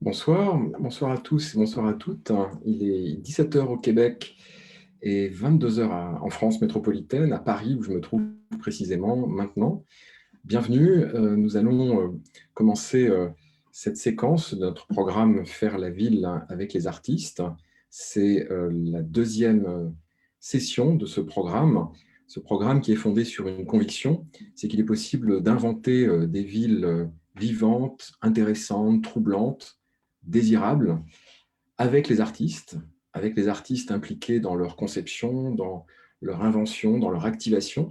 Bonsoir à tous et bonsoir à toutes. Il est 17 heures au Québec et 22 heures en France métropolitaine, à Paris, où je me trouve précisément maintenant. Bienvenue, nous allons commencer cette séquence de notre programme Faire la ville avec les artistes. C'est la deuxième session de ce programme qui est fondé sur une conviction, c'est qu'il est possible d'inventer des villes vivantes, intéressantes, troublantes, désirables, avec les artistes impliqués dans leur conception, dans leur invention, dans leur activation.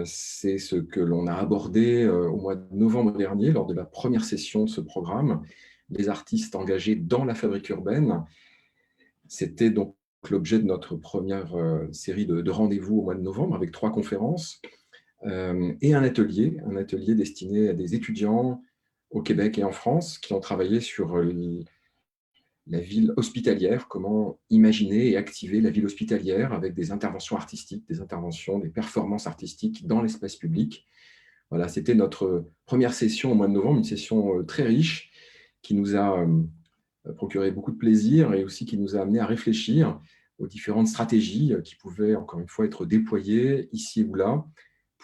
C'est ce que l'on a abordé au mois de novembre dernier lors de la première session de ce programme, les artistes engagés dans la fabrique urbaine. C'était donc l'objet de notre première série de rendez-vous au mois de novembre avec 3 conférences et un atelier destiné à des étudiants au Québec et en France qui ont travaillé sur la ville hospitalière, comment imaginer et activer la ville hospitalière avec des interventions artistiques, des performances artistiques dans l'espace public. Voilà, c'était notre première session au mois de novembre, une session très riche qui nous a procuré beaucoup de plaisir et aussi qui nous a amené à réfléchir aux différentes stratégies qui pouvaient, encore une fois, être déployées ici ou là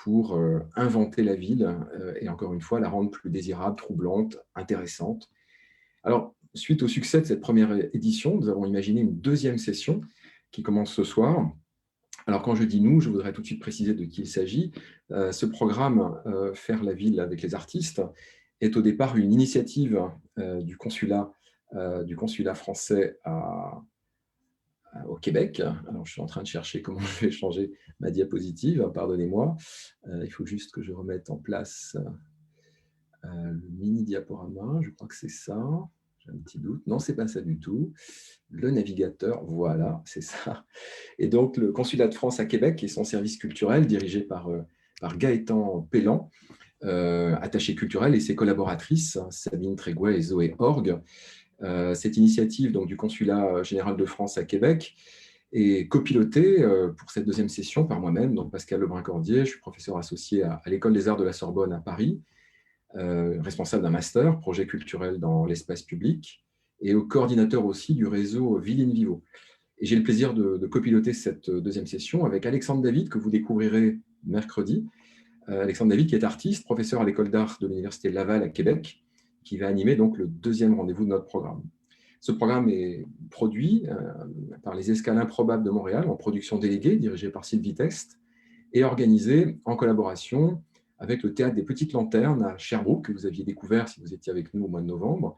pour inventer la ville et, encore une fois, la rendre plus désirable, troublante, intéressante. Alors, suite au succès de cette première édition, nous avons imaginé une deuxième session qui commence ce soir. Alors, quand je dis nous, je voudrais tout de suite préciser de qui il s'agit. Ce programme, Faire la ville avec les artistes, est au départ une initiative du consulat français au Québec. Alors, je suis en train de chercher comment je vais changer ma diapositive, pardonnez-moi. Il faut juste que je remette en place le mini diaporama, je crois que c'est ça. J'ai un petit doute. Non, ce n'est pas ça du tout. Le navigateur, voilà, c'est ça. Et donc, le Consulat de France à Québec et son service culturel, dirigé par Gaëtan Pellan, attaché culturel, et ses collaboratrices, Sabine Tréguet et Zoé Orgue. Cette initiative donc, du Consulat général de France à Québec est copilotée pour cette deuxième session par moi-même, donc Pascal Lebrun-Cordier. Je suis professeur associé à l'École des Arts de la Sorbonne à Paris, responsable d'un master, projet culturel dans l'espace public, et au coordinateur aussi du réseau Ville in Vivo. Et j'ai le plaisir de copiloter cette deuxième session avec Alexandre David, que vous découvrirez mercredi. Alexandre David, qui est artiste, professeur à l'École d'art de l'Université Laval à Québec, qui va animer donc le deuxième rendez-vous de notre programme. Ce programme est produit par les Escales Improbables de Montréal, en production déléguée, dirigée par Sylvie Test, et organisé en collaboration avec le Théâtre des Petites Lanternes à Sherbrooke, que vous aviez découvert si vous étiez avec nous au mois de novembre,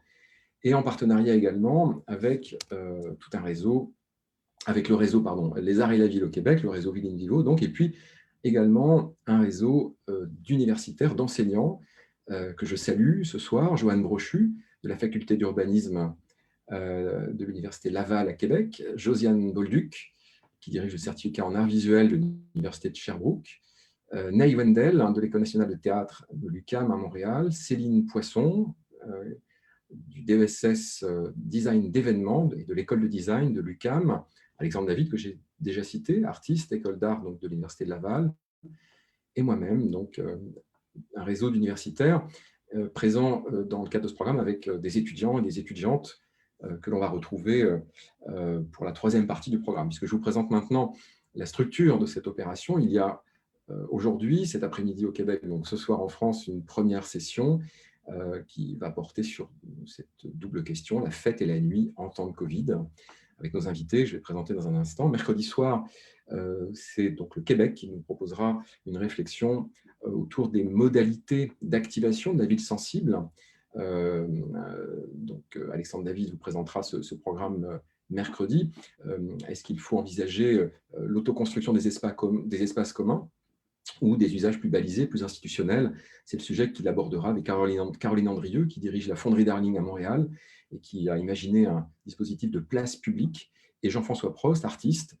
et en partenariat également avec tout un réseau, avec le réseau, Les Arts et la Ville au Québec, le réseau Ville in Vivo, donc, et puis également un réseau d'universitaires, d'enseignants que je salue ce soir, Joanne Brochu, de la faculté d'urbanisme de l'Université Laval à Québec, Josiane Bolduc, qui dirige le certificat en art visuel de l'Université de Sherbrooke, Ney Wendel, de l'École nationale de théâtre de l'UQAM à Montréal, Céline Poisson, du DESS Design d'événements et de l'École de design de l'UQAM, Alexandre David, que j'ai déjà cité, artiste, École d'art de l'Université de Laval, et moi-même, donc un réseau d'universitaires présents dans le cadre de ce programme avec des étudiants et des étudiantes que l'on va retrouver pour la troisième partie du programme. Puisque je vous présente maintenant la structure de cette opération, il y a aujourd'hui, cet après-midi au Québec, donc ce soir en France, une première session qui va porter sur cette double question, la fête et la nuit en temps de Covid, avec nos invités, je vais présenter dans un instant. Mercredi soir, c'est donc le Québec qui nous proposera une réflexion autour des modalités d'activation de la ville sensible. Alexandre David vous présentera ce programme mercredi. Est-ce qu'il faut envisager l'autoconstruction des espaces communs ou des usages plus balisés, plus institutionnels? C'est le sujet qu'il abordera avec Caroline Andrieux, qui dirige la Fonderie Darling à Montréal et qui a imaginé un dispositif de place publique, et Jean-François Prost, artiste,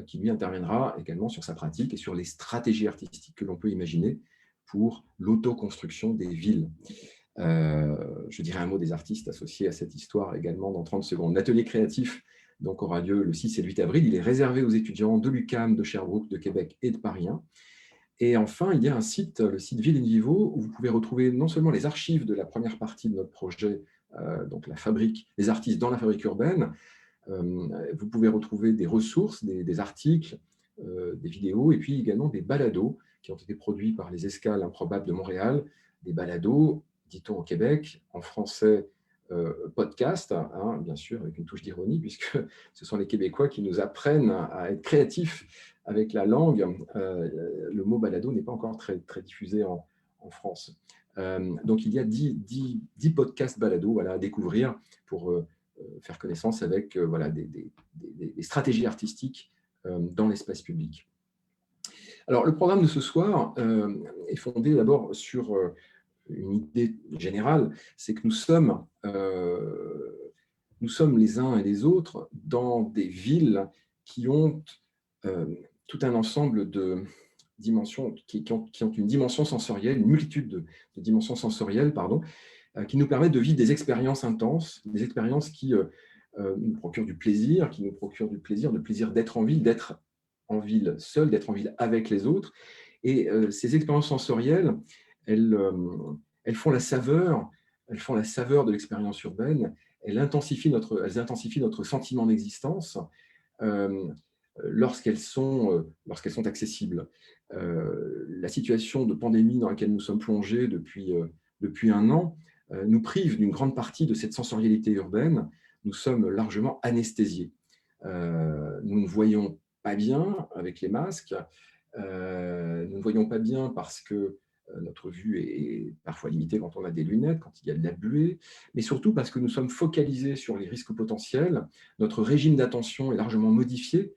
qui lui interviendra également sur sa pratique et sur les stratégies artistiques que l'on peut imaginer pour l'autoconstruction des villes. Je dirai un mot des artistes associés à cette histoire également dans 30 secondes. L'atelier créatif donc, aura lieu le 6 et le 8 avril. Il est réservé aux étudiants de l'UQAM, de Sherbrooke, de Québec et de Paris 1. Et enfin, il y a un site, le site Ville in Vivo, où vous pouvez retrouver non seulement les archives de la première partie de notre projet donc les artistes dans la fabrique urbaine. Vous pouvez retrouver des ressources, des articles, des vidéos, et puis également des balados qui ont été produits par les Escales Improbables de Montréal, des balados, dit-on au Québec, en français, podcast, hein, bien sûr, avec une touche d'ironie, puisque ce sont les Québécois qui nous apprennent à être créatifs avec la langue. Le mot balado n'est pas encore très, très diffusé en France. Donc, il y a 10 podcasts balado, voilà, à découvrir pour faire connaissance avec voilà, des stratégies artistiques dans l'espace public. Alors, le programme de ce soir est fondé d'abord sur une idée générale, c'est que nous sommes les uns et les autres dans des villes qui ont tout un ensemble de dimensions, qui ont une dimension sensorielle, une multitude de dimensions sensorielles, pardon, qui nous permettent de vivre des expériences intenses, des expériences qui nous procurent du plaisir, le plaisir d'être en ville seul, d'être en ville avec les autres. Et ces expériences sensorielles, elles font la saveur de l'expérience urbaine, elles intensifient notre sentiment d'existence lorsqu'elles sont accessibles. La situation de pandémie dans laquelle nous sommes plongés depuis un an nous prive d'une grande partie de cette sensorialité urbaine. Nous sommes largement anesthésiés. Nous ne voyons pas bien avec les masques. Nous ne voyons pas bien parce que notre vue est parfois limitée quand on a des lunettes, quand il y a de la buée, mais surtout parce que nous sommes focalisés sur les risques potentiels. Notre régime d'attention est largement modifié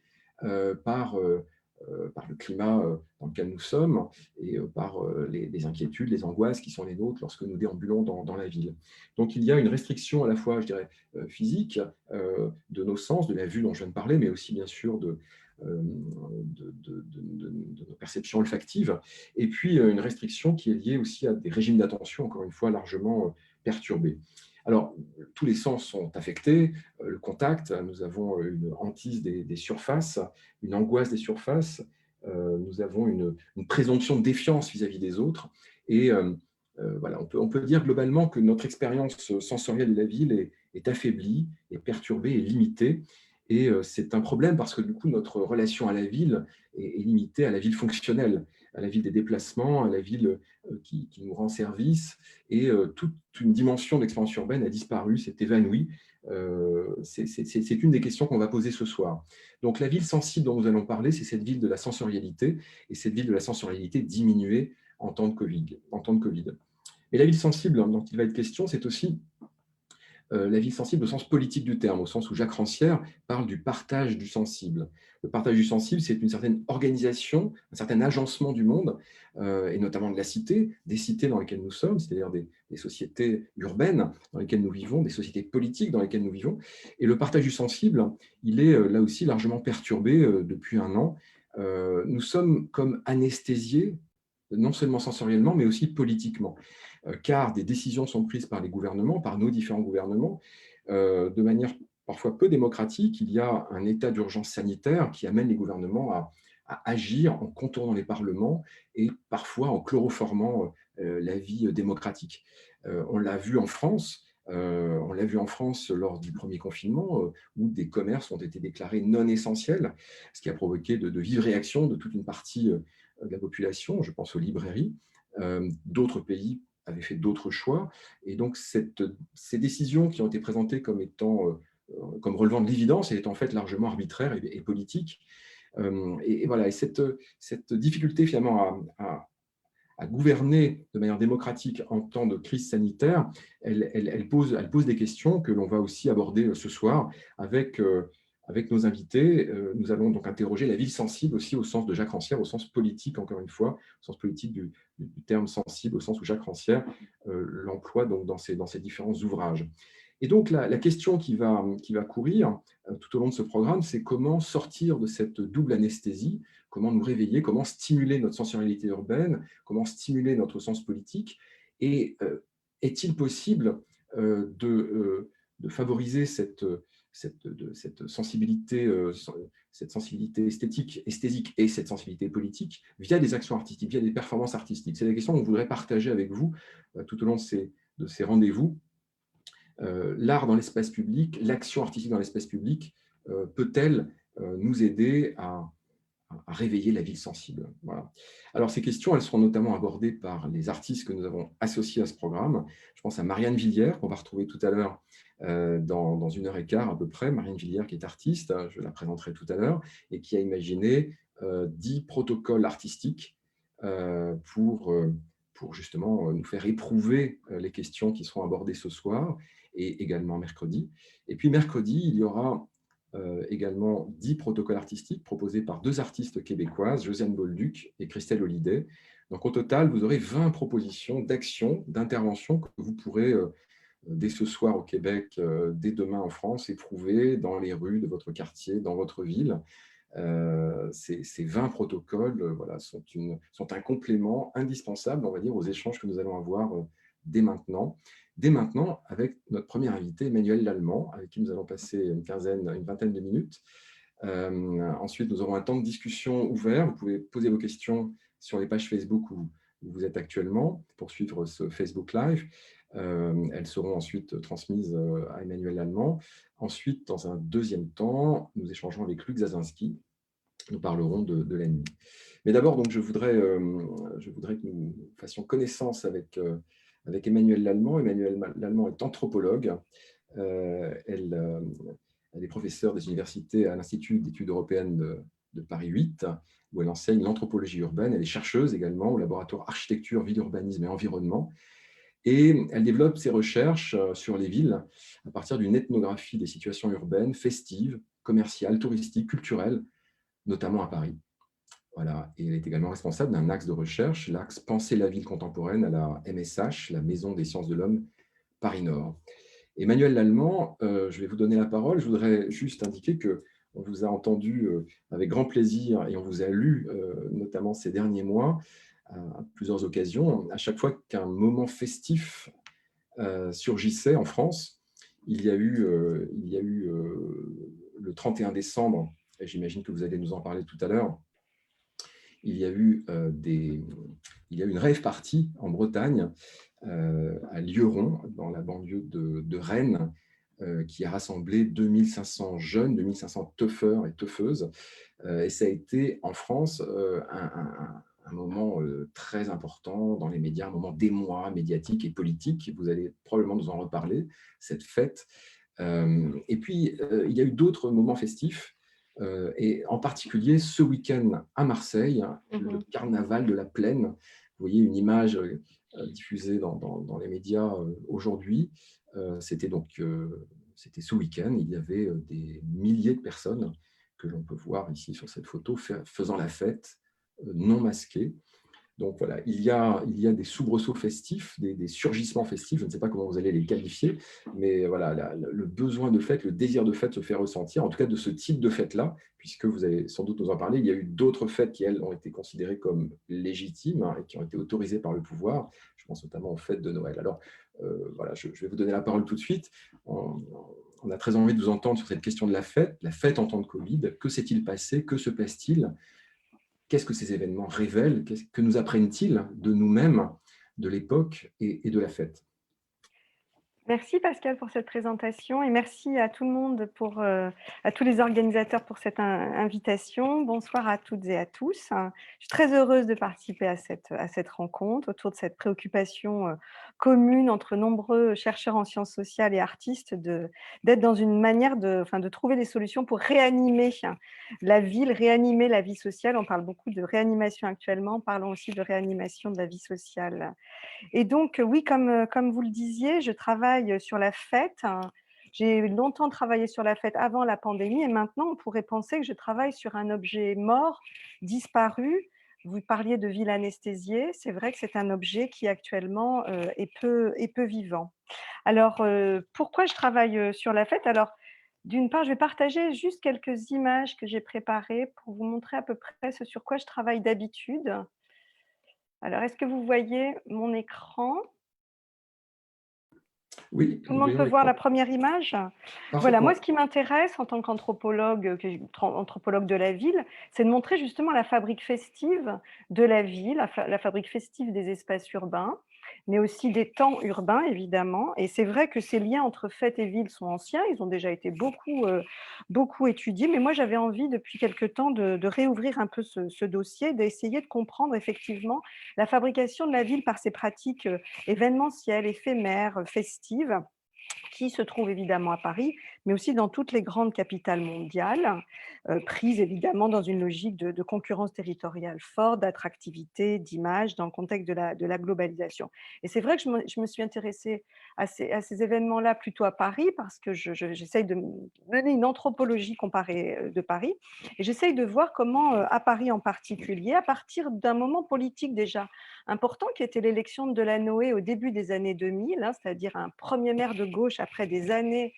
par le climat dans lequel nous sommes et par les inquiétudes, les angoisses qui sont les nôtres lorsque nous déambulons dans la ville. Donc il y a une restriction à la fois, je dirais, physique de nos sens, de la vue dont je viens de parler, mais aussi bien sûr de nos perceptions olfactives, et puis une restriction qui est liée aussi à des régimes d'attention, encore une fois, largement perturbés. Alors, tous les sens sont affectés, le contact, nous avons une hantise des surfaces, une angoisse des surfaces, nous avons une présomption de défiance vis-à-vis des autres, et voilà, on peut dire globalement que notre expérience sensorielle de la ville est affaiblie, est perturbée, est limitée, et c'est un problème parce que du coup, notre relation à la ville est limitée à la ville fonctionnelle, à la ville des déplacements, à la ville qui nous rend service, et toute une dimension d'expérience urbaine a disparu, s'est évanouie. C'est une des questions qu'on va poser ce soir. Donc la ville sensible dont nous allons parler, c'est cette ville de la sensorialité, et cette ville de la sensorialité diminuée en temps de Covid. Et la ville sensible dont il va être question, c'est aussi la ville sensible au sens politique du terme, au sens où Jacques Rancière parle du partage du sensible. Le partage du sensible, c'est une certaine organisation, un certain agencement du monde, et notamment de la cité, des cités dans lesquelles nous sommes, c'est-à-dire des sociétés urbaines dans lesquelles nous vivons, des sociétés politiques dans lesquelles nous vivons. Et le partage du sensible, il est là aussi largement perturbé depuis un an. Nous sommes comme anesthésiés, non seulement sensoriellement, mais aussi politiquement, car des décisions sont prises par les gouvernements, par nos différents gouvernements, de manière parfois peu démocratique. Il y a un état d'urgence sanitaire qui amène les gouvernements à agir en contournant les parlements et parfois en chloroformant la vie démocratique. On l'a vu en France. Lors du premier confinement, où des commerces ont été déclarés non essentiels, ce qui a provoqué de vives réactions de toute une partie de la population, je pense aux librairies. D'autres pays avaient fait d'autres choix. Et donc, ces décisions qui ont été présentées comme relevant de l'évidence, étaient en fait largement arbitraires et politiques. Et voilà, et cette difficulté finalement à gouverner de manière démocratique en temps de crise sanitaire, elle pose des questions que l'on va aussi aborder ce soir avec nos invités. Nous allons donc interroger la ville sensible aussi au sens de Jacques Rancière, au sens politique, encore une fois, au sens politique du terme sensible, au sens où Jacques Rancière l'emploie dans ses différents ouvrages. Et donc, la question qui va courir tout au long de ce programme, c'est comment sortir de cette double anesthésie, comment nous réveiller, comment stimuler notre sensorialité urbaine, comment stimuler notre sens politique, et est-il possible de favoriser cette sensibilité esthétique et cette sensibilité politique via des actions artistiques, via des performances artistiques? C'est la question qu'on voudrait partager avec vous tout au long de ces rendez-vous. l'art dans l'espace public, l'action artistique dans l'espace public peut-elle nous aider à réveiller la ville sensible. Voilà. Alors, ces questions, elles seront notamment abordées par les artistes que nous avons associés à ce programme. Je pense à Marianne Villière, qu'on va retrouver tout à l'heure dans 1 heure et quart à peu près. Marianne Villière, qui est artiste, je la présenterai tout à l'heure, et qui a imaginé 10 protocoles artistiques pour justement nous faire éprouver les questions qui seront abordées ce soir et également mercredi. Et puis mercredi, il y aura également 10 protocoles artistiques proposés par 2 artistes québécoises, Josiane Bolduc et Christelle Holliday. Donc au total, vous aurez 20 propositions d'actions, d'interventions que vous pourrez, dès ce soir au Québec, dès demain en France, éprouver dans les rues de votre quartier, dans votre ville. Ces 20 protocoles voilà, sont un complément indispensable, on va dire, aux échanges que nous allons avoir dès maintenant. Dès maintenant, avec notre premier invité, Emmanuel Lallemand, avec qui nous allons passer une vingtaine de minutes. Ensuite, nous aurons un temps de discussion ouvert. Vous pouvez poser vos questions sur les pages Facebook où vous êtes actuellement pour suivre ce Facebook Live. Elles seront ensuite transmises à Emmanuel Lallemand. Ensuite, dans un deuxième temps, nous échangerons avec Luc Zazinski. Nous parlerons de la nuit. Mais d'abord, donc, je voudrais que nous fassions connaissance avec Emmanuel Lallemand. Emmanuel Lallemand est anthropologue. Elle est professeure des universités à l'Institut d'études européennes de Paris 8, où elle enseigne l'anthropologie urbaine. Elle est chercheuse également au laboratoire Architecture, Ville, Urbanisme et Environnement. Et elle développe ses recherches sur les villes à partir d'une ethnographie des situations urbaines, festives, commerciales, touristiques, culturelles, notamment à Paris. Voilà. Et elle est également responsable d'un axe de recherche, l'axe Penser la ville contemporaine à la MSH, la Maison des sciences de l'homme, Paris-Nord. Emmanuel Lallemand, je vais vous donner la parole. Je voudrais juste indiquer qu'on vous a entendu avec grand plaisir et on vous a lu, notamment ces derniers mois, à plusieurs occasions. À chaque fois qu'un moment festif surgissait en France, il y a eu le 31 décembre, et j'imagine que vous allez nous en parler tout à l'heure, il y a eu une rave party en Bretagne, à Lieurons, dans la banlieue de Rennes, qui a rassemblé 2500 jeunes, 2500 teufeurs et teufeuses. Et ça a été en France un moment très important dans les médias, un moment d'émoi médiatique et politique. Vous allez probablement nous en reparler, cette fête. Et puis, il y a eu d'autres moments festifs, et en particulier ce week-end à Marseille, le carnaval de la Plaine. Vous voyez une image diffusée dans les médias aujourd'hui. C'était ce week-end, il y avait des milliers de personnes que l'on peut voir ici sur cette photo faisant la fête, non masquées. Donc voilà, il y a des soubresauts festifs, des surgissements festifs, je ne sais pas comment vous allez les qualifier, mais voilà, le besoin de fête, le désir de fête se fait ressentir, en tout cas de ce type de fête-là, puisque vous allez sans doute nous en parler. Il y a eu d'autres fêtes qui, elles, ont été considérées comme légitimes et qui ont été autorisées par le pouvoir. Je pense notamment aux fêtes de Noël. Alors voilà, je vais vous donner la parole tout de suite. On a très envie de vous entendre sur cette question de la fête en temps de Covid. Que s'est-il passé? Que se passe-t-il? Qu'est-ce que ces événements révèlent? Que nous apprennent-ils de nous-mêmes, de l'époque et de la fête? Merci Pascal pour cette présentation et merci à tout le monde, à tous les organisateurs pour cette invitation. Bonsoir à toutes et à tous. Je suis très heureuse de participer à cette rencontre autour de cette préoccupation commune entre nombreux chercheurs en sciences sociales et artistes d'être dans une manière de trouver des solutions pour réanimer la ville, réanimer la vie sociale. On parle beaucoup de réanimation actuellement, parlons aussi de réanimation de la vie sociale. Et donc, oui, comme vous le disiez, je travaille sur la fête. J'ai longtemps travaillé sur la fête avant la pandémie et maintenant, on pourrait penser que je travaille sur un objet mort, disparu. Vous parliez de ville anesthésiée. C'est vrai que c'est un objet qui actuellement est peu vivant. Alors, pourquoi je travaille sur la fête? Alors, d'une part, je vais partager juste quelques images que j'ai préparées pour vous montrer à peu près ce sur quoi je travaille d'habitude. Alors, est-ce que vous voyez mon écran? Oui, Tout le nous monde voyons peut voir l'écran la première image? Voilà, moi, parfaitement. ce qui m'intéresse en tant qu'anthropologue, anthropologue de la ville, c'est de montrer justement la fabrique festive de la ville, la fabrique festive des espaces urbains, mais aussi des temps urbains, évidemment. Et c'est vrai que ces liens entre fête et ville sont anciens, ils ont déjà été beaucoup étudiés, mais moi j'avais envie depuis quelque temps de réouvrir un peu ce dossier, d'essayer de comprendre effectivement la fabrication de la ville par ces pratiques événementielles, éphémères, festives, qui se trouve évidemment à Paris, mais aussi dans toutes les grandes capitales mondiales, prises évidemment dans une logique de concurrence territoriale forte, d'attractivité, d'image, dans le contexte de la globalisation. Et c'est vrai que je me suis intéressée à ces événements-là plutôt à Paris, parce que j'essaye de mener une anthropologie comparée de Paris, et j'essaye de voir comment, à Paris en particulier, à partir d'un moment politique déjà important, qui était l'élection de Delanoë au début des années 2000, hein, c'est-à-dire un premier maire de gauche après des années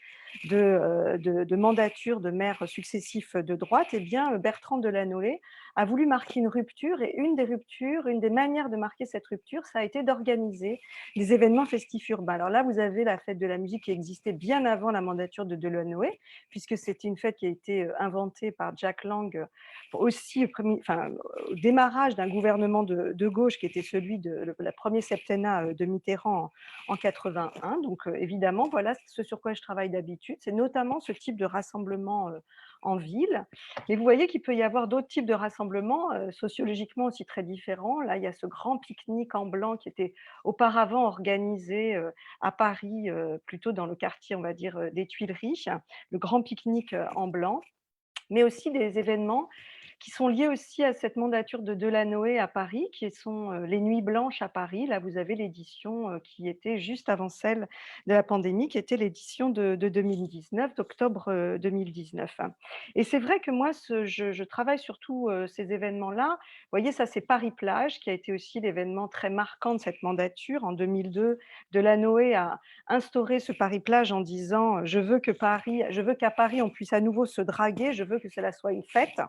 de mandature de maires successifs de droite, eh bien, Bertrand Delanoë a voulu marquer une rupture, et une des manières de marquer cette rupture, ça a été d'organiser des événements festifs urbains. Alors là, vous avez la fête de la musique qui existait bien avant la mandature de Delanoë, puisque c'était une fête qui a été inventée par Jack Lang aussi au démarrage d'un gouvernement de gauche qui était celui de la premier septennat de Mitterrand en 81. Donc évidemment, voilà ce sur quoi je travaille d'habitude, c'est notamment ce type de rassemblement en ville. Mais vous voyez qu'il peut y avoir d'autres types de rassemblements, sociologiquement aussi très différents. Là, il y a ce grand pique-nique en blanc qui était auparavant organisé à Paris, plutôt dans le quartier, on va dire, des Tuileries, le grand pique-nique en blanc, mais aussi des événements qui sont liés aussi à cette mandature de Delanoë à Paris, qui sont les Nuits blanches à Paris. Là, vous avez l'édition qui était juste avant celle de la pandémie, qui était l'édition de 2019, d'octobre 2019. Et c'est vrai que moi, je travaille sur tous ces événements-là. Vous voyez, ça, c'est Paris-Plage, qui a été aussi l'événement très marquant de cette mandature. En 2002, Delanoë a instauré ce Paris-Plage en disant je veux qu'à Paris, on puisse à nouveau se draguer, je veux que cela soit une fête.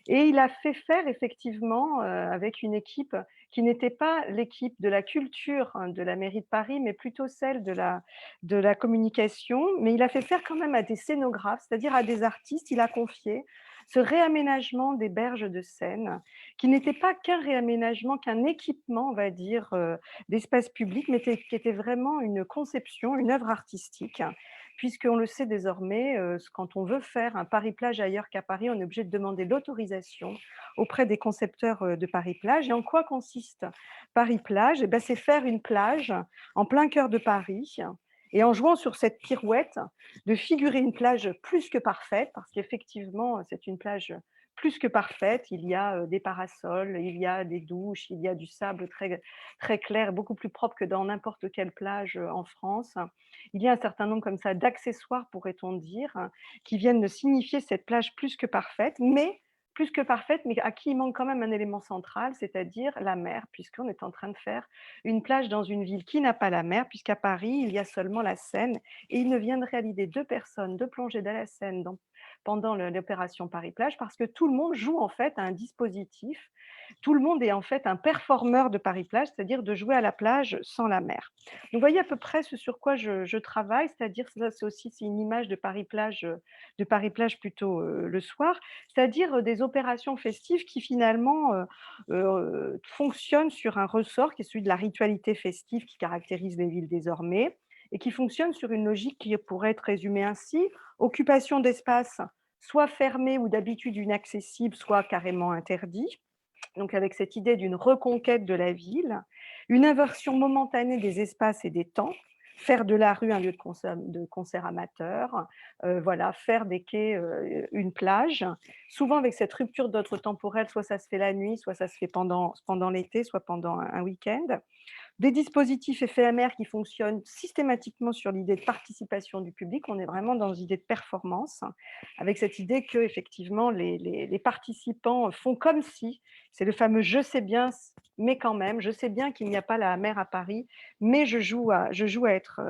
Et il a fait faire effectivement, avec une équipe qui n'était pas l'équipe de la culture, hein, de la mairie de Paris, mais plutôt celle de la communication. Mais il a fait faire quand même à des scénographes, c'est-à-dire à des artistes. Il a confié ce réaménagement des berges de Seine, qui n'était pas qu'un réaménagement, qu'un équipement, on va dire, d'espace public, mais qui était vraiment une conception, une œuvre artistique. Puisqu'on le sait désormais, quand on veut faire un Paris-Plage ailleurs qu'à Paris, on est obligé de demander l'autorisation auprès des concepteurs de Paris-Plage. Et en quoi consiste Paris-Plage? Eh ben, c'est faire une plage en plein cœur de Paris, et en jouant sur cette pirouette, de figurer une plage plus que parfaite, parce qu'effectivement, c'est une plage plus que parfaite. Il y a des parasols, il y a des douches, il y a du sable très, très clair, beaucoup plus propre que dans n'importe quelle plage en France. Il y a un certain nombre comme ça d'accessoires, pourrait-on dire, qui viennent de signifier cette plage plus que parfaite, mais à qui il manque quand même un élément central, c'est-à-dire la mer, puisqu'on est en train de faire une plage dans une ville qui n'a pas la mer, puisqu'à Paris, il y a seulement la Seine, et il ne viendrait à l'idée de personne de plonger dans la Seine pendant l'opération Paris-Plage, parce que tout le monde joue en fait à un dispositif, tout le monde est en fait un performeur de Paris-Plage, c'est-à-dire de jouer à la plage sans la mer. Donc, vous voyez à peu près ce sur quoi je travaille, c'est-à-dire, ça c'est une image de Paris-Plage plutôt le soir, c'est-à-dire des opérations festives qui finalement fonctionnent sur un ressort qui est celui de la ritualité festive qui caractérise les villes désormais, et qui fonctionne sur une logique qui pourrait être résumée ainsi: occupation d'espace soit fermé ou d'habitude inaccessible, soit carrément interdit. Donc avec cette idée d'une reconquête de la ville, une inversion momentanée des espaces et des temps, faire de la rue un lieu de concert amateur, voilà, faire des quais une plage, souvent avec cette rupture d'ordre temporel, soit ça se fait la nuit, soit ça se fait pendant l'été, soit pendant un week-end. Des dispositifs éphémères qui fonctionnent systématiquement sur l'idée de participation du public. On est vraiment dans l'idée de performance, avec cette idée que effectivement les participants font comme si, c'est le fameux je sais bien, mais quand même, je sais bien qu'il n'y a pas la mer à Paris, mais je joue à être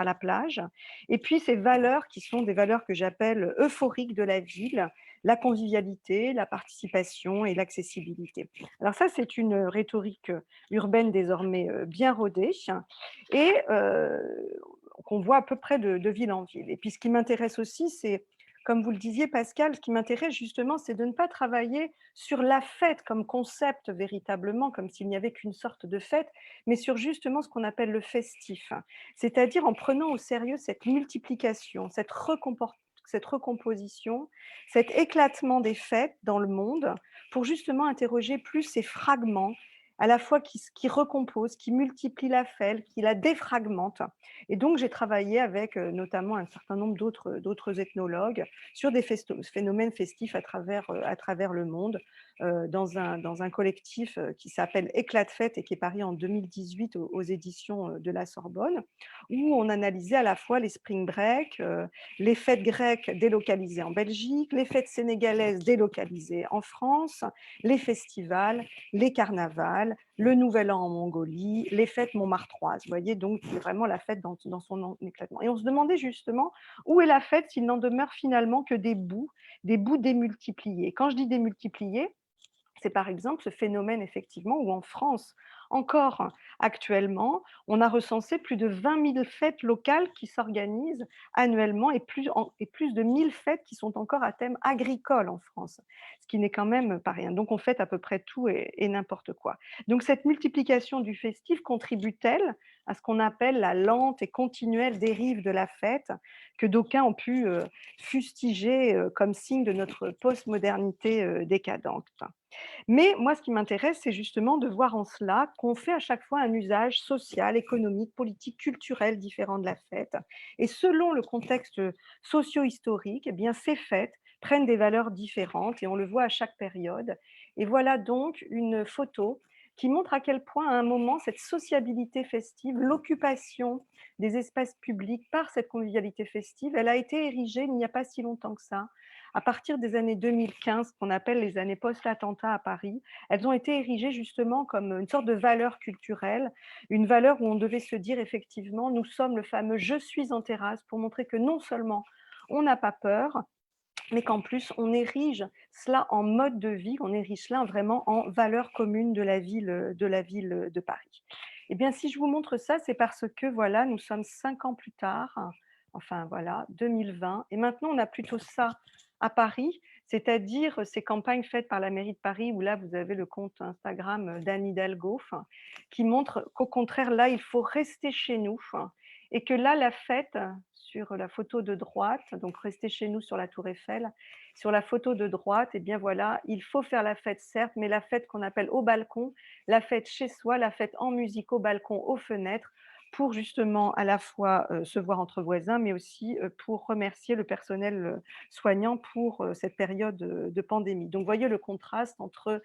à la plage. Et puis ces valeurs qui sont des valeurs que j'appelle euphoriques de la ville, la convivialité, la participation et l'accessibilité. Alors ça, c'est une rhétorique urbaine désormais bien rodée, et qu'on voit à peu près de ville en ville. Et puis ce qui m'intéresse aussi, c'est comme vous le disiez Pascal, ce qui m'intéresse justement, c'est de ne pas travailler sur la fête comme concept véritablement, comme s'il n'y avait qu'une sorte de fête, mais sur justement ce qu'on appelle le festif. C'est-à-dire en prenant au sérieux cette multiplication, cette recomposition, cet éclatement des fêtes dans le monde, pour justement interroger plus ces fragments, à la fois qui recomposent, qui multiplient la fête, qui la défragmentent. Et donc j'ai travaillé avec notamment un certain nombre d'autres ethnologues sur des phénomènes festifs à travers le monde, dans un collectif qui s'appelle Éclat de fête et qui est paru en 2018 aux éditions de la Sorbonne, où on analysait à la fois les spring break, les fêtes grecques délocalisées en Belgique, les fêtes sénégalaises délocalisées en France, les festivals, les carnavals, le Nouvel An en Mongolie, les fêtes montmartroises. Vous voyez, donc c'est vraiment la fête dans son éclatement. Et on se demandait justement où est la fête s'il n'en demeure finalement que des bouts démultipliés. Quand je dis démultipliés, c'est par exemple ce phénomène effectivement où en France, encore actuellement, on a recensé plus de 20 000 fêtes locales qui s'organisent annuellement et plus de 1000 fêtes qui sont encore à thème agricole en France, ce qui n'est quand même pas rien. Donc on fête à peu près tout et n'importe quoi. Donc cette multiplication du festif contribue-t-elle à ce qu'on appelle la lente et continuelle dérive de la fête que d'aucuns ont pu fustiger comme signe de notre postmodernité décadente? Mais moi, ce qui m'intéresse, c'est justement de voir en cela qu'on fait à chaque fois un usage social, économique, politique, culturel différent de la fête. Et selon le contexte socio-historique, eh bien, ces fêtes prennent des valeurs différentes et on le voit à chaque période. Et voilà donc une photo qui montre à quel point, à un moment, cette sociabilité festive, l'occupation des espaces publics par cette convivialité festive, elle a été érigée il n'y a pas si longtemps que ça à partir des années 2015, qu'on appelle les années post-attentat à Paris. Elles ont été érigées justement comme une sorte de valeur culturelle, une valeur où on devait se dire effectivement, nous sommes le fameux «je suis en terrasse» pour montrer que non seulement on n'a pas peur, mais qu'en plus on érige cela en mode de vie, on érige cela vraiment en valeur commune de la ville de Paris. Eh bien, si je vous montre ça, c'est parce que voilà, nous sommes 5 ans plus tard, enfin voilà, 2020, et maintenant on a plutôt ça à Paris, c'est-à-dire ces campagnes faites par la mairie de Paris où là vous avez le compte Instagram d'Anne Hidalgo, qui montre qu'au contraire là il faut rester chez nous et que là la fête sur la photo de droite, donc restez chez nous sur la tour Eiffel, sur la photo de droite, eh bien voilà, il faut faire la fête certes, mais la fête qu'on appelle au balcon, la fête chez soi, la fête en musique au balcon, aux fenêtres, pour justement à la fois se voir entre voisins, mais aussi pour remercier le personnel soignant pour cette période de pandémie. Donc, voyez le contraste entre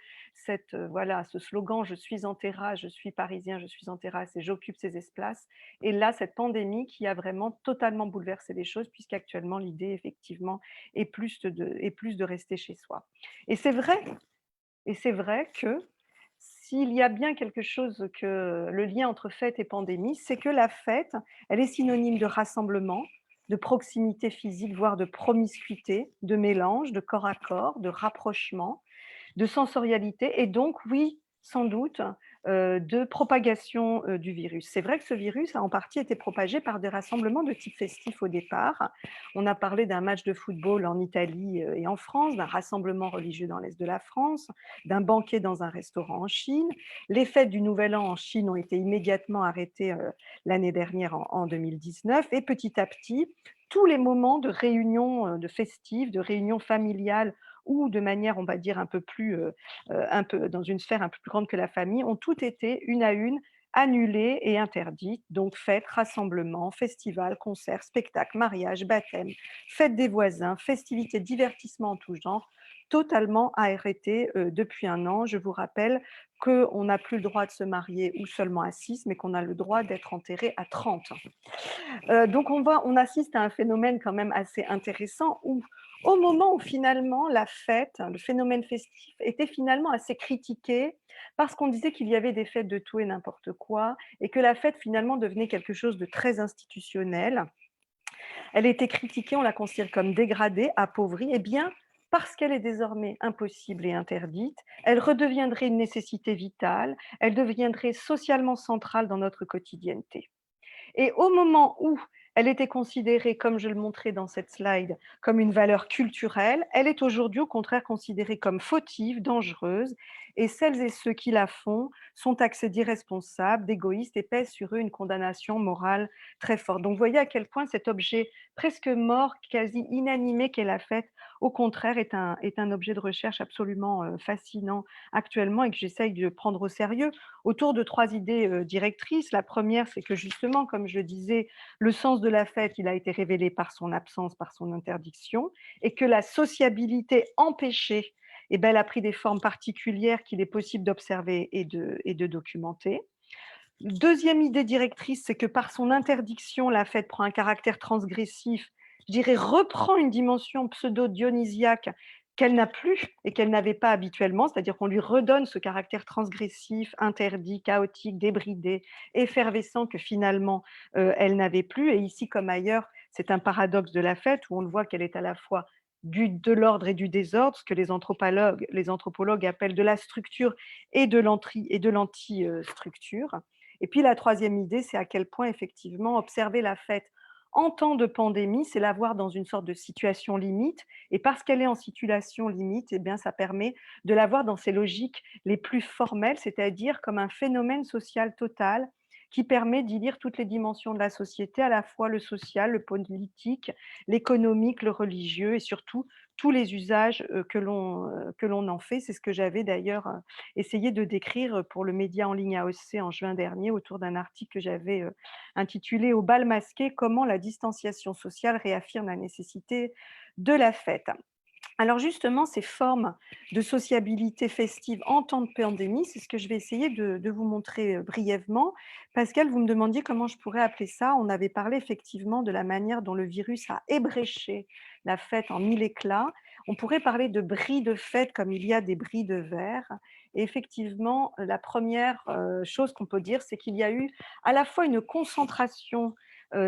voilà, ce slogan «Je suis en terrasse, je suis parisien, je suis en terrasse et j'occupe ces espaces» et là, cette pandémie qui a vraiment totalement bouleversé les choses puisqu'actuellement l'idée effectivement est plus de rester chez soi. Et c'est vrai que s'il y a bien quelque chose que le lien entre fête et pandémie, c'est que la fête, elle est synonyme de rassemblement, de proximité physique, voire de promiscuité, de mélange, de corps à corps, de rapprochement, de sensorialité et donc oui, sans doute, de propagation, du virus. C'est vrai que ce virus a en partie été propagé par des rassemblements de type festif au départ. On a parlé d'un match de football en Italie, et en France, d'un rassemblement religieux dans l'est de la France, d'un banquet dans un restaurant en Chine. Les fêtes du Nouvel An en Chine ont été immédiatement arrêtées, l'année dernière en 2019 et petit à petit, tous les moments de réunions, de festives, de réunions familiales ou de manière, on va dire, un peu dans une sphère un peu plus grande que la famille, ont toutes été, une à une, annulées et interdites. Donc fêtes, rassemblements, festivals, concerts, spectacles, mariages, baptêmes, fêtes des voisins, festivités, divertissements en tout genre, totalement arrêtés depuis un an. Je vous rappelle qu'on n'a plus le droit de se marier ou seulement à 6, mais qu'on a le droit d'être enterré à 30. Donc on assiste à un phénomène quand même assez intéressant où, au moment où finalement la fête, le phénomène festif était finalement assez critiqué parce qu'on disait qu'il y avait des fêtes de tout et n'importe quoi et que la fête finalement devenait quelque chose de très institutionnel. Elle était critiquée, on la considère comme dégradée, appauvrie, et bien parce qu'elle est désormais impossible et interdite, elle redeviendrait une nécessité vitale, elle deviendrait socialement centrale dans notre quotidienneté. Et au moment où Elle était considérée, comme je le montrais dans cette slide, comme une valeur culturelle. Elle est aujourd'hui au contraire considérée comme fautive, dangereuse, et celles et ceux qui la font sont taxés d'irresponsables, d'égoïstes et pèsent sur eux une condamnation morale très forte. Donc vous voyez à quel point cet objet presque mort, quasi inanimé qu'est la fête, au contraire est un objet de recherche absolument fascinant actuellement et que j'essaye de prendre au sérieux autour de 3 idées directrices. La première, c'est que justement, comme je le disais, le sens de la fête, il a été révélé par son absence, par son interdiction, et que la sociabilité empêchée, eh ben, elle a pris des formes particulières qu'il est possible d'observer et de documenter. Deuxième idée directrice, c'est que par son interdiction, la fête prend un caractère transgressif, je dirais reprend une dimension pseudo-dionysiaque qu'elle n'a plus et qu'elle n'avait pas habituellement, c'est-à-dire qu'on lui redonne ce caractère transgressif, interdit, chaotique, débridé, effervescent que finalement elle n'avait plus. Et ici comme ailleurs, c'est un paradoxe de la fête où on le voit qu'elle est à la fois de l'ordre et du désordre, ce que les anthropologues appellent de la structure et de l'anti-structure. Et puis la troisième idée, c'est à quel point effectivement observer la fête en temps de pandémie, c'est la voir dans une sorte de situation limite. Et parce qu'elle est en situation limite, eh bien, ça permet de la voir dans ses logiques les plus formelles, c'est-à-dire comme un phénomène social total qui permet d'y lire toutes les dimensions de la société, à la fois le social, le politique, l'économique, le religieux et surtout tous les usages que l'on en fait. C'est ce que j'avais d'ailleurs essayé de décrire pour le média en ligne AOC en juin dernier autour d'un article que j'avais intitulé Au bal masqué, comment la distanciation sociale réaffirme la nécessité de la fête. Alors justement, ces formes de sociabilité festive en temps de pandémie, c'est ce que je vais essayer de vous montrer brièvement. Pascal, vous me demandiez comment je pourrais appeler ça. On avait parlé effectivement de la manière dont le virus a ébréché la fête en mille éclats. On pourrait parler de bris de fête comme il y a des bris de verre. Et effectivement, la première chose qu'on peut dire, c'est qu'il y a eu à la fois une concentration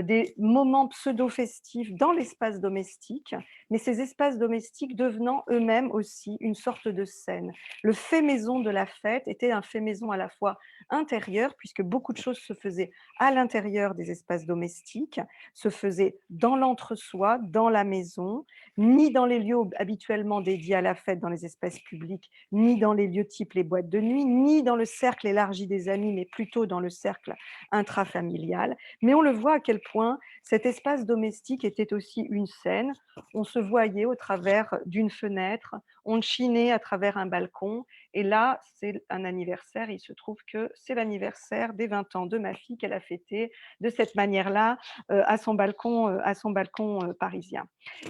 des moments pseudo-festifs dans l'espace domestique, mais ces espaces domestiques devenant eux-mêmes aussi une sorte de scène. Le fait maison de la fête était un fait maison à la fois intérieur, puisque beaucoup de choses se faisaient à l'intérieur des espaces domestiques, se faisaient dans l'entre-soi, dans la maison, ni dans les lieux habituellement dédiés à la fête, dans les espaces publics, ni dans les lieux type les boîtes de nuit, ni dans le cercle élargi des amis, mais plutôt dans le cercle intrafamilial. Mais on le voit à quel point cet espace domestique était aussi une scène. On se voyait au travers d'une fenêtre, on chinait à travers un balcon. Et là, c'est un anniversaire. Il se trouve que c'est l'anniversaire des 20 ans de ma fille qu'elle a fêté de cette manière-là à son balcon parisien.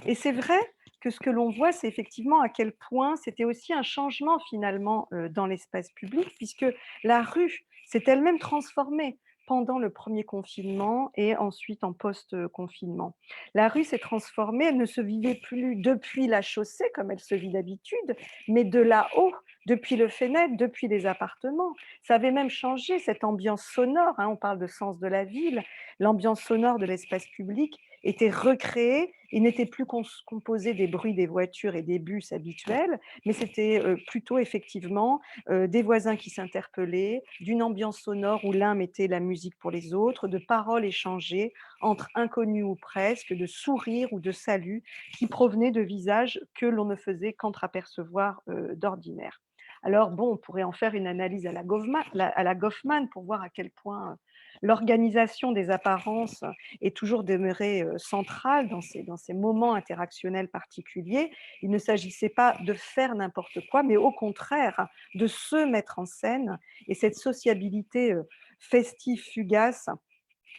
Et c'est vrai que ce que l'on voit, c'est effectivement à quel point c'était aussi un changement finalement dans l'espace public, puisque la rue s'est elle-même transformée pendant le premier confinement et ensuite en post-confinement. La rue s'est transformée, elle ne se vivait plus depuis la chaussée comme elle se vit d'habitude, mais de là-haut, depuis le fenêtre, depuis les appartements. Ça avait même changé cette ambiance sonore, hein, on parle de sens de la ville, l'ambiance sonore de l'espace public était recréée, il n'était plus composé des bruits des voitures et des bus habituels, mais c'était plutôt effectivement des voisins qui s'interpellaient, d'une ambiance sonore où l'un mettait la musique pour les autres, de paroles échangées entre inconnus ou presque, de sourires ou de saluts qui provenaient de visages que l'on ne faisait qu'entrapercevoir d'ordinaire. Alors bon, on pourrait en faire une analyse à la Goffman pour voir à quel point l'organisation des apparences est toujours demeurée centrale dans ces moments interactionnels particuliers. Il ne s'agissait pas de faire n'importe quoi, mais au contraire, de se mettre en scène. Et cette sociabilité festive, fugace,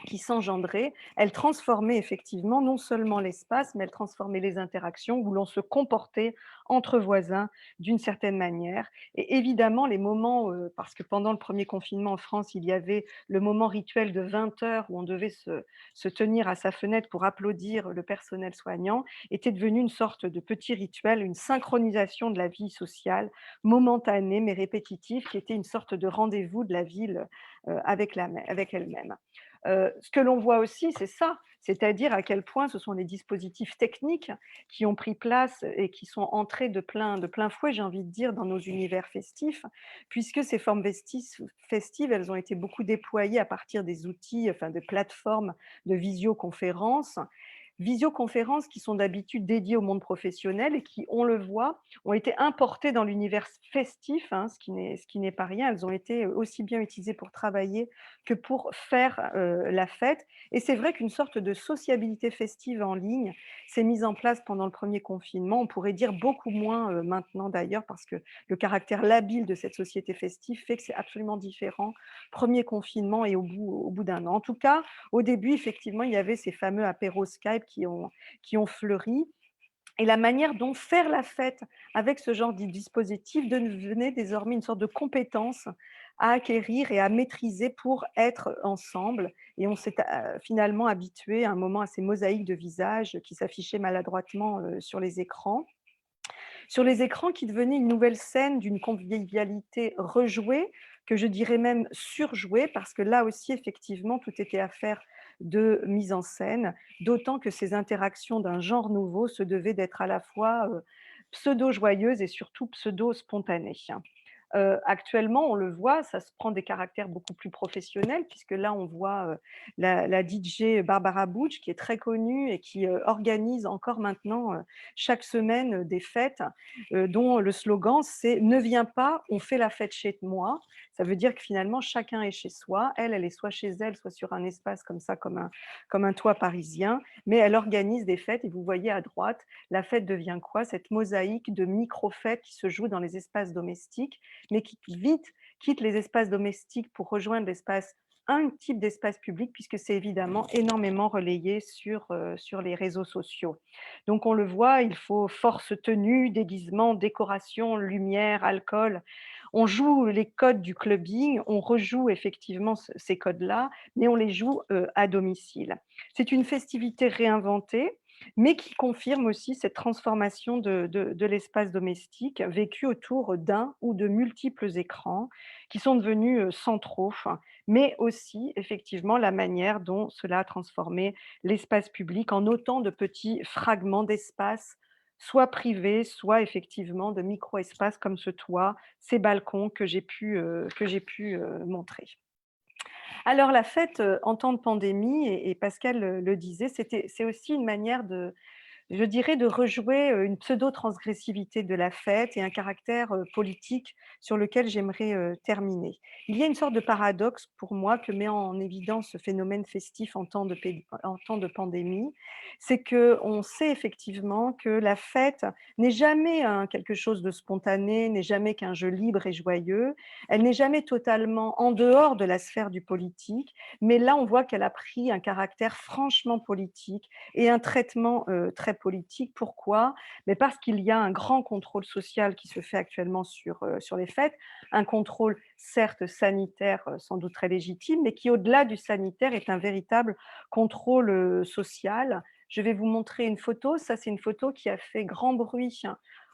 qui s'engendrait, elle transformait effectivement non seulement l'espace, mais elle transformait les interactions où l'on se comportait entre voisins d'une certaine manière. Et évidemment, les moments, parce que pendant le premier confinement en France, il y avait le moment rituel de 20 heures où on devait se tenir à sa fenêtre pour applaudir le personnel soignant, était devenu une sorte de petit rituel, une synchronisation de la vie sociale, momentanée mais répétitive, qui était une sorte de rendez-vous de la ville avec elle-même. Ce que l'on voit aussi, c'est ça, c'est-à-dire à quel point ce sont des dispositifs techniques qui ont pris place et qui sont entrés de plein fouet, j'ai envie de dire, dans nos univers festifs, puisque ces formes festives, elles ont été beaucoup déployées à partir des outils, enfin de plateformes de visioconférence. Visioconférences qui sont d'habitude dédiées au monde professionnel et qui, on le voit, ont été importées dans l'univers festif, hein, ce qui n'est pas rien. Elles ont été aussi bien utilisées pour travailler que pour faire la fête. Et c'est vrai qu'une sorte de sociabilité festive en ligne s'est mise en place pendant le premier confinement. On pourrait dire beaucoup moins maintenant d'ailleurs, parce que le caractère labile de cette société festive fait que c'est absolument différent. Premier confinement et au bout d'un an. En tout cas, au début, effectivement, il y avait ces fameux apéros Skype qui ont fleuri. Et la manière dont faire la fête avec ce genre de dispositif devenait désormais une sorte de compétence à acquérir et à maîtriser pour être ensemble. Et on s'est finalement habitué à un moment à ces mosaïques de visages qui s'affichaient maladroitement sur les écrans qui devenaient une nouvelle scène d'une convivialité rejouée, que je dirais même surjouée, parce que là aussi, effectivement, tout était affaire de mise en scène, d'autant que ces interactions d'un genre nouveau se devaient d'être à la fois pseudo-joyeuses et surtout pseudo-spontanées. Actuellement, on le voit, ça se prend des caractères beaucoup plus professionnels, puisque là, on voit la DJ Barbara Butch, qui est très connue et qui organise encore maintenant chaque semaine des fêtes, dont le slogan c'est ne viens pas, on fait la fête chez moi. Ça veut dire que finalement chacun est chez soi. Elle est soit chez elle, soit sur un espace comme ça, comme un toit parisien, mais elle organise des fêtes. Et vous voyez à droite, la fête devient quoi? Cette mosaïque de micro-fêtes qui se jouent dans les espaces domestiques, mais qui vite quittent les espaces domestiques pour rejoindre un type d'espace public, puisque c'est évidemment énormément relayé sur les réseaux sociaux. Donc on le voit, il faut force, tenue, déguisement, décoration, lumière, alcool. On joue les codes du clubbing, on rejoue effectivement ces codes-là, mais on les joue à domicile. C'est une festivité réinventée, mais qui confirme aussi cette transformation de l'espace domestique vécu autour d'un ou de multiples écrans qui sont devenus centraux, mais aussi effectivement la manière dont cela a transformé l'espace public en autant de petits fragments d'espace, soit privés, soit effectivement de micro-espaces comme ce toit, ces balcons que j'ai pu montrer. Alors la fête en temps de pandémie, et Pascal le disait, c'est aussi une manière je dirais de rejouer une pseudo-transgressivité de la fête et un caractère politique sur lequel j'aimerais terminer. Il y a une sorte de paradoxe pour moi que met en évidence ce phénomène festif en temps de pandémie, c'est qu'on sait effectivement que la fête n'est jamais quelque chose de spontané, n'est jamais qu'un jeu libre et joyeux, elle n'est jamais totalement en dehors de la sphère du politique, mais là on voit qu'elle a pris un caractère franchement politique et un traitement très politique. Pourquoi? Mais parce qu'il y a un grand contrôle social qui se fait actuellement sur les fêtes, un contrôle certes sanitaire, sans doute très légitime, mais qui au-delà du sanitaire est un véritable contrôle social. Je vais vous montrer une photo. Ça, c'est une photo qui a fait grand bruit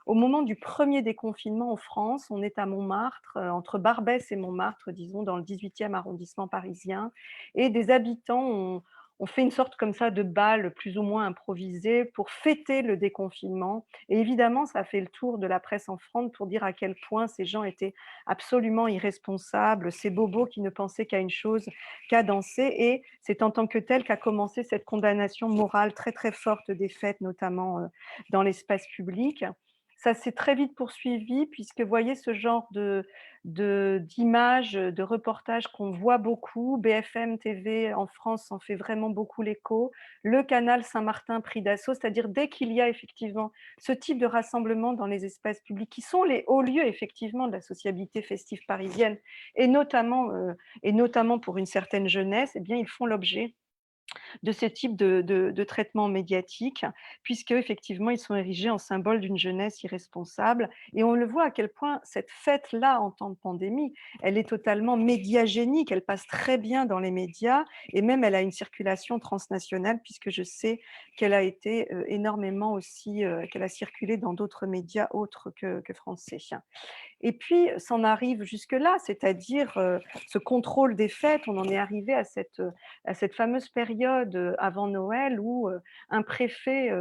au moment du premier déconfinement en France. On est à Montmartre, entre Barbès et Montmartre, disons, dans le 18e arrondissement parisien, et des habitants ont fait une sorte comme ça de bal plus ou moins improvisé pour fêter le déconfinement. Et évidemment, ça a fait le tour de la presse en France pour dire à quel point ces gens étaient absolument irresponsables, ces bobos qui ne pensaient qu'à une chose, qu'à danser. Et c'est en tant que tel qu'a commencé cette condamnation morale très très forte des fêtes, notamment dans l'espace public. Ça s'est très vite poursuivi, puisque vous voyez ce genre d'images, de reportages qu'on voit beaucoup. BFM TV en France en fait vraiment beaucoup l'écho. Le canal Saint-Martin pris d'assaut, c'est-à-dire dès qu'il y a effectivement ce type de rassemblement dans les espaces publics, qui sont les hauts lieux effectivement de la sociabilité festive parisienne, et notamment pour une certaine jeunesse, eh bien ils font l'objet de ce type de traitement médiatique, puisque effectivement ils sont érigés en symbole d'une jeunesse irresponsable. Et on le voit à quel point cette fête-là, en temps de pandémie, elle est totalement médiagénique, elle passe très bien dans les médias, et même elle a une circulation transnationale, puisque je sais qu'elle a été énormément aussi, qu'elle a circulé dans d'autres médias autres que français. Et puis, s'en arrive jusque-là, c'est-à-dire ce contrôle des fêtes. On en est arrivé à cette fameuse période avant Noël où un préfet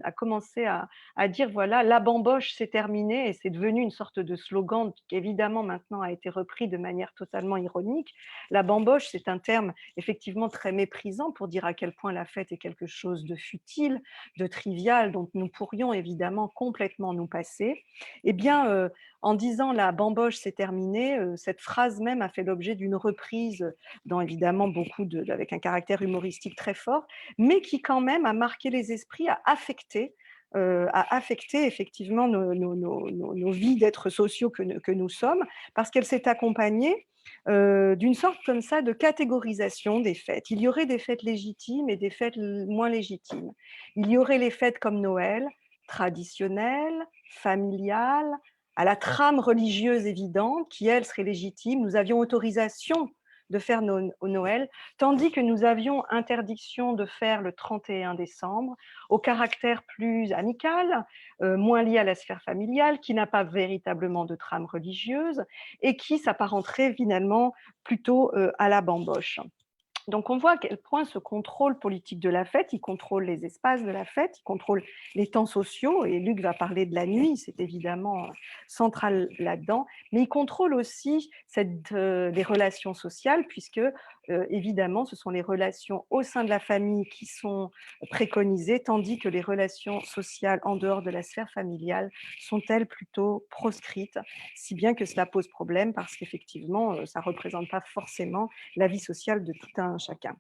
a commencé à dire, voilà, la bamboche, c'est terminé, et c'est devenu une sorte de slogan qui, évidemment, maintenant a été repris de manière totalement ironique. La bamboche, c'est un terme effectivement très méprisant pour dire à quel point la fête est quelque chose de futile, de trivial, dont nous pourrions évidemment complètement nous passer. Eh bien, en disant la bamboche c'est terminé, cette phrase même a fait l'objet d'une reprise dans évidemment avec un caractère humoristique très fort, mais qui quand même a marqué les esprits, a affecté effectivement nos vies d'êtres sociaux que nous sommes, parce qu'elle s'est accompagnée d'une sorte comme ça de catégorisation des fêtes. Il y aurait des fêtes légitimes et des fêtes moins légitimes. Il y aurait les fêtes comme Noël, traditionnelles, familiales, à la trame religieuse évidente, qui, elle, serait légitime. Nous avions autorisation de faire au Noël, tandis que nous avions interdiction de faire le 31 décembre, au caractère plus amical, moins lié à la sphère familiale, qui n'a pas véritablement de trame religieuse et qui s'apparenterait finalement plutôt à la bamboche. Donc on voit à quel point ce contrôle politique de la fête, il contrôle les espaces de la fête, il contrôle les temps sociaux, et Luc va parler de la nuit, c'est évidemment central là-dedans, mais il contrôle aussi les relations sociales, puisque évidemment ce sont les relations au sein de la famille qui sont préconisées, tandis que les relations sociales en dehors de la sphère familiale sont-elles plutôt proscrites, si bien que cela pose problème parce qu'effectivement ça ne représente pas forcément la vie sociale de tout un chacun.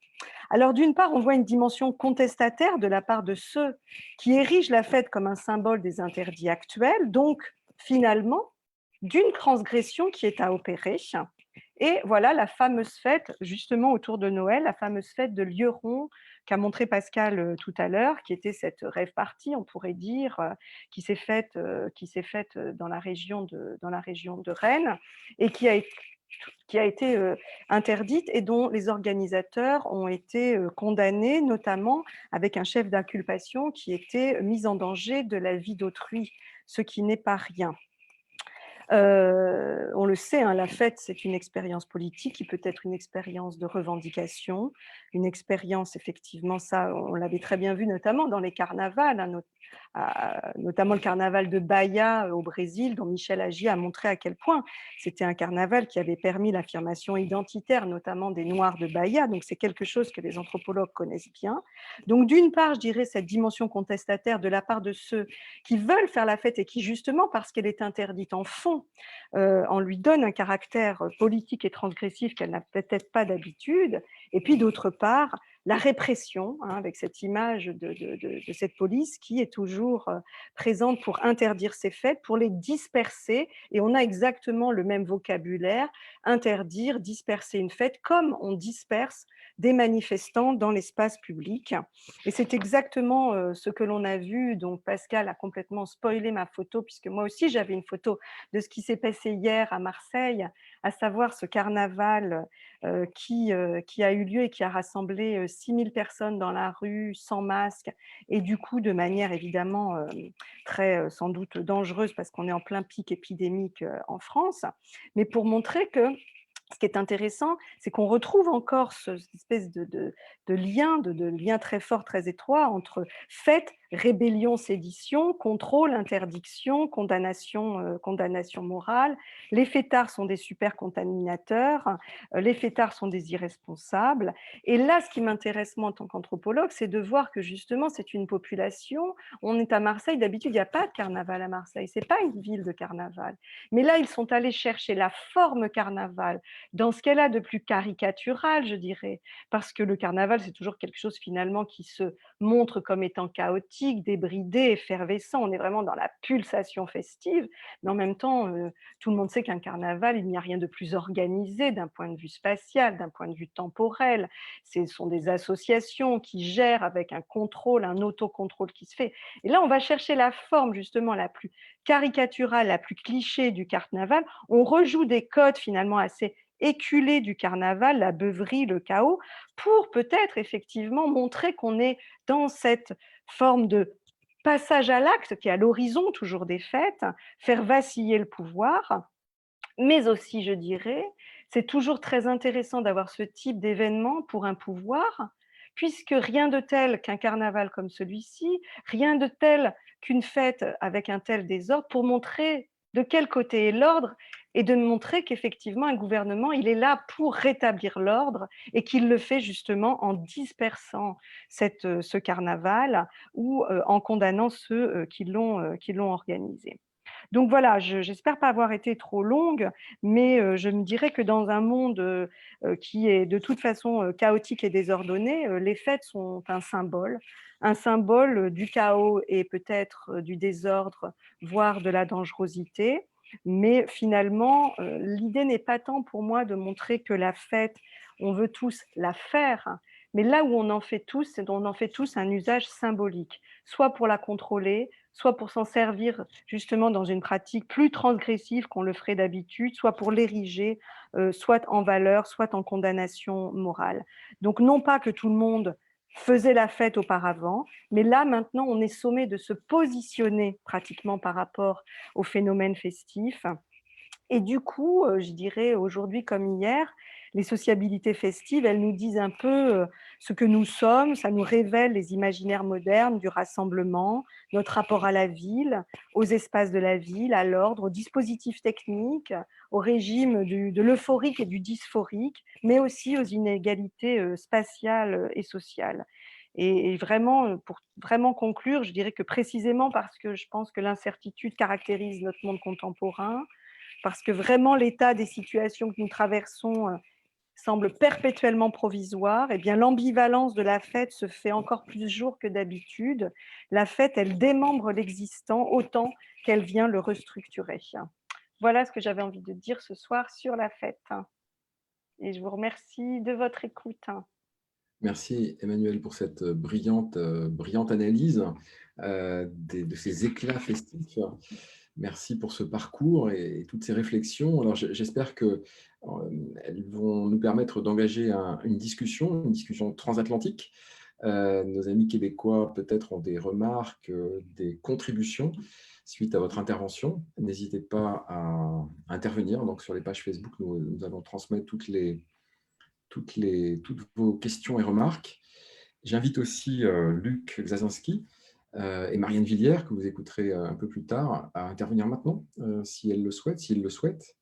Alors d'une part, on voit une dimension contestataire de la part de ceux qui érigent la fête comme un symbole des interdits actuels, donc finalement d'une transgression qui est à opérer. Et voilà la fameuse fête, justement autour de Noël, la fameuse fête de Lieurons qu'a montré Pascal tout à l'heure, qui était cette rave party, on pourrait dire, qui s'est faite dans la région de Rennes et qui a été interdite et dont les organisateurs ont été condamnés, notamment avec un chef d'inculpation qui était mis en danger de la vie d'autrui, ce qui n'est pas rien. On le sait, hein, la fête, c'est une expérience politique qui peut être une expérience de revendication, une expérience, effectivement, ça, on l'avait très bien vu, notamment dans les carnavals, hein, notamment le carnaval de Bahia au Brésil, dont Michel Agier a montré à quel point c'était un carnaval qui avait permis l'affirmation identitaire, notamment des Noirs de Bahia. Donc, c'est quelque chose que les anthropologues connaissent bien. Donc, d'une part, je dirais cette dimension contestataire de la part de ceux qui veulent faire la fête et qui, justement, parce qu'elle est interdite en fond, on lui donne un caractère politique et transgressif qu'elle n'a peut-être pas d'habitude. Et puis, d'autre part, la répression, hein, avec cette image de cette police qui est toujours présente pour interdire ces fêtes, pour les disperser. Et on a exactement le même vocabulaire, interdire, disperser une fête, comme on disperse des manifestants dans l'espace public. Et c'est exactement ce que l'on a vu. Donc Pascal a complètement spoilé ma photo, puisque moi aussi j'avais une photo de ce qui s'est passé hier à Marseille, à savoir ce carnaval qui a eu lieu et qui a rassemblé 6000 personnes dans la rue sans masque, et du coup de manière évidemment très sans doute dangereuse parce qu'on est en plein pic épidémique en France, mais pour montrer que ce qui est intéressant, c'est qu'on retrouve encore cette espèce de lien très fort, très étroit entre fête, rébellion, sédition, contrôle, interdiction, condamnation morale. Les fêtards sont des super contaminateurs, les fêtards sont des irresponsables. Et là, ce qui m'intéresse moi en tant qu'anthropologue, c'est de voir que justement, c'est une population. On est à Marseille, d'habitude, il n'y a pas de carnaval à Marseille, c'est pas une ville de carnaval. Mais là, ils sont allés chercher la forme carnaval dans ce qu'elle a de plus caricatural, je dirais, parce que le carnaval, c'est toujours quelque chose finalement qui se montre comme étant chaotique, débridé, effervescent. On est vraiment dans la pulsation festive, mais en même temps, tout le monde sait qu'un carnaval, il n'y a rien de plus organisé d'un point de vue spatial, d'un point de vue temporel. Ce sont des associations qui gèrent avec un contrôle, un autocontrôle qui se fait. Et là, on va chercher la forme justement la plus caricaturale, la plus cliché du carnaval. On rejoue des codes finalement assez éculés du carnaval, la beuverie, le chaos, pour peut-être effectivement montrer qu'on est dans cette forme de passage à l'acte qui est à l'horizon toujours des fêtes, faire vaciller le pouvoir. Mais aussi, je dirais, c'est toujours très intéressant d'avoir ce type d'événement pour un pouvoir, puisque rien de tel qu'un carnaval comme celui-ci, rien de tel qu'une fête avec un tel désordre pour montrer de quel côté est l'ordre et de montrer qu'effectivement un gouvernement, il est là pour rétablir l'ordre et qu'il le fait justement en dispersant ce carnaval ou en condamnant ceux qui l'ont organisé. Donc voilà, j'espère pas avoir été trop longue, mais je me dirais que dans un monde qui est de toute façon chaotique et désordonné, les fêtes sont un symbole du chaos et peut-être du désordre, voire de la dangerosité. Mais finalement, l'idée n'est pas tant pour moi de montrer que la fête, on veut tous la faire, mais là où on en fait tous, c'est on en fait tous un usage symbolique, soit pour la contrôler, soit pour s'en servir justement dans une pratique plus transgressive qu'on le ferait d'habitude, soit pour l'ériger, soit en valeur, soit en condamnation morale. Donc non pas que tout le monde faisait la fête auparavant, mais là maintenant on est sommé de se positionner pratiquement par rapport au phénomène festif et du coup, je dirais aujourd'hui comme hier, les sociabilités festives, elles nous disent un peu, ce que nous sommes, ça nous révèle les imaginaires modernes du rassemblement, notre rapport à la ville, aux espaces de la ville, à l'ordre, aux dispositifs techniques, au régime de l'euphorique et du dysphorique, mais aussi aux inégalités, spatiales, et sociales. Et vraiment, pour vraiment conclure, je dirais que précisément parce que je pense que l'incertitude caractérise notre monde contemporain, parce que vraiment l'état des situations que nous traversons semble perpétuellement provisoire, et bien l'ambivalence de la fête se fait encore plus jour que d'habitude. La fête, elle démembre l'existant autant qu'elle vient le restructurer. Voilà ce que j'avais envie de dire ce soir sur la fête. Et je vous remercie de votre écoute. Merci Emmanuel pour cette brillante analyse de ces éclats festifs. Merci pour ce parcours et toutes ces réflexions. Alors, j'espère qu'elles vont nous permettre d'engager une discussion transatlantique. Nos amis québécois peut-être ont des remarques, des contributions suite à votre intervention. N'hésitez pas à intervenir. Donc, sur les pages Facebook, nous allons transmettre toutes vos questions et remarques. J'invite aussi Luc Gzazinski et Marianne Villière, que vous écouterez un peu plus tard, à intervenir maintenant, si elle le souhaite, s'il le souhaite.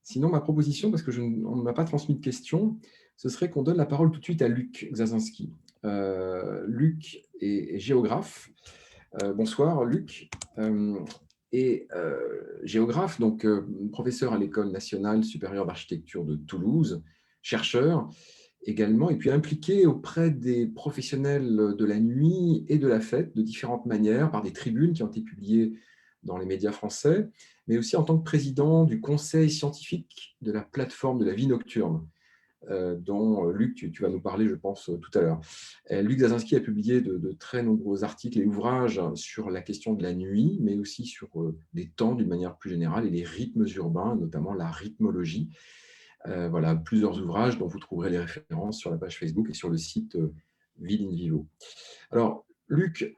Sinon, ma proposition, parce qu'on ne m'a pas transmis de questions, ce serait qu'on donne la parole tout de suite à Luc Gzazinski. Luc est géographe. Bonsoir, Luc. Géographe, donc professeur à l'École nationale supérieure d'architecture de Toulouse, chercheur également, et puis impliqué auprès des professionnels de la nuit et de la fête de différentes manières, par des tribunes qui ont été publiées dans les médias français, mais aussi en tant que président du conseil scientifique de la plateforme de la vie nocturne, dont Luc, tu vas nous parler, je pense, tout à l'heure. Luc Gzazinski a publié de très nombreux articles et ouvrages sur la question de la nuit, mais aussi sur les temps d'une manière plus générale et les rythmes urbains, notamment la rythmologie. Voilà, plusieurs ouvrages dont vous trouverez les références sur la page Facebook et sur le site Ville in Vivo. Alors, Luc,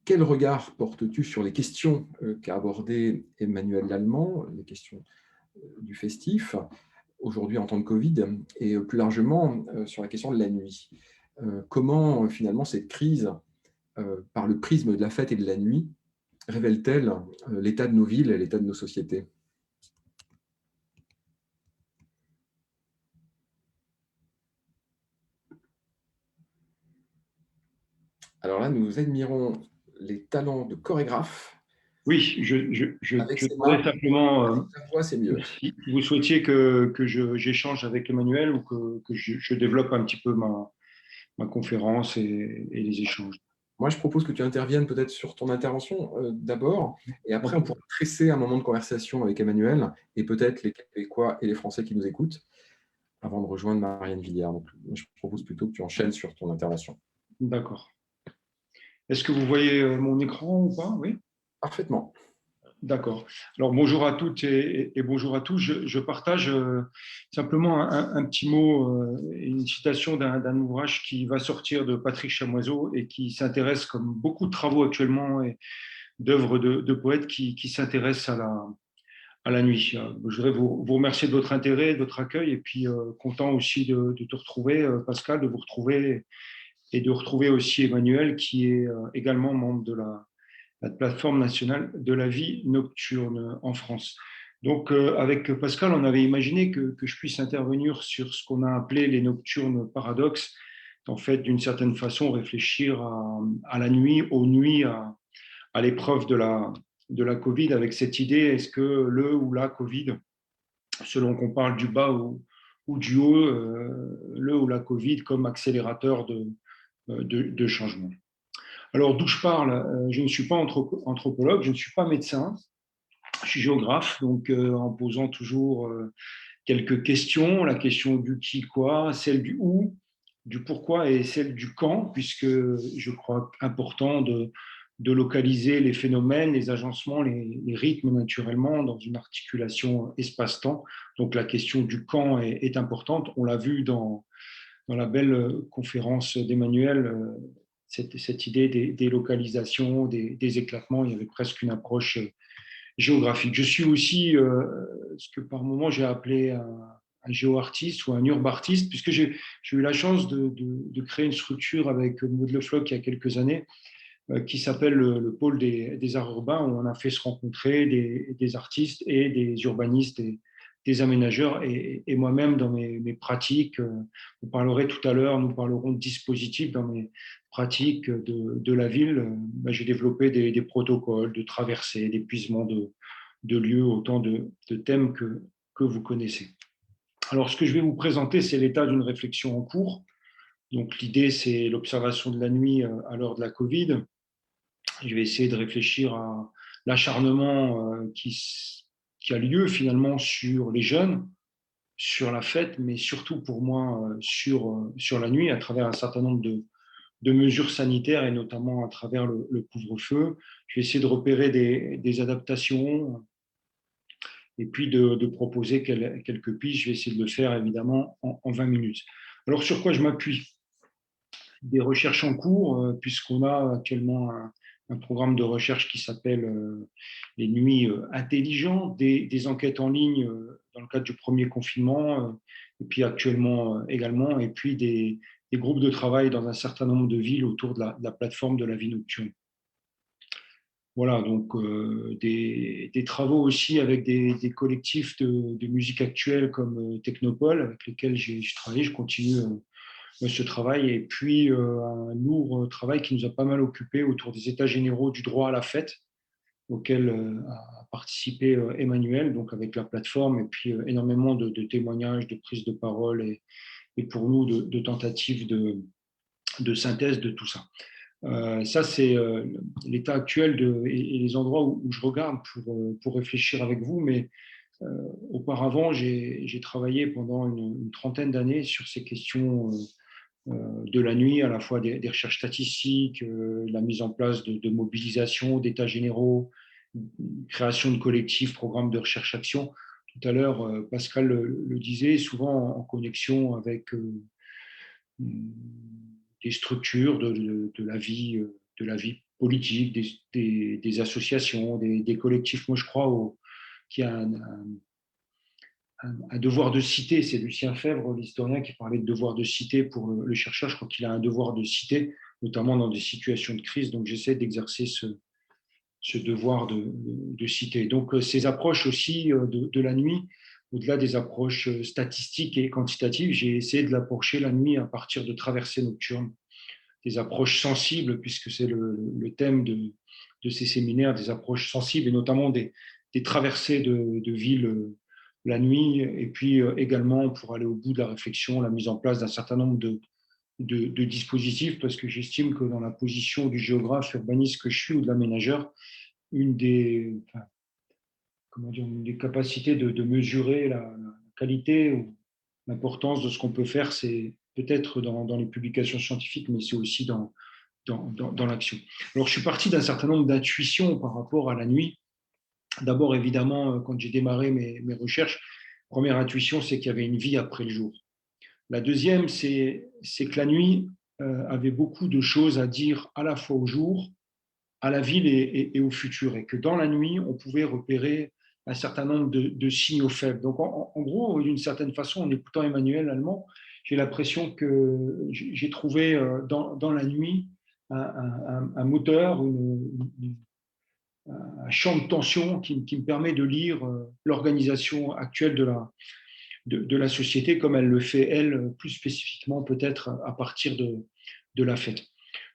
quel regard portes-tu sur les questions qu'a abordées Emmanuel Lallemand, les questions du festif, aujourd'hui en temps de Covid, et plus largement sur la question de la nuit? Comment, finalement, cette crise, par le prisme de la fête et de la nuit, révèle-t-elle l'état de nos villes et l'état de nos sociétés? Alors là, nous admirons les talents de chorégraphe. Oui, je Avec ses demandais mains, simplement avec ta voix, c'est mieux. si vous souhaitiez que j'échange avec Emmanuel ou que je développe un petit peu ma conférence et les échanges. Moi, je propose que tu interviennes peut-être sur ton intervention d'abord, et après, on pourra tresser un moment de conversation avec Emmanuel et peut-être les Québécois et les Français qui nous écoutent avant de rejoindre Marianne Villière. Donc, je propose plutôt que tu enchaînes sur ton intervention. D'accord. Est-ce que vous voyez mon écran ou pas? Oui. Parfaitement. D'accord. Alors bonjour à toutes et bonjour à tous. Je partage simplement un petit mot, une citation d'un ouvrage qui va sortir de Patrick Chamoiseau et qui s'intéresse, comme beaucoup de travaux actuellement et d'œuvres de poètes qui s'intéressent à la nuit. Je voudrais vous remercier de votre intérêt, de votre accueil, et puis content aussi de te retrouver, Pascal, de vous retrouver, et de retrouver aussi Emmanuel, qui est également membre de la plateforme nationale de la vie nocturne en France. Donc, avec Pascal, on avait imaginé que je puisse intervenir sur ce qu'on a appelé les nocturnes paradoxes. En fait, d'une certaine façon, réfléchir à la nuit, aux nuits, à l'épreuve de la Covid, avec cette idée, est-ce que le ou la Covid, selon qu'on parle du bas ou du haut, le ou la Covid comme accélérateur de changement. Alors, d'où je parle, je ne suis pas anthropologue, je ne suis pas médecin, je suis géographe, donc en posant toujours quelques questions, la question du qui, quoi, celle du où, du pourquoi et celle du quand, puisque je crois important de localiser les phénomènes, les agencements, les rythmes naturellement dans une articulation espace-temps. Donc la question du quand est importante. On l'a vu dans la belle conférence d'Emmanuel, cette idée des localisations, des éclatements. Il y avait presque une approche géographique. Je suis aussi ce que par moment j'ai appelé un géoartiste ou un urbartiste, puisque j'ai eu la chance de créer une structure avec Maud Le Floch il y a quelques années, qui s'appelle le pôle des arts urbains, où on a fait se rencontrer des artistes et des urbanistes et des aménageurs. Et moi-même, dans mes pratiques, vous parlerez tout à l'heure, nous parlerons de dispositifs dans mes pratiques de la ville. J'ai développé des protocoles de traversée, d'épuisement de lieux, autant de thèmes que vous connaissez. Alors, ce que je vais vous présenter, c'est l'état d'une réflexion en cours. Donc, l'idée, c'est l'observation de la nuit à l'heure de la Covid. Je vais essayer de réfléchir à l'acharnement qui a lieu finalement sur les jeunes, sur la fête, mais surtout pour moi sur la nuit, à travers un certain nombre de mesures sanitaires et notamment à travers le couvre-feu. Je vais essayer de repérer des adaptations et puis de proposer quelques pistes. Je vais essayer de le faire évidemment en 20 minutes. Alors sur quoi je m'appuie? Des recherches en cours, puisqu'on a actuellement un programme de recherche qui s'appelle les nuits intelligentes, des enquêtes en ligne dans le cadre du premier confinement, et puis actuellement également, et puis des groupes de travail dans un certain nombre de villes autour de la plateforme de la vie nocturne. Voilà, donc des travaux aussi avec des collectifs de musique actuelle comme Technopole, avec lesquels j'ai travaillé, je continue ce travail, et puis un lourd travail qui nous a pas mal occupé autour des états généraux du droit à la fête, auquel a participé Emmanuel, donc avec la plateforme, et puis énormément de témoignages, de prises de parole, et pour nous de tentatives de synthèse de tout ça. Ça, c'est l'état actuel et les endroits où je regarde pour réfléchir avec vous, mais auparavant, j'ai travaillé pendant une trentaine d'années sur ces questions de la nuit, à la fois des recherches statistiques, la mise en place de mobilisation, d'états généraux, création de collectifs, programmes de recherche-action. Tout à l'heure, Pascal le disait, souvent en connexion avec des structures de la vie politique, des associations, des collectifs. Moi, je crois qu'il y a un devoir de cité. C'est Lucien Febvre, l'historien, qui parlait de devoir de cité pour le chercheur. Je crois qu'il a un devoir de cité, notamment dans des situations de crise. Donc, j'essaie d'exercer ce devoir de cité. Donc, ces approches aussi de la nuit, au-delà des approches statistiques et quantitatives, j'ai essayé de l'approcher la nuit à partir de traversées nocturnes, des approches sensibles, puisque c'est le thème de ces séminaires, des approches sensibles, et notamment des traversées de villes la nuit, et puis également, pour aller au bout de la réflexion, la mise en place d'un certain nombre de dispositifs, parce que j'estime que dans la position du géographe urbaniste que je suis ou de l'aménageur, une des capacités de mesurer la qualité ou l'importance de ce qu'on peut faire, c'est peut-être dans les publications scientifiques, mais c'est aussi dans l'action. Alors, je suis parti d'un certain nombre d'intuitions par rapport à la nuit. D'abord, évidemment, quand j'ai démarré mes recherches, première intuition, c'est qu'il y avait une vie après le jour. La deuxième, c'est que la nuit avait beaucoup de choses à dire à la fois au jour, à la ville et au futur, et que dans la nuit, on pouvait repérer un certain nombre de signaux faibles. Donc, en gros, d'une certaine façon, en écoutant Emmanuel Allemand, j'ai l'impression que j'ai trouvé dans la nuit un moteur, un champ de tension qui me permet de lire l'organisation actuelle de la société comme elle le fait, elle, plus spécifiquement peut-être à partir de la fête.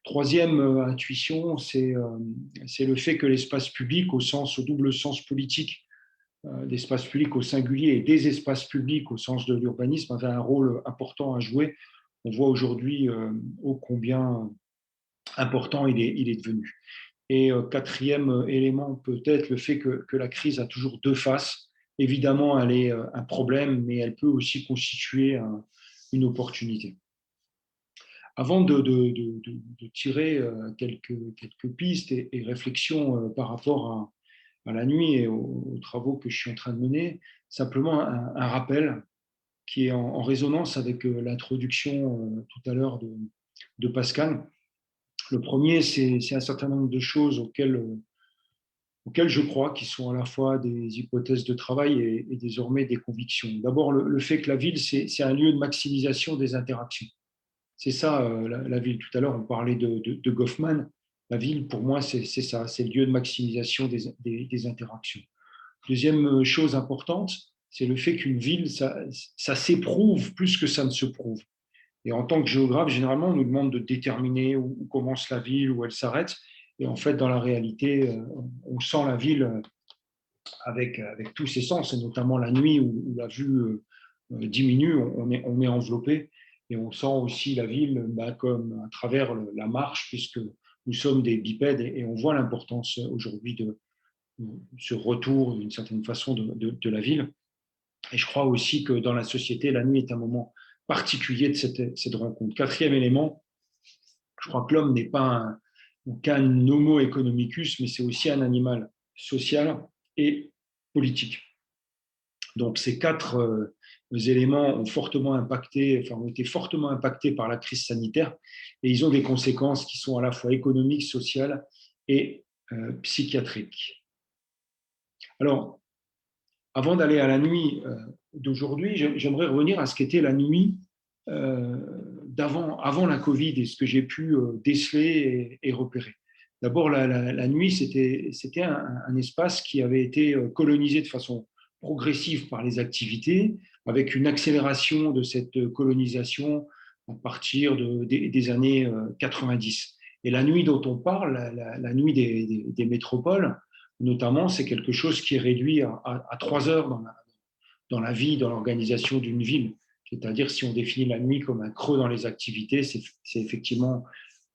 Troisième intuition, c'est le fait que l'espace public, au double sens politique, d'espace public au singulier et des espaces publics au sens de l'urbanisme, avait un rôle important à jouer. On voit aujourd'hui ô combien important il est devenu. Et quatrième élément, peut-être le fait que la crise a toujours deux faces. Évidemment, elle est un problème, mais elle peut aussi constituer une opportunité. Avant de tirer quelques pistes et réflexions par rapport à la nuit et aux travaux que je suis en train de mener, simplement un rappel qui est en résonance avec l'introduction tout à l'heure de Pascal. Le premier, c'est un certain nombre de choses auxquelles je crois, qui sont à la fois des hypothèses de travail et désormais des convictions. D'abord, le fait que la ville, c'est un lieu de maximisation des interactions. C'est ça, la ville. Tout à l'heure, on parlait de Goffman. La ville, pour moi, c'est ça, c'est le lieu de maximisation des interactions. Deuxième chose importante, c'est le fait qu'une ville, ça s'éprouve plus que ça ne se prouve. Et en tant que géographe, généralement, on nous demande de déterminer où commence la ville, où elle s'arrête. Et en fait, dans la réalité, on sent la ville avec tous ses sens, et notamment la nuit où la vue diminue, on est enveloppé. Et on sent aussi la ville comme à travers la marche, puisque nous sommes des bipèdes, et on voit l'importance aujourd'hui de ce retour, d'une certaine façon, de la ville. Et je crois aussi que dans la société, la nuit est un moment particulier de cette rencontre. Quatrième élément, je crois que l'homme n'est pas qu'un homo economicus, mais c'est aussi un animal social et politique. Donc ces quatre éléments ont été fortement impactés par la crise sanitaire, et ils ont des conséquences qui sont à la fois économiques, sociales et psychiatriques. Alors, avant d'aller à la nuit d'aujourd'hui, j'aimerais revenir à ce qu'était la nuit avant la Covid et ce que j'ai pu déceler et repérer. D'abord, la nuit, c'était un espace qui avait été colonisé de façon progressive par les activités, avec une accélération de cette colonisation à partir des années 90. Et la nuit dont on parle, la nuit des métropoles, notamment, c'est quelque chose qui est réduit à 3 heures dans la vie, dans l'organisation d'une ville. C'est-à-dire, si on définit la nuit comme un creux dans les activités, c'est effectivement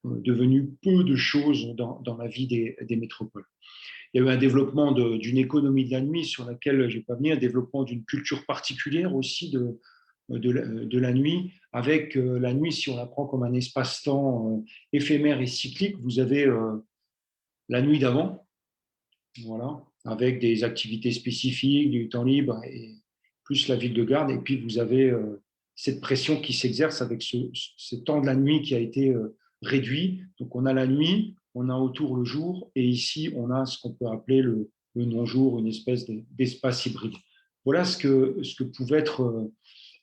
devenu peu de choses dans la vie des métropoles. Il y a eu un développement d'une économie de la nuit sur laquelle je n'ai pas venu, un développement d'une culture particulière aussi de la nuit, avec la nuit, si on la prend comme un espace-temps éphémère et cyclique, vous avez la nuit d'avant, voilà, avec des activités spécifiques, du temps libre et plus la ville de garde. Et puis, vous avez cette pression qui s'exerce avec ce temps de la nuit qui a été réduit. Donc, on a la nuit, on a autour le jour, et ici, on a ce qu'on peut appeler le non-jour, une espèce d'espace hybride. Voilà ce que pouvait être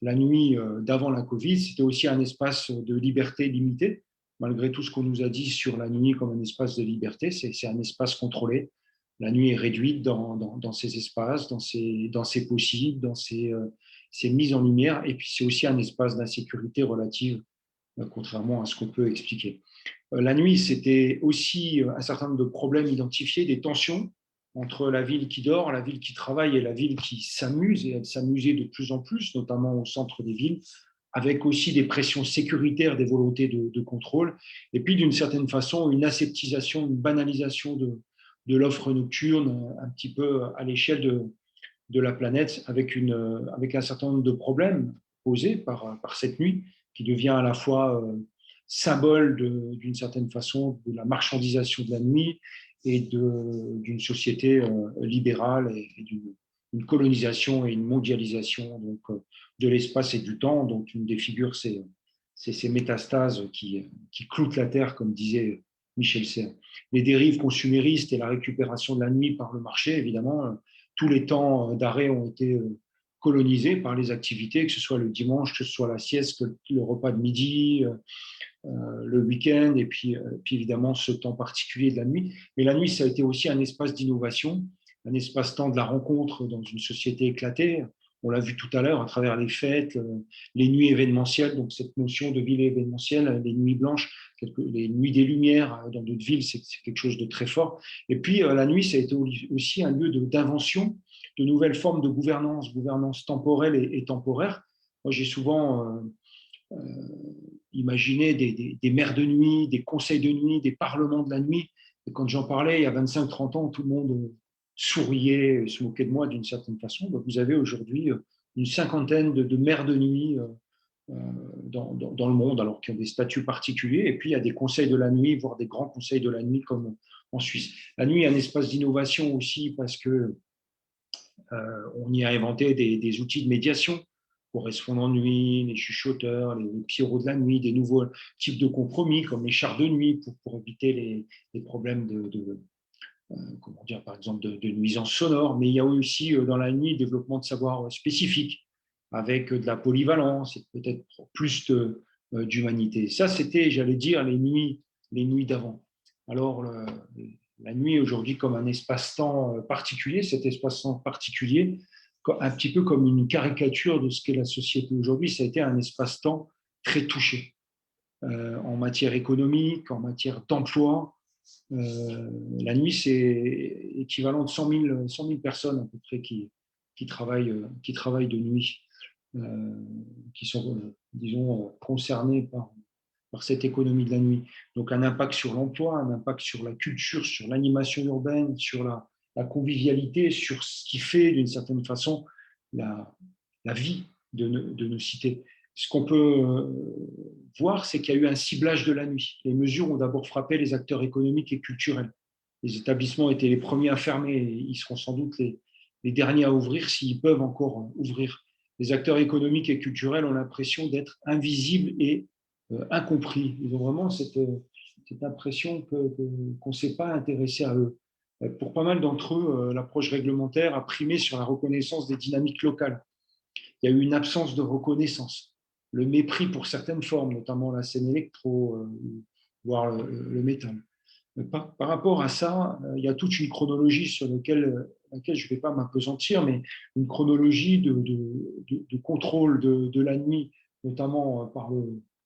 la nuit d'avant la Covid. C'était aussi un espace de liberté limitée, malgré tout ce qu'on nous a dit sur la nuit comme un espace de liberté. C'est un espace contrôlé. La nuit est réduite dans ces espaces, dans ces possibles, dans ces mises en lumière. Et puis, c'est aussi un espace d'insécurité relative, contrairement à ce qu'on peut expliquer. La nuit, c'était aussi un certain nombre de problèmes identifiés, des tensions entre la ville qui dort, la ville qui travaille et la ville qui s'amuse. Et elle s'amusait de plus en plus, notamment au centre des villes, avec aussi des pressions sécuritaires, des volontés de contrôle. Et puis, d'une certaine façon, une aseptisation, une banalisation de l'offre nocturne un petit peu à l'échelle de la planète, avec un certain nombre de problèmes posés par cette nuit qui devient à la fois symbole d'une certaine façon de la marchandisation de la nuit et d'une société libérale et d'une colonisation et une mondialisation donc, de l'espace et du temps, dont une des figures, c'est ces métastases qui cloutent la Terre, comme disait Michel Serres. Les dérives consuméristes et la récupération de la nuit par le marché, évidemment, tous les temps d'arrêt ont été colonisés par les activités, que ce soit le dimanche, que ce soit la sieste, le repas de midi, le week-end, et puis évidemment ce temps particulier de la nuit. Mais la nuit, ça a été aussi un espace d'innovation, un espace-temps de la rencontre dans une société éclatée. On l'a vu tout à l'heure à travers les fêtes, les nuits événementielles, donc cette notion de ville événementielle, les nuits blanches, les nuits des lumières dans d'autres villes, c'est quelque chose de très fort. Et puis la nuit, ça a été aussi un lieu d'invention, de nouvelles formes de gouvernance temporelle et temporaire. Moi, j'ai souvent imaginé des maires de nuit, des conseils de nuit, des parlements de la nuit. Et quand j'en parlais il y a 25-30 ans, tout le monde souriait, se moquait de moi d'une certaine façon. Donc, vous avez aujourd'hui une cinquantaine de maires de nuit dans le monde, alors qui ont des statuts particuliers. Et puis, il y a des conseils de la nuit, voire des grands conseils de la nuit, comme en Suisse. La nuit est un espace d'innovation aussi parce que on y a inventé des outils de médiation, correspondants de nuit, les chuchoteurs, les pierrots de la nuit, des nouveaux types de compromis comme les chars de nuit pour éviter les problèmes comment dire, par exemple de nuisances sonores. Mais il y a aussi dans la nuit le développement de savoirs spécifiques avec de la polyvalence et peut-être plus d'humanité. Ça, c'était, j'allais dire, les nuits d'avant. Alors, la nuit aujourd'hui comme un espace-temps particulier, cet espace-temps particulier, un petit peu comme une caricature de ce qu'est la société aujourd'hui, ça a été un espace-temps très touché en matière économique, en matière d'emploi. La nuit, c'est équivalent de 100 000 personnes à peu près qui travaillent de nuit, qui sont, disons, concernées par cette économie de la nuit. Donc un impact sur l'emploi, un impact sur la culture, sur l'animation urbaine, sur la convivialité, sur ce qui fait d'une certaine façon la vie de nos cités. Ce qu'on peut voir, c'est qu'il y a eu un ciblage de la nuit. Les mesures ont d'abord frappé les acteurs économiques et culturels. Les établissements étaient les premiers à fermer et ils seront sans doute les derniers à ouvrir s'ils peuvent encore ouvrir. Les acteurs économiques et culturels ont l'impression d'être invisibles et incompris. Ils ont vraiment cette impression qu'on ne s'est pas intéressé à eux. Pour pas mal d'entre eux, l'approche réglementaire a primé sur la reconnaissance des dynamiques locales. Il y a eu une absence de reconnaissance, le mépris pour certaines formes, notamment la scène électro, voire le métal. Par rapport à ça, il y a toute une chronologie sur laquelle je ne vais pas m'appesantir, mais une chronologie de contrôle de la nuit, notamment par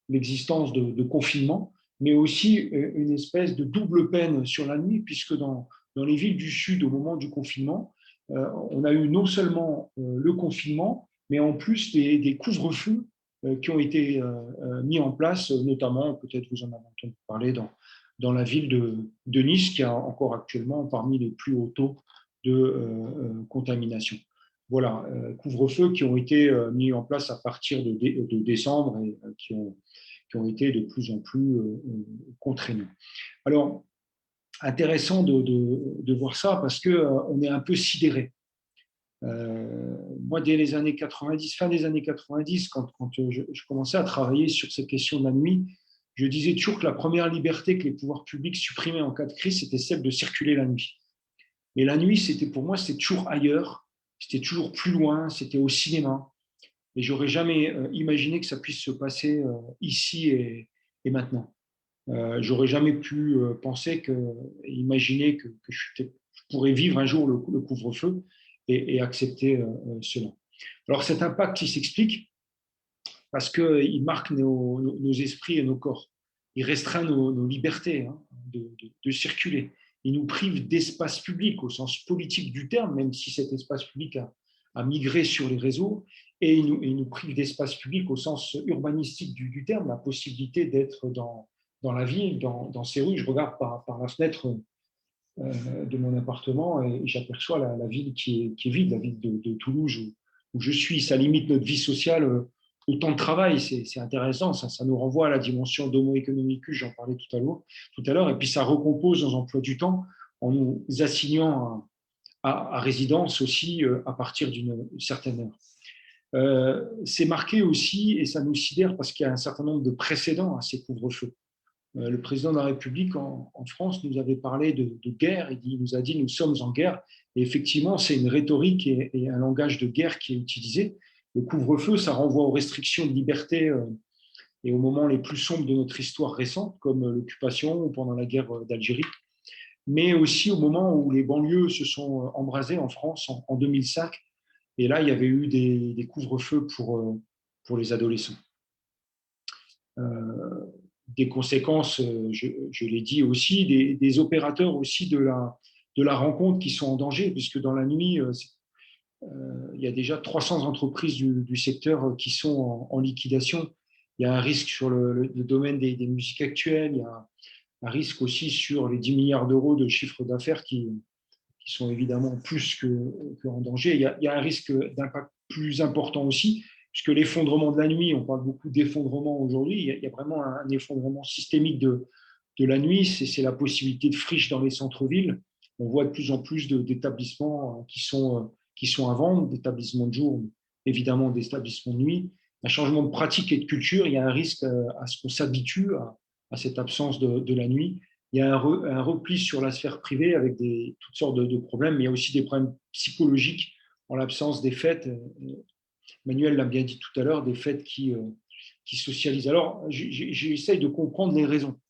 l'existence de confinement, mais aussi une espèce de double peine sur la nuit, puisque dans les villes du Sud, au moment du confinement, on a eu non seulement le confinement, mais en plus des couvre-feux qui ont été mis en place, notamment, peut-être vous en avez entendu parler, dans la ville de Nice, qui a encore actuellement parmi les plus hauts taux de contamination. Voilà, couvre-feux qui ont été mis en place à partir de décembre et qui ont été de plus en plus contraignants. Alors, intéressant de voir ça parce qu'on est un peu sidéré. Moi, dès les années 90, fin des années 90, quand je commençais à travailler sur ces questions de la nuit, je disais toujours que la première liberté que les pouvoirs publics supprimaient en cas de crise, c'était celle de circuler la nuit. Mais la nuit, pour moi, c'était toujours ailleurs, c'était toujours plus loin, c'était au cinéma. Et j'aurais jamais imaginé que ça puisse se passer ici et maintenant. J'aurais jamais pu penser imaginer que je pourrais vivre un jour le couvre-feu et accepter cela. Alors cet impact, il s'explique parce qu'il marque nos esprits et nos corps. Il restreint nos libertés de circuler. Il nous prive d'espace public au sens politique du terme, même si cet espace public a migré sur les réseaux, et il nous prive d'espace public au sens urbanistique du terme, la possibilité d'être dans la ville, dans ces rues. Je regarde par la fenêtre de mon appartement et j'aperçois la ville qui est vide, la ville de Toulouse où je suis. Ça limite notre vie sociale au temps de travail. C'est intéressant, ça nous renvoie à la dimension d'homo economicus, j'en parlais tout à l'heure, et puis ça recompose nos emplois du temps en nous assignant à résidence aussi à partir d'une certaine heure. C'est marqué aussi, et ça nous sidère parce qu'il y a un certain nombre de précédents à ces couvre-feux. Le président de la République en France nous avait parlé de guerre, il nous a dit nous sommes en guerre, et effectivement c'est une rhétorique et un langage de guerre qui est utilisé. Le couvre-feu, ça renvoie aux restrictions de liberté et aux moments les plus sombres de notre histoire récente, comme l'occupation ou pendant la guerre d'Algérie, mais aussi au moment où les banlieues se sont embrasées en France en 2005, et là il y avait eu des couvre-feux pour les adolescents. Des conséquences, je l'ai dit aussi, des opérateurs aussi de la rencontre qui sont en danger, puisque dans la nuit, il y a déjà 300 entreprises du secteur qui sont en liquidation. Il y a un risque sur le domaine des musiques actuelles, il y a un risque aussi sur les 10 milliards d'euros de chiffre d'affaires qui sont évidemment plus qu'en danger. Il y a un risque d'impact plus important aussi, puisque l'effondrement de la nuit, on parle beaucoup d'effondrement aujourd'hui, il y a vraiment un effondrement systémique de la nuit, c'est la possibilité de friches dans les centres-villes. On voit de plus en plus d'établissements qui sont à vendre, d'établissements de jour, évidemment des établissements de nuit. Un changement de pratique et de culture, il y a un risque à ce qu'on s'habitue à cette absence de la nuit. Il y a un repli sur la sphère privée avec toutes sortes de problèmes, mais il y a aussi des problèmes psychologiques en l'absence des fêtes. Manuel l'a bien dit tout à l'heure, des fêtes qui socialisent. Alors, j'essaye de comprendre les raisons.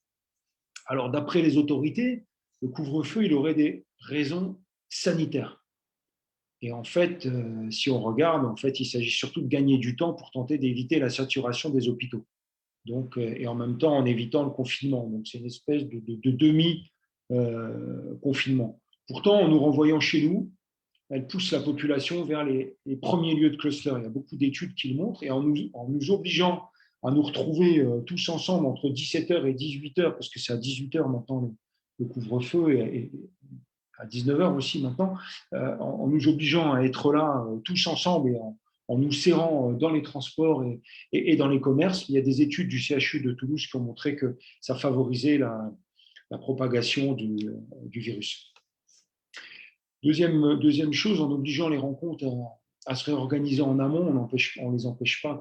Alors, d'après les autorités, le couvre-feu, il aurait des raisons sanitaires. Et en fait, si on regarde, en fait, il s'agit surtout de gagner du temps pour tenter d'éviter la saturation des hôpitaux. Donc, et en même temps, en évitant le confinement. Donc, c'est une espèce de demi-confinement. Pourtant, en nous renvoyant chez nous, elle pousse la population vers les premiers lieux de cluster. Il y a beaucoup d'études qui le montrent. Et en nous obligeant à nous retrouver tous ensemble entre 17h et 18h, parce que c'est à 18h maintenant le couvre-feu, et à 19h aussi maintenant, en nous obligeant à être là tous ensemble et en nous serrant dans les transports et dans les commerces. Il y a des études du CHU de Toulouse qui ont montré que ça favorisait la propagation du virus. Deuxième chose, en obligeant les rencontres à se réorganiser en amont, on ne les empêche pas.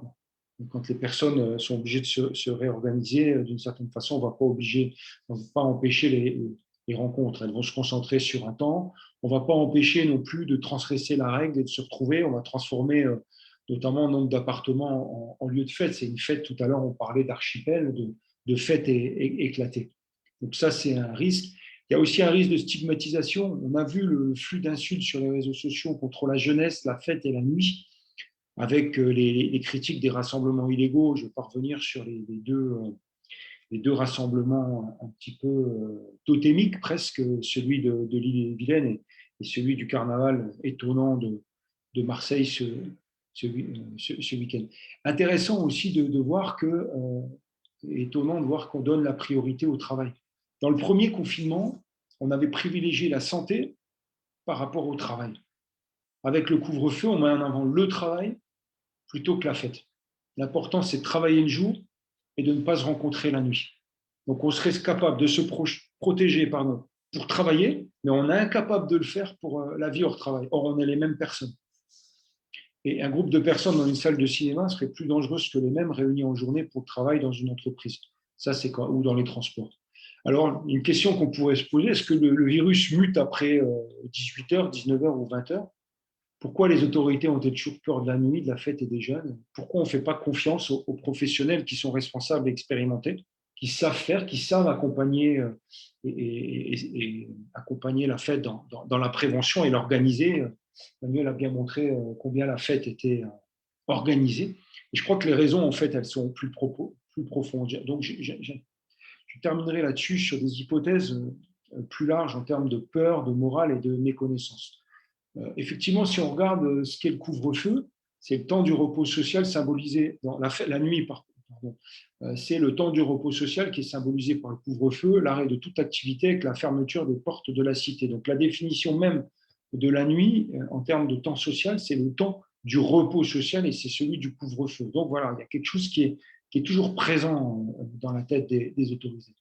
Quand les personnes sont obligées de se réorganiser, d'une certaine façon, on ne va pas empêcher les rencontres. Elles vont se concentrer sur un temps. On ne va pas empêcher non plus de transgresser la règle et de se retrouver. On va transformer notamment le nombre d'appartements en lieu de fête. C'est une fête, tout à l'heure, on parlait d'archipel, de fêtes éclatées. Donc ça, c'est un risque. Il y a aussi un risque de stigmatisation. On a vu le flux d'insultes sur les réseaux sociaux contre la jeunesse, la fête et la nuit, avec les critiques des rassemblements illégaux. Je vais pas revenir sur les deux rassemblements un petit peu totémiques, presque, celui de l'île-et-Vilaine et celui du carnaval étonnant de Marseille ce week-end. Intéressant aussi de voir étonnant de voir qu'on donne la priorité au travail. Dans le premier confinement, on avait privilégié la santé par rapport au travail. Avec le couvre-feu, on met en avant le travail plutôt que la fête. L'important, c'est de travailler le jour et de ne pas se rencontrer la nuit. Donc, on serait capable de se protéger pour travailler, mais on est incapable de le faire pour la vie hors travail. Or, on est les mêmes personnes. Et un groupe de personnes dans une salle de cinéma serait plus dangereux que les mêmes réunis en journée pour le travail dans une entreprise. Ça, ou dans les transports. Alors, une question qu'on pourrait se poser, est-ce que le virus mute après 18h, 19h ou 20h? Pourquoi les autorités ont-elles toujours peur de la nuit, de la fête et des jeunes? Pourquoi on ne fait pas confiance aux professionnels qui sont responsables et expérimentés, qui savent faire, qui savent accompagner, et accompagner la fête dans la prévention et l'organiser? Manuel a bien montré combien la fête était organisée. Et je crois que les raisons, en fait, elles sont plus profondes. Donc, je terminerai là-dessus sur des hypothèses plus larges en termes de peur, de morale et de méconnaissance. Effectivement, si on regarde ce qu'est le couvre-feu, c'est le temps du repos social symbolisé dans la nuit. C'est le temps du repos social qui est symbolisé par le couvre-feu, l'arrêt de toute activité avec la fermeture des portes de la cité. Donc la définition même de la nuit en termes de temps social, c'est le temps du repos social et c'est celui du couvre-feu. Donc voilà, il y a quelque chose qui est toujours présent dans la tête des autorisés.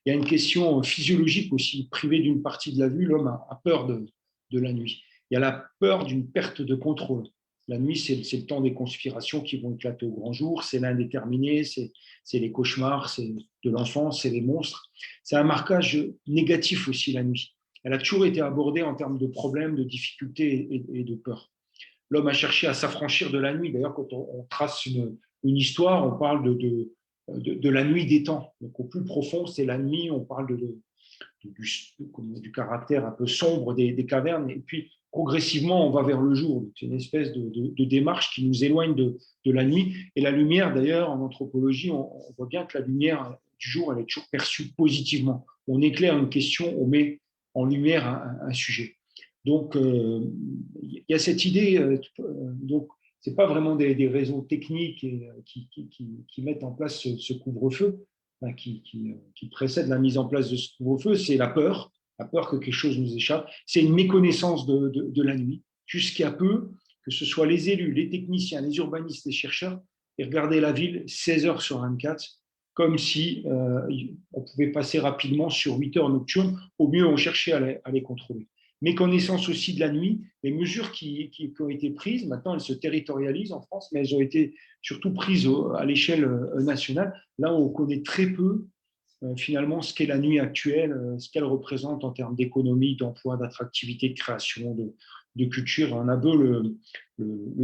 Il y a une question physiologique aussi, privée d'une partie de la vue, l'homme a peur de la nuit. Il y a la peur d'une perte de contrôle. La nuit, c'est le temps des conspirations qui vont éclater au grand jour, c'est l'indéterminé, c'est les cauchemars, c'est de l'enfance, c'est les monstres. C'est un marquage négatif aussi, la nuit. Elle a toujours été abordée en termes de problèmes, de difficultés et de peurs. L'homme a cherché à s'affranchir de la nuit. D'ailleurs, quand on trace une histoire, on parle de la nuit des temps. Donc, au plus profond, c'est la nuit, on parle du caractère un peu sombre des cavernes. Et puis, progressivement, on va vers le jour. C'est une espèce de démarche qui nous éloigne de la nuit. Et la lumière, d'ailleurs, en anthropologie, on voit bien que la lumière du jour, elle est toujours perçue positivement. On éclaire une question, on met en lumière un sujet. Donc, il y a cette idée. Donc, ce n'est pas vraiment des réseaux techniques qui mettent en place ce couvre-feu, qui précède la mise en place de ce couvre-feu, c'est la peur que quelque chose nous échappe. C'est une méconnaissance de la nuit. Jusqu'à peu, que ce soit les élus, les techniciens, les urbanistes, les chercheurs, et regarder la ville 16 heures sur 24, comme si on pouvait passer rapidement sur 8 heures nocturnes. Au mieux, on cherchait à les contrôler. Méconnaissance aussi de la nuit, les mesures qui ont été prises, maintenant elles se territorialisent en France, mais elles ont été surtout prises à l'échelle nationale. Là, on connaît très peu finalement ce qu'est la nuit actuelle, ce qu'elle représente en termes d'économie, d'emploi, d'attractivité, de création, de culture. On a beau le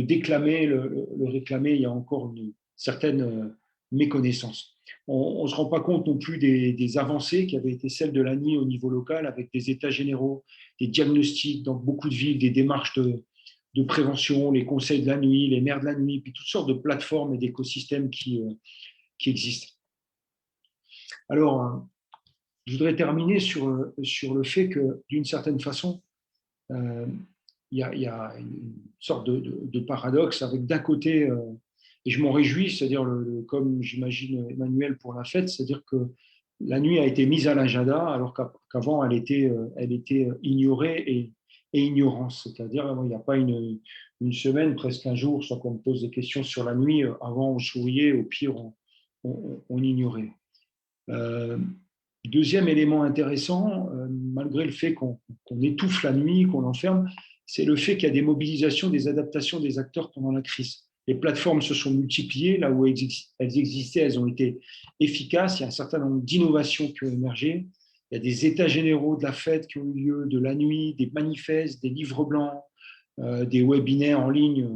déclamer, le réclamer, il y a encore une certaine méconnaissance. On ne se rend pas compte non plus des avancées qui avaient été celles de la nuit au niveau local, avec des états généraux, des diagnostics dans beaucoup de villes, des démarches de prévention, les conseils de la nuit, les maires de la nuit, puis toutes sortes de plateformes et d'écosystèmes qui existent. Alors, je voudrais terminer sur le fait que, d'une certaine façon, il y a une sorte de paradoxe avec d'un côté, et je m'en réjouis, c'est-à-dire, comme j'imagine Emmanuel pour la fête, c'est-à-dire que la nuit a été mise à l'agenda alors qu'avant elle était ignorée et ignorance. C'est-à-dire, il n'y a pas une semaine, presque un jour, sans qu'on me pose des questions sur la nuit. Avant, on souriait, au pire, on ignorait. Deuxième élément intéressant, malgré le fait qu'on étouffe la nuit, qu'on l'enferme, c'est le fait qu'il y a des mobilisations, des adaptations des acteurs pendant la crise. Les plateformes se sont multipliées, là où elles existaient, elles ont été efficaces. Il y a un certain nombre d'innovations qui ont émergé. Il y a des états généraux de la fête qui ont eu lieu, de la nuit, des manifestes, des livres blancs, des webinaires en ligne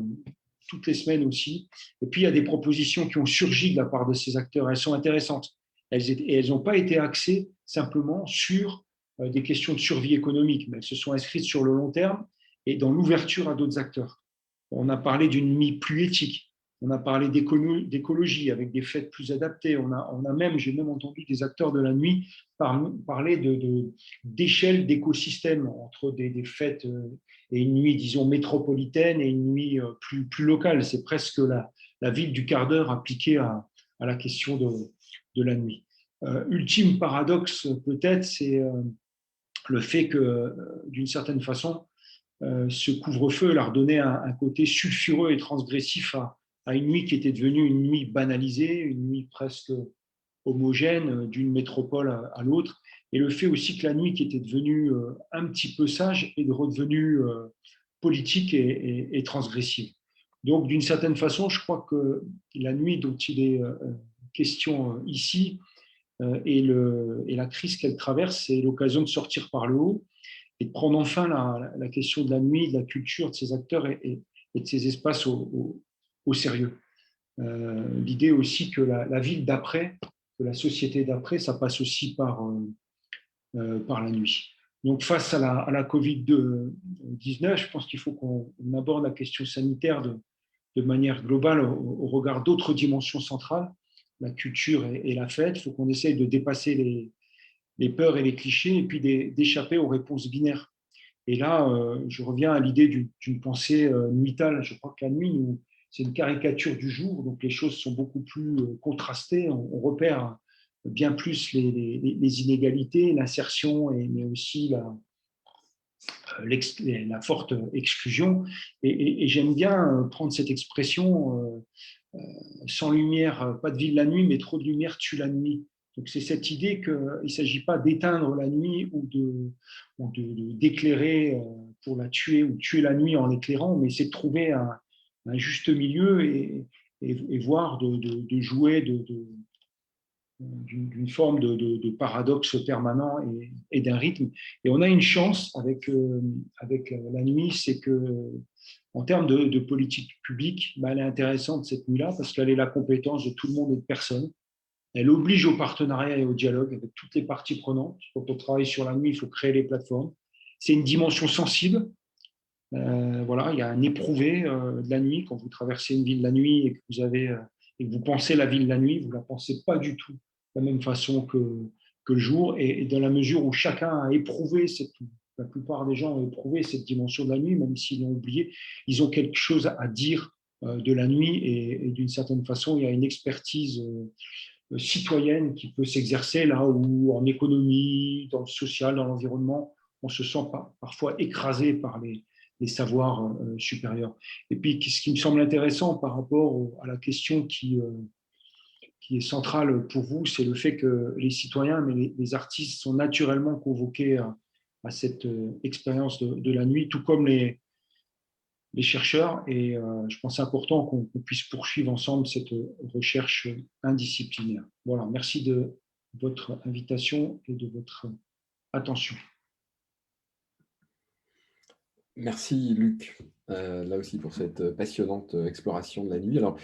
toutes les semaines aussi. Et puis, il y a des propositions qui ont surgi de la part de ces acteurs. Elles sont intéressantes. Elles n'ont pas été axées simplement sur des questions de survie économique, mais elles se sont inscrites sur le long terme et dans l'ouverture à d'autres acteurs. On a parlé d'une nuit plus éthique, on a parlé d'écologie avec des fêtes plus adaptées, j'ai même entendu des acteurs de la nuit parler d'échelle d'écosystème entre des fêtes et une nuit, disons, métropolitaine et une nuit plus locale. C'est presque la ville du quart d'heure appliquée à la question de la nuit. Ultime paradoxe, peut-être, c'est le fait que, d'une certaine façon, ce couvre-feu leur donnait un côté sulfureux et transgressif à une nuit qui était devenue une nuit banalisée, une nuit presque homogène d'une métropole à l'autre. Et le fait aussi que la nuit qui était devenue un petit peu sage est redevenue politique et transgressive. Donc, d'une certaine façon, je crois que la nuit dont il est question ici et la crise qu'elle traverse, c'est l'occasion de sortir par le haut et de prendre enfin la question de la nuit, de la culture, de ces acteurs et de ces espaces au sérieux. L'idée aussi que la ville d'après, que la société d'après, ça passe aussi par la nuit. Donc face à la Covid-19, je pense qu'il faut qu'on aborde la question sanitaire de manière globale au regard d'autres dimensions centrales, la culture et la fête. Il faut qu'on essaye de dépasser les peurs et les clichés et puis d'échapper aux réponses binaires. Et là, je reviens à l'idée d'une pensée nuitale. Je crois que la nuit, c'est une caricature du jour, donc les choses sont beaucoup plus contrastées. On repère bien plus les inégalités, l'insertion, mais aussi la forte exclusion. Et j'aime bien prendre cette expression sans lumière, pas de vie de la nuit, mais trop de lumière tue la nuit. Donc c'est cette idée qu'il ne s'agit pas d'éteindre la nuit ou d'éclairer pour la tuer ou tuer la nuit en l'éclairant, mais c'est de trouver juste milieu et voire de jouer d'une forme de paradoxe permanent et d'un rythme. Et on a une chance avec la nuit, c'est que en termes de politique publique, elle est intéressante cette nuit-là parce qu'elle est la compétence de tout le monde et de personne. Elle oblige au partenariat et au dialogue avec toutes les parties prenantes. Quand on travaille sur la nuit, il faut créer les plateformes. C'est une dimension sensible. Voilà, il y a un éprouvé de la nuit. Quand vous traversez une ville la nuit et que et que vous pensez la ville la nuit, vous ne la pensez pas du tout de la même façon que le jour. Et dans la mesure où chacun a éprouvé, la plupart des gens ont éprouvé cette dimension de la nuit, même s'ils l'ont oublié, ils ont quelque chose à dire de la nuit. Et d'une certaine façon, il y a une expertise citoyenne qui peut s'exercer là où en économie, dans le social, dans l'environnement, on se sent parfois écrasé par les savoirs supérieurs. Et puis, ce qui me semble intéressant par rapport à la question qui est centrale pour vous, c'est le fait que les citoyens, mais les artistes sont naturellement convoqués à cette expérience de la nuit, tout comme les chercheurs. Et je pense important qu'on puisse poursuivre ensemble cette recherche indisciplinaire. Voilà, merci de votre invitation et de votre attention. Merci Luc, là aussi pour cette passionnante exploration de la nuit. Alors,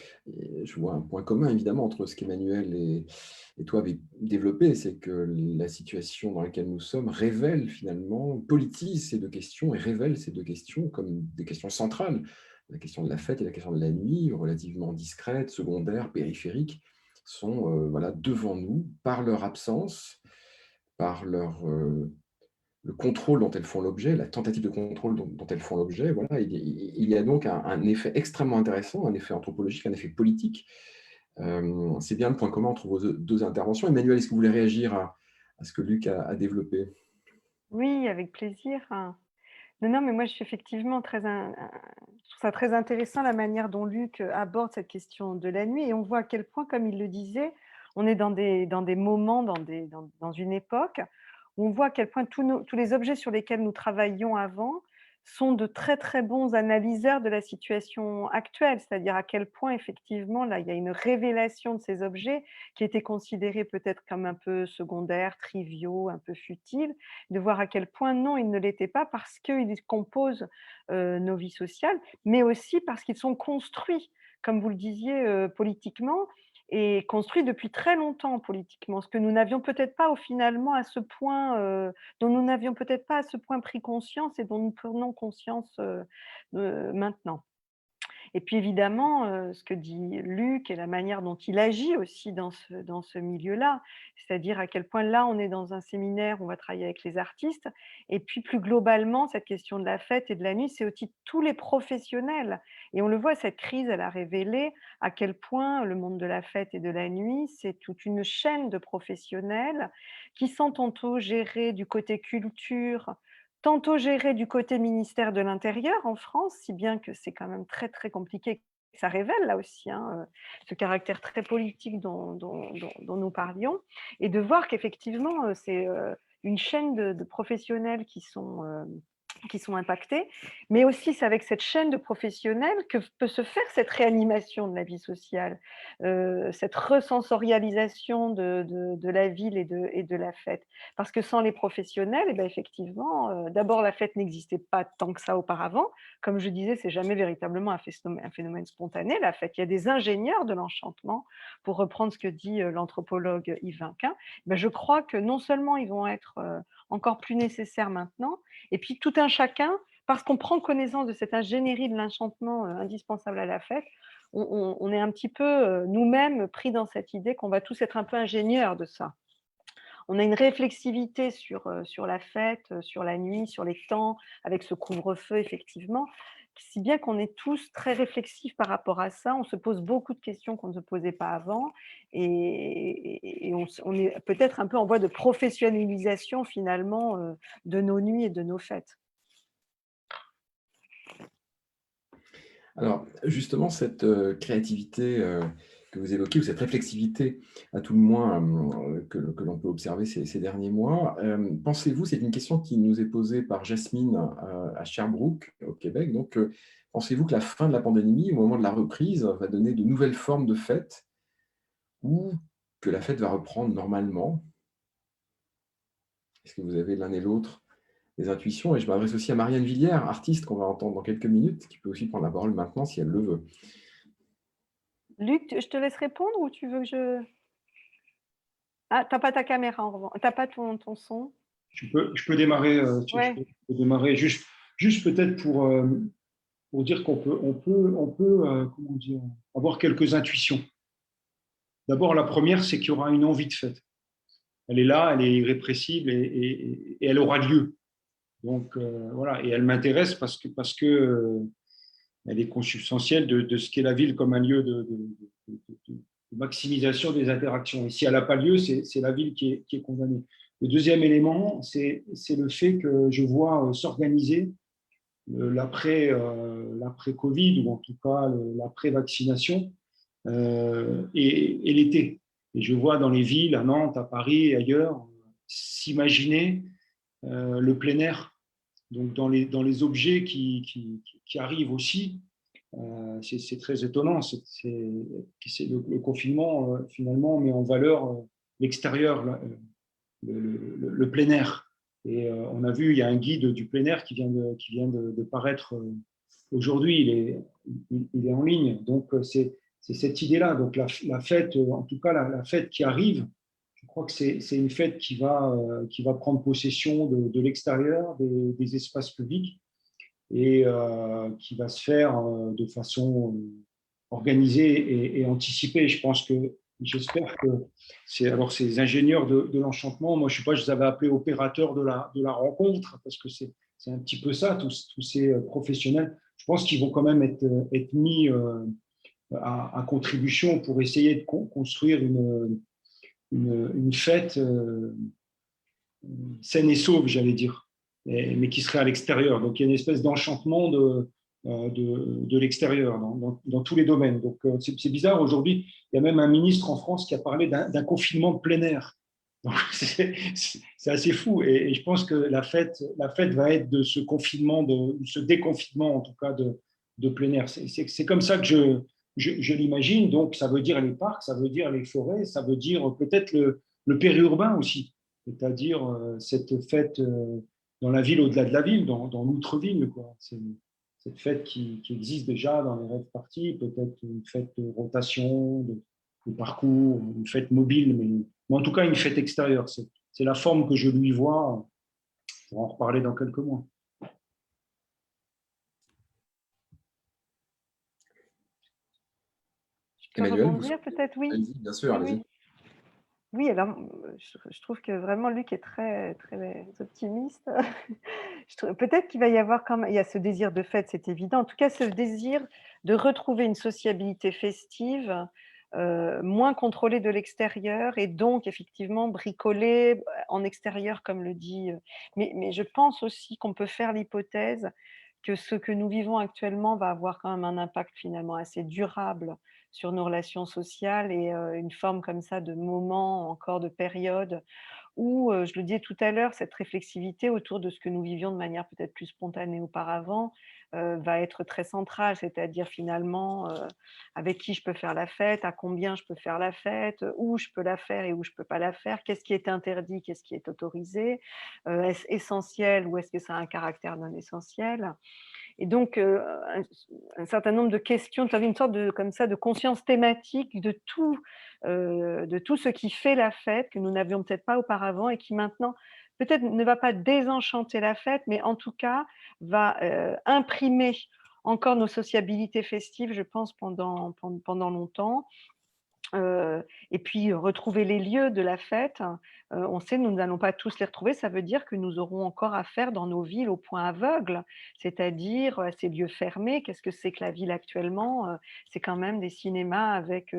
je vois un point commun évidemment entre ce qu'Emmanuel et toi avez développé, c'est que la situation dans laquelle nous sommes révèle finalement, politise ces deux questions et révèle ces deux questions comme des questions centrales. La question de la fête et la question de la nuit, relativement discrètes, secondaires, périphériques, sont voilà, devant nous par leur absence, par le contrôle dont elles font l'objet, la tentative de contrôle dont elles font l'objet. Voilà, il y a donc un effet extrêmement intéressant, un effet anthropologique, un effet politique. C'est bien le point commun entre vos deux interventions. Emmanuel, est-ce que vous voulez réagir à ce que Luc a développé? Oui, avec plaisir. Non, non, mais moi, je suis effectivement je trouve ça très intéressant la manière dont Luc aborde cette question de la nuit et on voit à quel point, comme il le disait, on est dans des moments, dans une époque où on voit à quel point tous les objets sur lesquels nous travaillions avant sont de très, très bons analyseurs de la situation actuelle. C'est-à-dire à quel point, effectivement, là, il y a une révélation de ces objets qui étaient considérés peut-être comme un peu secondaires, triviaux, un peu futiles, de voir à quel point non, ils ne l'étaient pas parce qu'ils composent nos vies sociales, mais aussi parce qu'ils sont construits, comme vous le disiez, politiquement et construits depuis très longtemps politiquement, ce que nous n'avions peut-être pas finalement à ce point, dont nous n'avions peut-être pas à ce point pris conscience et dont nous prenons conscience, maintenant. Et puis évidemment, ce que dit Luc et la manière dont il agit aussi dans ce milieu-là, c'est-à-dire à quel point là, on est dans un séminaire où on va travailler avec les artistes et puis plus globalement, cette question de la fête et de la nuit, c'est aussi tous les professionnels et on le voit, cette crise, elle a révélé à quel point le monde de la fête et de la nuit, c'est toute une chaîne de professionnels qui sont tantôt gérés du côté culture, tantôt géré du côté ministère de l'Intérieur en France, si bien que c'est quand même très, très compliqué. Ça révèle là aussi hein, ce caractère très politique dont nous parlions, et de voir qu'effectivement, c'est une chaîne de professionnels qui sont impactés, mais aussi c'est avec cette chaîne de professionnels que peut se faire cette réanimation de la vie sociale, cette resensorialisation de la ville et de la fête. Parce que sans les professionnels, eh ben effectivement, d'abord la fête n'existait pas tant que ça auparavant. Comme je disais, c'est jamais véritablement un phénomène spontané, la fête. Il y a des ingénieurs de l'enchantement, pour reprendre ce que dit l'anthropologue Yves Vinquin. Ben, je crois que non seulement ils vont être encore plus nécessaires maintenant, et puis tout un chacun, parce qu'on prend connaissance de cette ingénierie de l'enchantement indispensable à la fête, on est un petit peu nous-mêmes pris dans cette idée qu'on va tous être un peu ingénieurs de ça. On a une réflexivité sur la fête, sur la nuit, sur les temps, avec ce couvre-feu effectivement, si bien qu'on est tous très réflexifs par rapport à ça. On se pose beaucoup de questions qu'on ne se posait pas avant et on est peut-être un peu en voie de professionnalisation finalement de nos nuits et de nos fêtes. Alors, justement, cette créativité que vous évoquez, ou cette réflexivité, à tout le moins, que l'on peut observer ces derniers mois. Pensez-vous, c'est une question qui nous est posée par Jasmine à Sherbrooke, au Québec, donc pensez-vous que la fin de la pandémie, au moment de la reprise, va donner de nouvelles formes de fêtes, ou que la fête va reprendre normalement? Est-ce que vous avez l'un et l'autre des intuitions? Et je m'adresse aussi à Marianne Villière, artiste qu'on va entendre dans quelques minutes, qui peut aussi prendre la parole maintenant si elle le veut. Luc, je te laisse répondre ou tu veux que je… Ah, tu n'as pas ta caméra en revanche. Tu n'as pas ton son. Je peux démarrer, Ouais. je peux démarrer juste peut-être pour dire qu'on peut comment dire, avoir quelques intuitions. D'abord, la première, c'est qu'il y aura une envie de fête. Elle est là, elle est irrépressible et elle aura lieu. Donc voilà, et elle m'intéresse parce que elle est consubstantielle de ce qu'est la ville comme un lieu de maximisation des interactions. Et si elle n'a pas lieu, c'est la ville qui est condamnée. Le deuxième élément, c'est le fait que je vois s'organiser l'après-Covid, ou en tout cas l'après-vaccination, et l'été. Et je vois dans les villes, à Nantes, à Paris et ailleurs, s'imaginer le plein air. Donc dans les objets qui arrivent aussi, c'est très étonnant. Le confinement, finalement, met en valeur l'extérieur, le plein air. Et on a vu, il y a un guide du plein air qui vient de paraître aujourd'hui. Il est en ligne. Donc, c'est cette idée-là. Donc, la fête, en tout cas, la fête qui arrive, je crois que c'est une fête qui va prendre possession de l'extérieur, des espaces publics, et qui va se faire de façon organisée et anticipée. J'espère que ces ingénieurs de l'enchantement, moi je sais pas, je les avais appelés opérateurs de la rencontre, parce que c'est un petit peu ça, tous ces professionnels. Je pense qu'ils vont quand même être mis à contribution pour essayer de construire une fête saine et sauve, j'allais dire, mais qui serait à l'extérieur. Donc il y a une espèce d'enchantement de l'extérieur dans tous les domaines. Donc c'est bizarre, aujourd'hui, il y a même un ministre en France qui a parlé d'un confinement de plein air. C'est assez fou, et je pense que la fête va être de ce confinement, de ce déconfinement en tout cas de plein air. C'est comme ça que je l'imagine. Donc ça veut dire les parcs, ça veut dire les forêts, ça veut dire peut-être le périurbain aussi, c'est-à-dire cette fête dans la ville au-delà de la ville, dans l'outre-ville, quoi. C'est cette fête qui existe déjà dans les rêves parties, peut-être une fête de rotation, de parcours, une fête mobile, mais en tout cas une fête extérieure. C'est la forme que je lui vois. On va en reparler dans quelques mois. Je peux Emmanuel, rebondir peut-être, oui. allez-y, bien sûr, Oui, allez-y. oui. Oui, alors je trouve que vraiment Luc est très, très optimiste. Peut-être qu'il va y avoir quand même, il y a ce désir de fête, c'est évident. En tout cas, ce désir de retrouver une sociabilité festive, moins contrôlée de l'extérieur, et donc effectivement bricolée en extérieur, comme le dit. Mais je pense aussi qu'on peut faire l'hypothèse que ce que nous vivons actuellement va avoir quand même un impact finalement assez durable sur nos relations sociales, et une forme comme ça de moment, encore de période, où, je le disais tout à l'heure, cette réflexivité autour de ce que nous vivions de manière peut-être plus spontanée auparavant, va être très centrale. C'est-à-dire finalement, avec qui je peux faire la fête, à combien je peux faire la fête, où je peux la faire et où je peux pas la faire, qu'est-ce qui est interdit, qu'est-ce qui est autorisé, est-ce essentiel ou est-ce que ça a un caractère non essentiel? Et donc, un certain nombre de questions, tu avais une sorte de comme ça de conscience thématique de tout ce qui fait la fête, que nous n'avions peut-être pas auparavant, et qui maintenant, peut-être ne va pas désenchanter la fête, mais en tout cas va, imprimer encore nos sociabilités festives, je pense, pendant longtemps. Et puis, retrouver les lieux de la fête, on sait, nous n'allons pas tous les retrouver. Ça veut dire que nous aurons encore à faire dans nos villes au point aveugle, c'est-à-dire, ces lieux fermés. Qu'est-ce que c'est que la ville actuellement? C'est quand même des cinémas avec,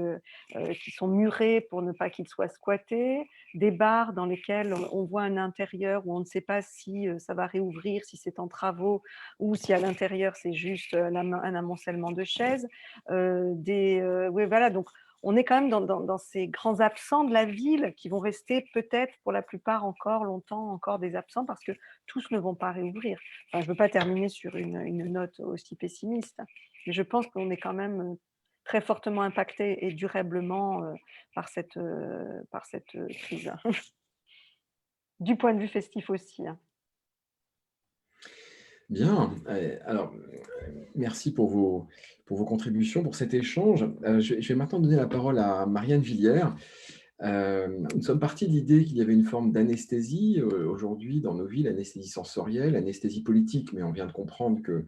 qui sont murés pour ne pas qu'ils soient squattés, des bars dans lesquels on voit un intérieur où on ne sait pas si, ça va réouvrir, si c'est en travaux, ou si à l'intérieur c'est juste, un amoncellement de chaises. Oui, voilà, donc on est quand même dans ces grands absents de la ville qui vont rester peut-être pour la plupart encore longtemps encore des absents parce que tous ne vont pas réouvrir. Enfin, je ne veux pas terminer sur une note aussi pessimiste, mais je pense qu'on est quand même très fortement impacté et durablement par cette crise. Du point de vue festif aussi, hein. Bien, alors merci pour vos contributions, pour cet échange. Je vais maintenant donner la parole à Marianne Villière. Nous sommes partis de l'idée qu'il y avait une forme d'anesthésie aujourd'hui dans nos villes, anesthésie sensorielle, anesthésie politique, mais on vient de comprendre que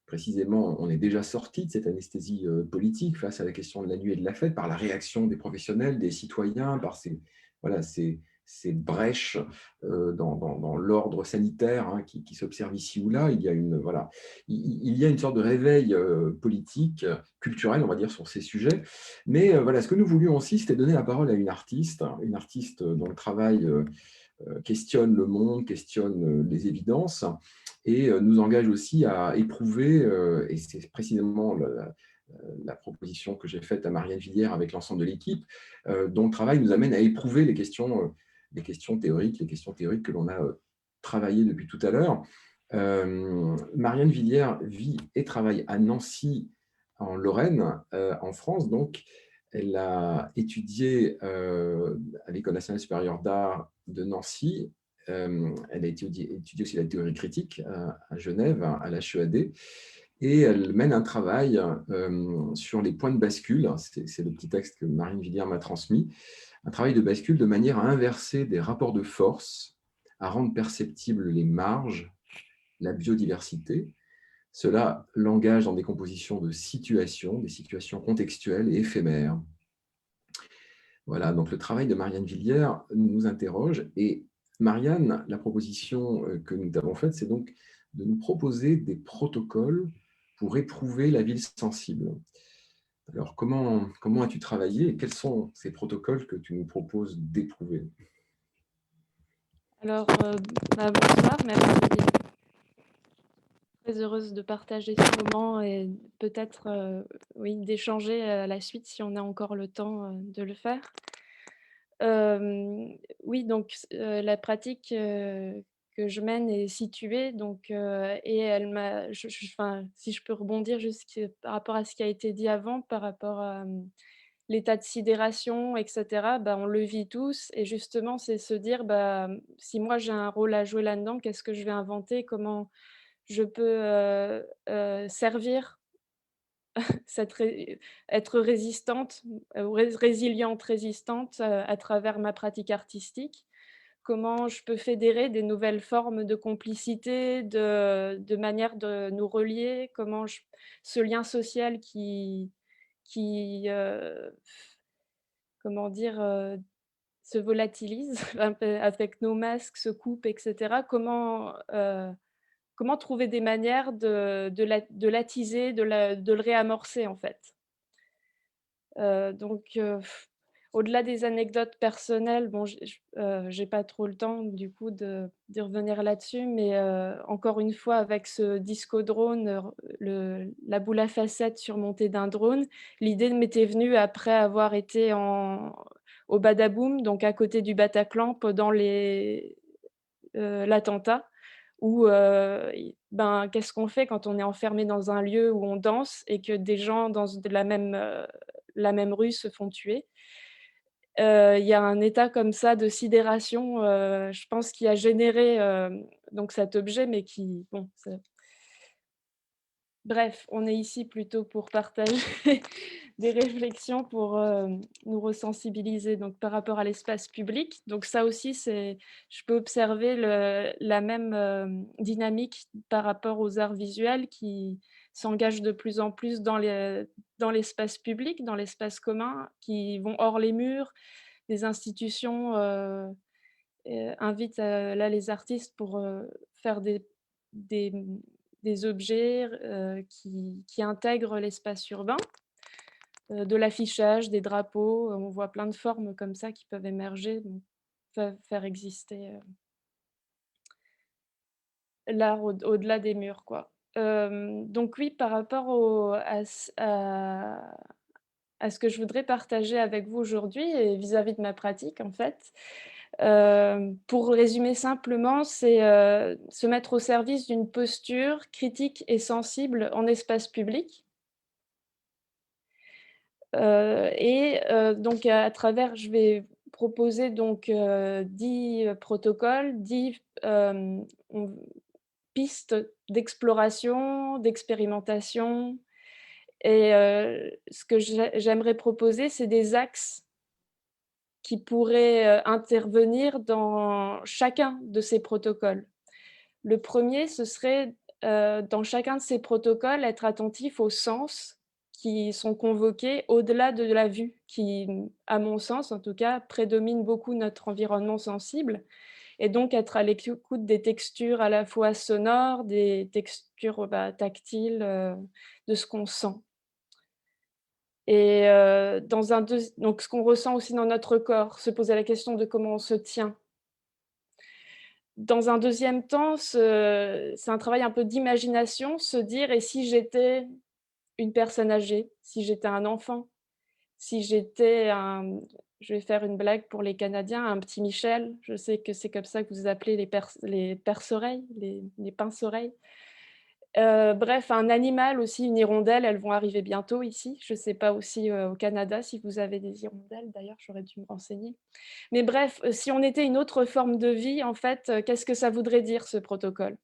précisément, on est déjà sorti de cette anesthésie politique face à la question de la nuit et de la fête par la réaction des professionnels, des citoyens, par voilà, ces brèches dans l'ordre sanitaire hein, qui s'observent ici ou là. Voilà, il y a une sorte de réveil politique, culturel, on va dire, sur ces sujets. Mais voilà, ce que nous voulions aussi, c'était donner la parole à une artiste dont le travail questionne le monde, questionne les évidences et nous engage aussi à éprouver, et c'est précisément la proposition que j'ai faite à Marianne Villière avec l'ensemble de l'équipe, dont le travail nous amène à éprouver les questions théoriques que l'on a travaillées depuis tout à l'heure. Marianne Villière vit et travaille à Nancy, en Lorraine, en France. Donc, elle a étudié à l'École nationale supérieure d'art de Nancy. Elle a étudié aussi la théorie critique à Genève, à l'HEAD. Et elle mène un travail sur les points de bascule. C'est le petit texte que Marianne Villière m'a transmis. Un travail de bascule de manière à inverser des rapports de force, à rendre perceptibles les marges, la biodiversité. Cela l'engage dans des compositions de situations, des situations contextuelles et éphémères. Voilà, donc le travail de Marianne Villière nous interroge. Et Marianne, la proposition que nous avons faite, c'est donc de nous proposer des protocoles pour éprouver la ville sensible. Alors, comment as-tu travaillé et quels sont ces protocoles que tu nous proposes d'éprouver? Alors, bonsoir, merci. Très heureuse de partager ce moment et peut-être, oui, d'échanger à la suite si on a encore le temps, de le faire. Oui, donc la pratique, que je mène est située donc et elle m'a je enfin, si je peux rebondir juste par rapport à ce qui a été dit avant, par rapport à, l'état de sidération et cetera, bah, on le vit tous et justement, c'est se dire: «Bah, si moi j'ai un rôle à jouer là-dedans, qu'est-ce que je vais inventer? Comment je peux, servir cette ré être résistante, résiliente, résistante, à travers ma pratique artistique. Comment je peux fédérer des nouvelles formes de complicité, de manière de nous relier, comment je ce lien social qui comment dire? Se volatilise un peu avec nos masques, se coupe et cetera. Comment trouver des manières de l'attiser, de le réamorcer, en fait? Donc au-delà des anecdotes personnelles, bon, j'ai pas trop le temps du coup d'y revenir là-dessus, mais encore une fois avec ce disco drone, la boule à facettes surmontée d'un drone, l'idée m'était venue après avoir été au Badaboum, donc à côté du Bataclan pendant l'attentat où, qu'est-ce qu'on fait quand on est enfermé dans un lieu où on danse et que des gens dans de la même rue se font tuer? Il y a un état comme ça de sidération, je pense qui a généré, donc cet objet, mais qui bon, bref, on est ici plutôt pour partager des réflexions pour, nous resensibiliser donc par rapport à l'espace public. Donc ça aussi, je peux observer la même, dynamique par rapport aux arts visuels qui s'engagent de plus en plus dans l'espace public, dans l'espace commun, qui vont hors les murs. Des institutions, invitent, là les artistes pour, faire des, des objets, qui intègrent l'espace urbain, de l'affichage, des drapeaux, on voit plein de formes comme ça qui peuvent émerger, donc faire exister, l'art au-delà des murs, quoi. Donc oui, par rapport au à à ce que je voudrais partager avec vous aujourd'hui et vis-à-vis de ma pratique, en fait. Pour résumer simplement, c'est se mettre au service d'une posture critique et sensible en espace public. Donc à travers, je vais proposer donc 10 protocoles, 10 pistes d'exploration, d'expérimentation. Et ce que j'aimerais proposer, c'est des axes qui pourraient intervenir dans chacun de ces protocoles. Le premier, ce serait, dans chacun de ces protocoles, être attentif aux sens qui sont convoqués au-delà de la vue, qui, à mon sens en tout cas, prédomine beaucoup notre environnement sensible, et donc être à l'écoute des textures à la fois sonores, des textures, tactiles, de ce qu'on sent. Et donc ce qu'on ressent aussi dans notre corps, se poser la question de comment on se tient. Dans un deuxième temps, c'est un travail un peu d'imagination, se dire: «Et si j'étais une personne âgée? Si j'étais un enfant? Si j'étais un» je vais faire une blague pour les Canadiens, un petit Michel, je sais que c'est comme ça que vous appelez les perce-oreilles, les pince-oreilles. Bref, un animal aussi, une hirondelle, elles vont arriver bientôt ici. Je ne sais pas aussi, au Canada si vous avez des hirondelles d'ailleurs, j'aurais dû me renseigner. Mais bref, si on était une autre forme de vie, en fait, qu'est-ce que ça voudrait dire ce protocole?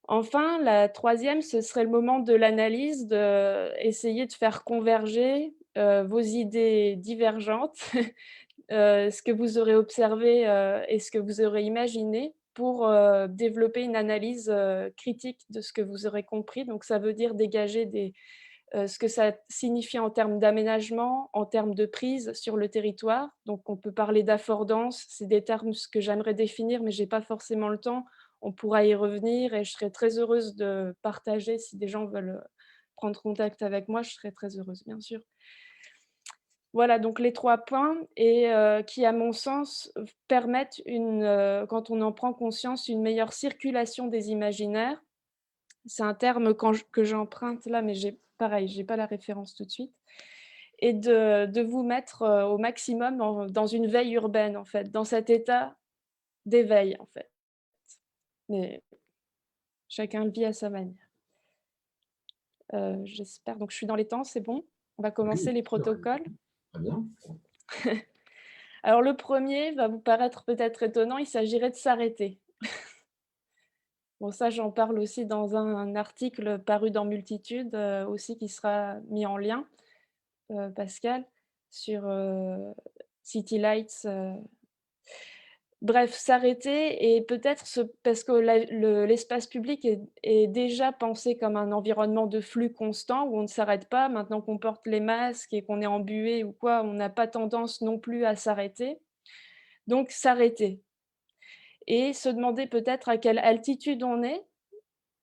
Enfin, la troisième, ce serait le moment de l'analyse, d'essayer de faire converger, vos idées divergentes, ce que vous aurez observé, et ce que vous aurez imaginé pour, développer une analyse, critique de ce que vous aurez compris. Donc ça veut dire dégager ce que ça signifie en termes d'aménagement, en termes de prise sur le territoire. Donc on peut parler d'affordance, c'est des termes que j'aimerais définir, mais je n'ai pas forcément le temps. On pourra y revenir et je serai très heureuse de partager si des gens veulent prendre contact avec moi, je serai très heureuse, bien sûr. Voilà donc les 3 points et qui, à mon sens, permettent quand on en prend conscience, une meilleure circulation des imaginaires. C'est un terme que j'emprunte là, mais j'ai pas la référence tout de suite, et de vous mettre, au maximum dans une veille urbaine, en fait, dans cet état d'éveil, en fait. Mais chacun le vit à sa manière. J'espère donc je suis dans les temps, c'est bon? On va Oui, commencer les bien sûr, protocoles. très bien. Alors le premier va vous paraître peut-être étonnant, il s'agirait de s'arrêter. Bon, ça, j'en parle aussi dans un article paru dans Multitude, aussi qui sera mis en lien, Pascal, sur, City Lights, bref, s'arrêter et peut-être parce que l'espace public est déjà pensé comme un environnement de flux constant où on ne s'arrête pas. Maintenant qu'on porte les masques et qu'on est embué ou quoi, on n'a pas tendance non plus à s'arrêter. Donc s'arrêter et se demander peut-être à quelle altitude on est,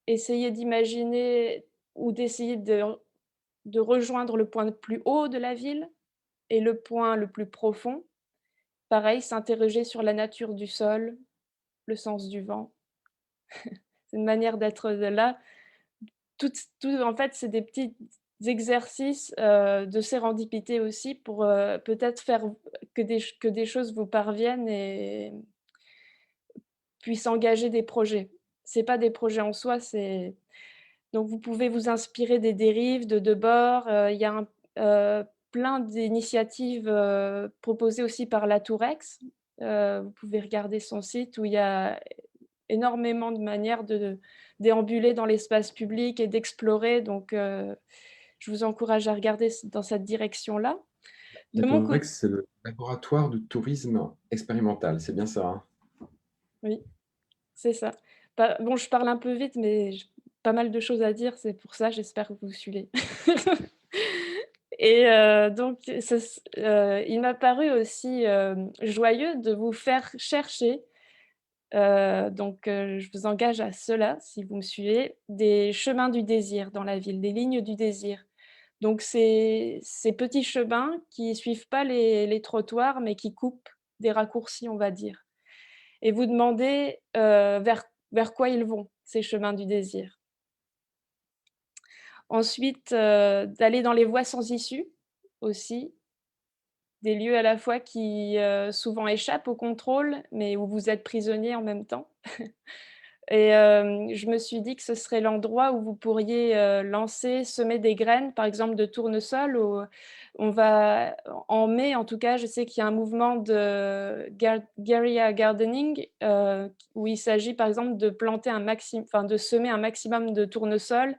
essayer d'imaginer ou d'essayer de rejoindre le point le plus haut de la ville et le point le plus profond. Pareil, s'interroger sur la nature du sol, le sens du vent. C'est une manière d'être là. En fait, c'est des petits exercices, de sérendipité aussi pour, peut-être faire que des choses vous parviennent et puissent engager des projets. C'est pas des projets en soi, c'est donc vous pouvez vous inspirer des dérives de Debord, il y a plein d'initiatives, proposées aussi par la Tourex. Vous pouvez regarder son site où il y a énormément de manières de déambuler dans l'espace public et d'explorer, donc je vous encourage à regarder dans cette direction-là. La De mon côté, Tourex, c'est le laboratoire de tourisme expérimental, c'est bien ça, hein? oui, c'est ça. Bon, je parle un peu vite, mais j pas mal de choses à dire, c'est pour ça, j'espère que vous suivez. Et donc il m'a paru aussi, joyeux de vous faire chercher, je vous engage à cela, si vous me suivez, des chemins du désir dans la ville, des lignes du désir. Donc ces petits chemins qui suivent pas les trottoirs, mais qui coupent des raccourcis, on va dire. Et vous demandez, vers quoi ils vont, ces chemins du désir. Ensuite, d'aller dans les voies sans issue, aussi, des lieux à la fois qui souvent échappent au contrôle, mais où vous êtes prisonnier en même temps. Et je me suis dit que ce serait l'endroit où vous pourriez, lancer, semer des graines, par exemple de tournesol. Où on va en mai, en tout cas, je sais qu'il y a un mouvement de guerrilla gardening, où il s'agit, par exemple, de planter enfin, de semer un maximum de tournesol.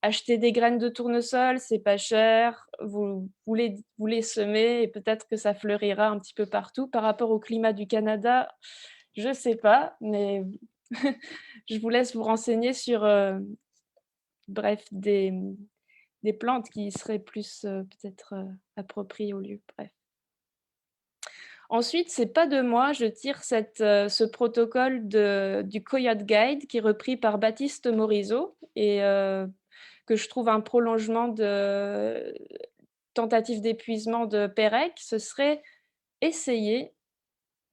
Acheter des graines de tournesol, c'est pas cher, vous les semez et peut-être que ça fleurira un petit peu partout. Par rapport au climat du Canada, je sais pas, mais je vous laisse vous renseigner sur, bref, des plantes qui seraient plus, peut-être, appropriées au lieu, bref. Ensuite, c'est pas de moi, je tire ce protocole du Coyote Guide qui est repris par Baptiste Morisot et que je trouve un prolongement de tentative d'épuisement de Pérec. Ce serait essayer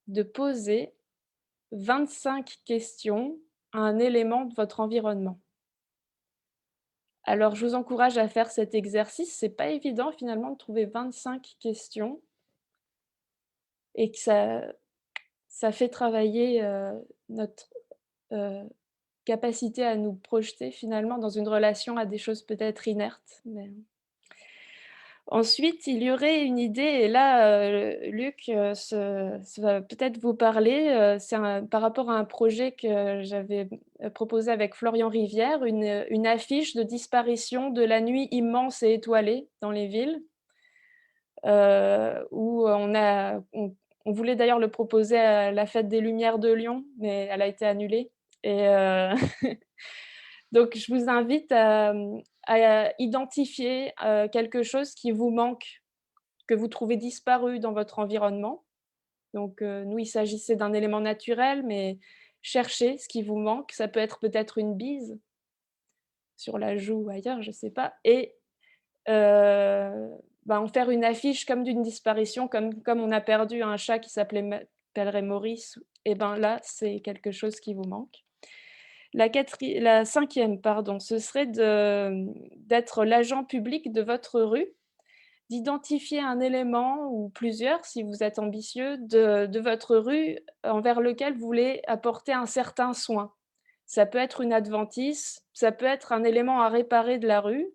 de poser 25 questions à un élément de votre environnement. Alors, je vous encourage à faire cet exercice. C'est pas évident finalement de trouver 25 questions et que ça fait travailler, notre, heu, capacité à nous projeter finalement dans une relation à des choses peut-être inertes, mais ensuite, il y aurait une idée et là, Luc, ça va peut-être vous parler, c'est par rapport à un projet que j'avais, proposé avec Florian Rivière, une affiche de disparition de la nuit immense et étoilée dans les villes, où on voulait d'ailleurs le proposer à la Fête des Lumières de Lyon, mais elle a été annulée et donc je vous invite à identifier, quelque chose qui vous manque, que vous trouvez disparu dans votre environnement. Donc, nous, il s'agissait d'un élément naturel, mais cherchez ce qui vous manque. Ça peut être peut-être une bise sur la joue ou ailleurs, je ne sais pas et en faire une affiche comme d'une disparition, comme on a perdu un chat qui s'appellerait Maurice et ben là, c'est quelque chose qui vous manque. La 5e, pardon, ce serait d'être l'agent public de votre rue, d'identifier un élément ou plusieurs, si vous êtes ambitieux, de votre rue envers lequel vous voulez apporter un certain soin. Ça peut être une adventice, ça peut être un élément à réparer de la rue,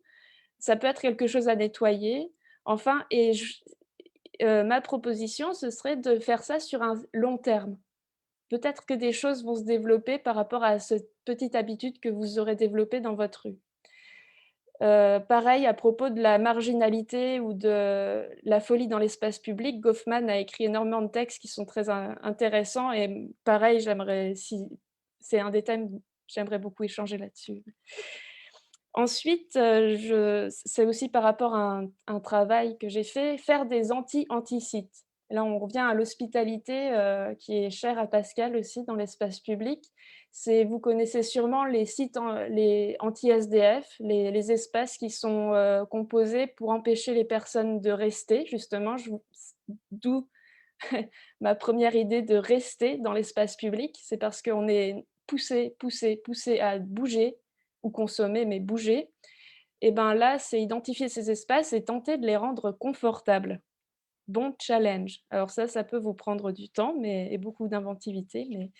ça peut être quelque chose à nettoyer. Enfin ma proposition, ce serait de faire ça sur un long terme. Peut-être que des choses vont se développer par rapport à cette petite habitude que vous aurez développée dans votre rue. Pareil à propos de la marginalité ou de la folie dans l'espace public, Goffman a écrit énormément de textes qui sont très intéressants et pareil, si c'est un des thèmes, j'aimerais beaucoup échanger là-dessus. Ensuite, c'est aussi par rapport à un travail que j'ai fait, faire des anti-antisites. Là, on revient à l'hospitalité, qui est chère à Pascal aussi dans l'espace public. Vous connaissez sûrement les sites les anti-SDF, les espaces qui sont, composés pour empêcher les personnes de rester justement. D'où ma première idée de rester dans l'espace public. C'est parce qu'on est poussé, poussé, poussé à bouger ou consommer, mais bouger. Et ben là, c'est identifier ces espaces et tenter de les rendre confortables. Bon challenge. Alors ça peut vous prendre du temps et beaucoup d'inventivité, mais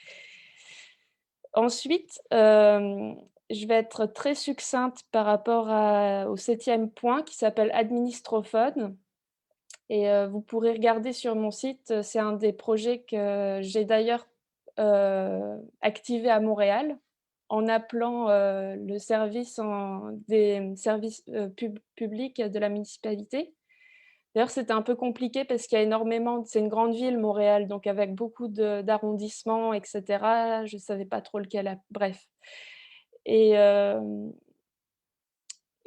ensuite, je vais être très succincte par rapport au 7e point qui s'appelle administrophone et vous pourrez regarder sur mon site, c'est un des projets que j'ai d'ailleurs, activé à Montréal en appelant, le service des services, publics de la municipalité. D'ailleurs, c'était un peu compliqué parce qu'il y a énormément c'est une grande ville, Montréal, donc avec beaucoup d'arrondissements et cetera. Je ne savais pas trop bref et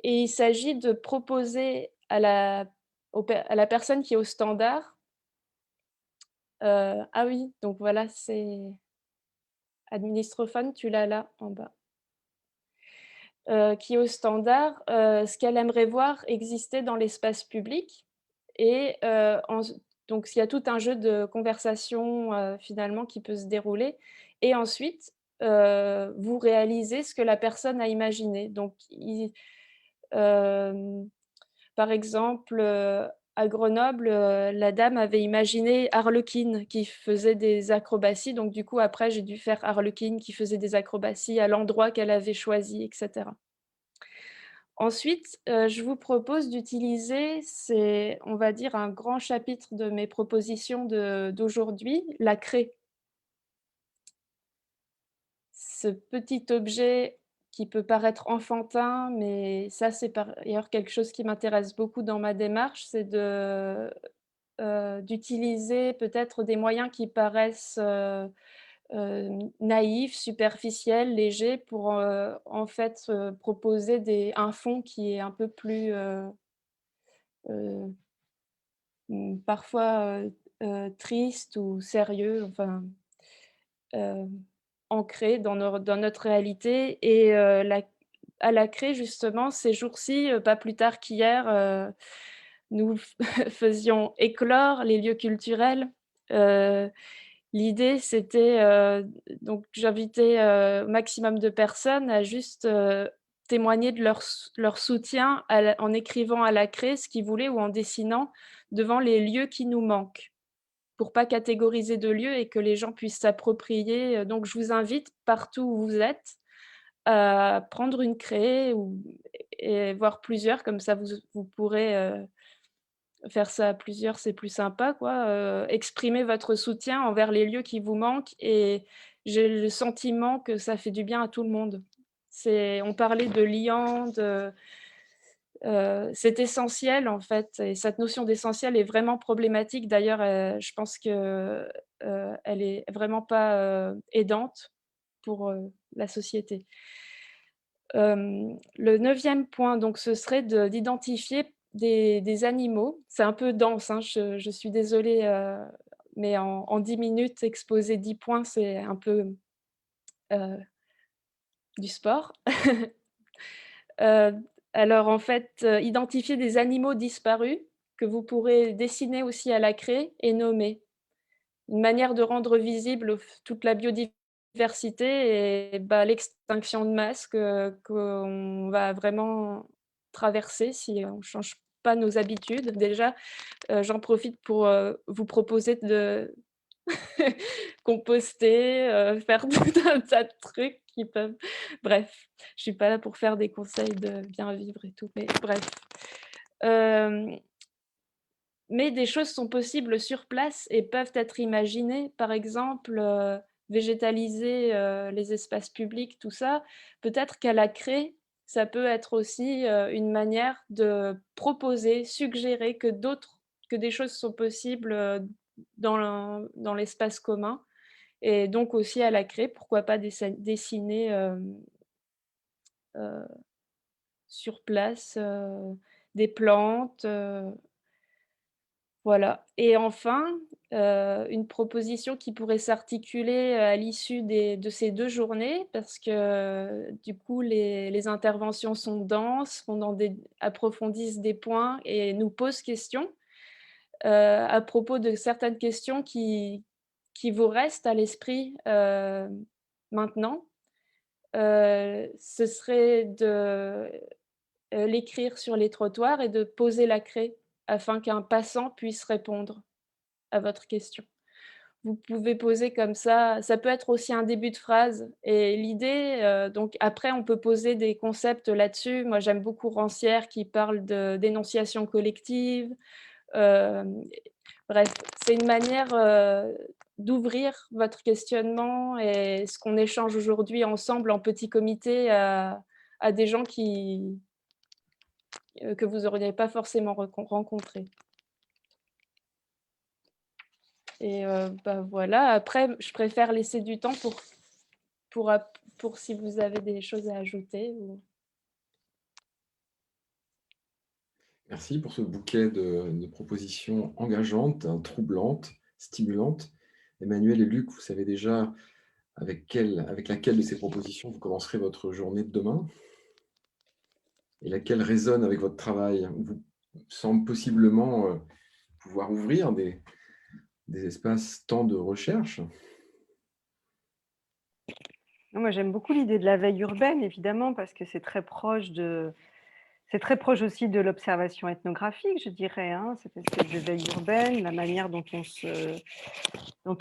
il s'agit de proposer à la personne qui est au standard, ah oui, donc voilà, c'est administrophone, tu l'as là en bas. Qui est au standard, ce qu'elle aimerait voir exister dans l'espace public et donc il y a tout un jeu de conversation, finalement qui peut se dérouler et ensuite, vous réalisez ce que la personne a imaginé. Donc par exemple, à Grenoble, la dame avait imaginé Harlequin qui faisait des acrobaties. Donc, du coup, après, j'ai dû faire Harlequin qui faisait des acrobaties à l'endroit qu'elle avait choisi, etc. Ensuite, je vous propose d'utiliser, on va dire, un grand chapitre de mes propositions d'aujourd'hui, la craie. Ce petit objet qui peut paraître enfantin, mais ça, c'est par ailleurs quelque chose qui m'intéresse beaucoup dans ma démarche, c'est d'utiliser peut-être des moyens qui paraissent, naïfs, superficiels, légers pour, en fait, proposer un fond qui est un peu plus, heu, parfois, triste ou sérieux, enfin, heu, ancré dans notre réalité et à la craie justement ces jours-ci, pas plus tard qu'hier, nous faisions éclore les lieux culturels. Heu, L'idée c'était, donc j'invitais, au maximum de personnes à juste, témoigner de leur soutien en écrivant à la craie ce qu'ils voulaient ou en dessinant devant les lieux qui nous manquent, pour pas catégoriser de lieux et que les gens puissent s'approprier, donc je vous invite partout où vous êtes à prendre une craie et voire plusieurs, comme ça vous pourrez, faire ça à plusieurs, c'est plus sympa quoi, exprimer votre soutien envers les lieux qui vous manquent et j'ai le sentiment que ça fait du bien à tout le monde. On parlait de liant, c'est essentiel en fait et cette notion d'essentiel est vraiment problématique. D'ailleurs, je pense que, elle est vraiment pas, aidante pour, la société. Le 9e point, donc ce serait d'identifier des animaux. C'est un peu dense, hein, je suis désolée, mais en 10 minutes, exposer 10 points, c'est un peu, heu, du sport. Heu, alors en fait, identifier des animaux disparus que vous pourrez dessiner aussi à la craie et nommer. Une manière de rendre visible toute la biodiversité et bah, l'extinction de masse qu'on va vraiment traverser si on ne change pas nos habitudes. Déjà, j'en profite pour, vous proposer de composter, faire tout un tas de trucs qui peuvent bref, je suis pas là pour faire des conseils de bien vivre et tout, mais bref. Hem Mais des choses sont possibles sur place et peuvent être imaginées. Par exemple, végétaliser, les espaces publics, tout ça. Peut-être qu'à la craie, ça peut être aussi, une manière de proposer, suggérer que des choses sont possibles, dans l'espace commun et donc aussi à la craie, pourquoi pas dessiner, heu, sur place, des plantes, voilà et enfin, une proposition qui pourrait s'articuler, à l'issue de ces 2 journées parce que, du coup, les interventions sont denses, approfondissent des points et nous posent question, à propos de certaines questions qui vous restent à l'esprit, maintenant. Ce serait de l'écrire sur les trottoirs et de poser la craie afin qu'un passant puisse répondre à votre question. Vous pouvez poser comme ça peut être aussi un début de phrase et l'idée, donc après on peut poser des concepts là-dessus. Moi j'aime beaucoup Rancière qui parle de d'énonciation collective, hem, bref, c'est une manière, d'ouvrir votre questionnement et ce qu'on échange aujourd'hui ensemble en petit comité à des gens que vous auriez pas forcément rencontrés. Et bah, voilà, après je préfère laisser du temps pour si vous avez des choses à ajouter ou Merci pour ce bouquet de propositions engageantes, hein, troublantes, stimulantes. Emmanuel et Luc, vous savez déjà avec laquelle de ces propositions vous commencerez votre journée de demain et laquelle résonne avec votre travail, ou vous semble possiblement pouvoir ouvrir des espaces tant de recherche. Moi, j'aime beaucoup l'idée de la veille urbaine, évidemment, parce que c'est très proche C'est très proche aussi de l'observation ethnographique, je dirais, hein, cette espèce de veille urbaine, la manière dont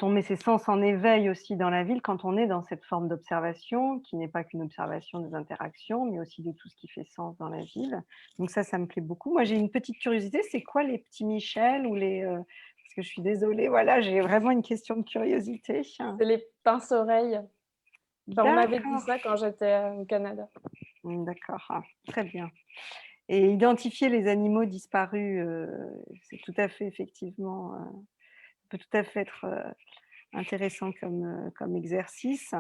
on met ses sens en éveil aussi dans la ville quand on est dans cette forme d'observation, qui n'est pas qu'une observation des interactions, mais aussi de tout ce qui fait sens dans la ville. Donc ça me plaît beaucoup. Moi, j'ai une petite curiosité, c'est quoi les petits Michel ou les… parce que je suis désolée, voilà, j'ai vraiment une question de curiosité. C'est les pince-oreilles. Enfin, on m'avait dit ça quand j'étais au Canada. D'accord, très bien. Et identifier les animaux disparus, c'est tout à fait effectivement, peut tout à fait être intéressant comme exercice.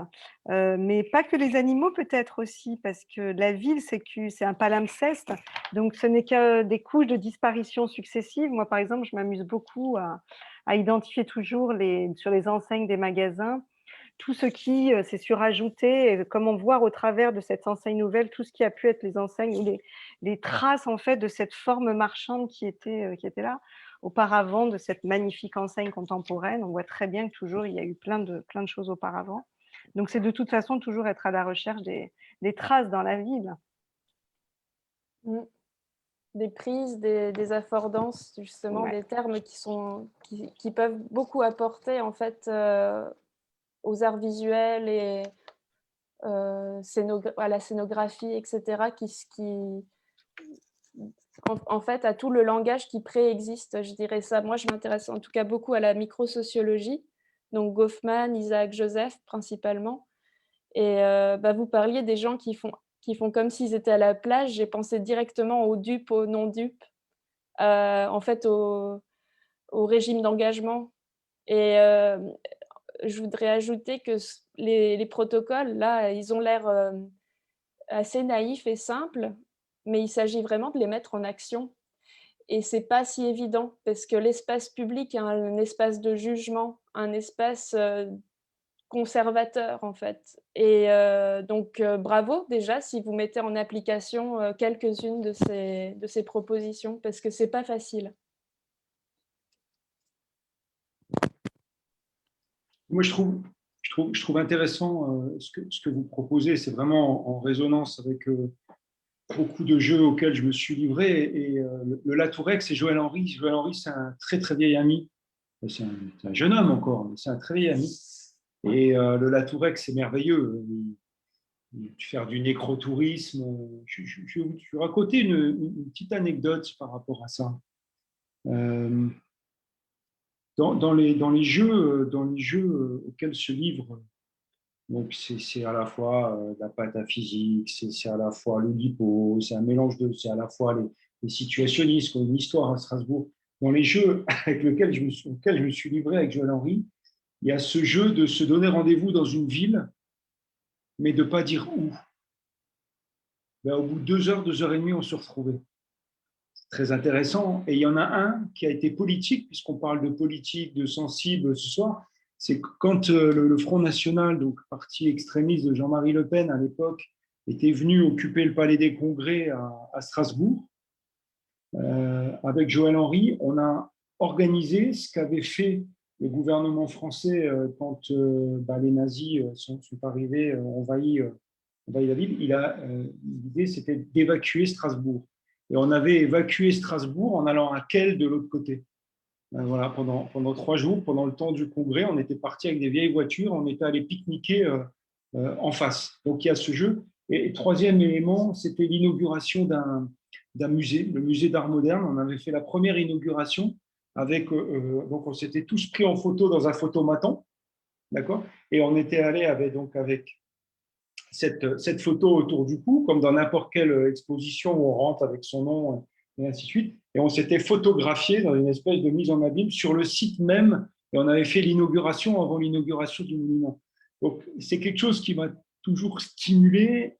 Mais pas que les animaux peut-être aussi, parce que la ville, c'est un palimpseste, donc ce n'est que des couches de disparition successives. Moi, par exemple, je m'amuse beaucoup à identifier toujours sur les enseignes des magasins, tout ce qui s'est surajouté, et comment voir au travers de cette enseigne nouvelle tout ce qui a pu être les enseignes ou les traces en fait de cette forme marchande qui était là auparavant, de cette magnifique enseigne contemporaine. On voit très bien que toujours il y a eu plein de choses auparavant. Donc c'est de toute façon toujours être à la recherche des traces dans la ville. Des prises, des affordances, justement, Ouais. des termes qui peuvent beaucoup apporter en fait aux arts visuels et à la scénographie, etc., en fait, à tout le langage qui préexiste, je dirais ça. Moi, je m'intéresse en tout cas beaucoup à la microsociologie, donc Goffman, Isaac Joseph principalement. Et vous parliez des gens qui font comme s'ils étaient à la plage. J'ai pensé directement aux dupes, aux non-dupes, en fait au régime d'engagement. Et je voudrais ajouter que les protocoles, là, ils ont l'air assez naïfs et simples, mais il s'agit vraiment de les mettre en action. Et c'est pas si évident, parce que l'espace public est un espace de jugement, un espace conservateur, en fait. Et donc, bravo déjà si vous mettez en application quelques-unes de ces propositions, parce que c'est pas facile. Moi, je trouve intéressant ce que vous proposez. C'est vraiment en résonance avec beaucoup de jeux auxquels je me suis livré. Et le Latourex, c'est Joël Henry. Joël Henry, c'est un très, très vieil ami. C'est un jeune homme encore, mais c'est un très vieil ami. Et le Latourex, c'est merveilleux. Faire du nécrotourisme. Je vais vous raconter une petite anecdote par rapport à ça. Dans les jeux auxquels se livre, donc c'est à la fois la pataphysique, c'est à la fois le lipo, c'est un mélange c'est à la fois les situationnistes, comme une histoire à Strasbourg. Dans les jeux auxquels je me suis livré avec Joël Henry, il y a ce jeu de se donner rendez-vous dans une ville, mais de ne pas dire où. Au bout de 2 heures, 2 heures et demie, on se retrouvait. Très intéressant. Et il y en a un qui a été politique, puisqu'on parle de politique, de sensible ce soir. C'est quand le Front National, donc parti extrémiste de Jean-Marie Le Pen à l'époque, était venu occuper le Palais des Congrès à Strasbourg. Avec Joël Henry, on a organisé ce qu'avait fait le gouvernement français quand les nazis sont arrivés, envahi la ville. L'idée, c'était d'évacuer Strasbourg. Et on avait évacué Strasbourg en allant à Kehl de l'autre côté. Voilà, pendant 3 jours, pendant le temps du congrès, on était parti avec des vieilles voitures, on était allé pique-niquer en face. Donc il y a ce jeu. Et troisième élément, c'était l'inauguration d'un musée, le musée d'art moderne. On avait fait la première inauguration avec, donc on s'était tous pris en photo dans un photomaton, d'accord. Et on était allé avec cette photo autour du cou, comme dans n'importe quelle exposition où on rentre avec son nom et ainsi de suite. Et on s'était photographié dans une espèce de mise en abîme sur le site même, et on avait fait l'inauguration avant l'inauguration du monument. Donc c'est quelque chose qui m'a toujours stimulé.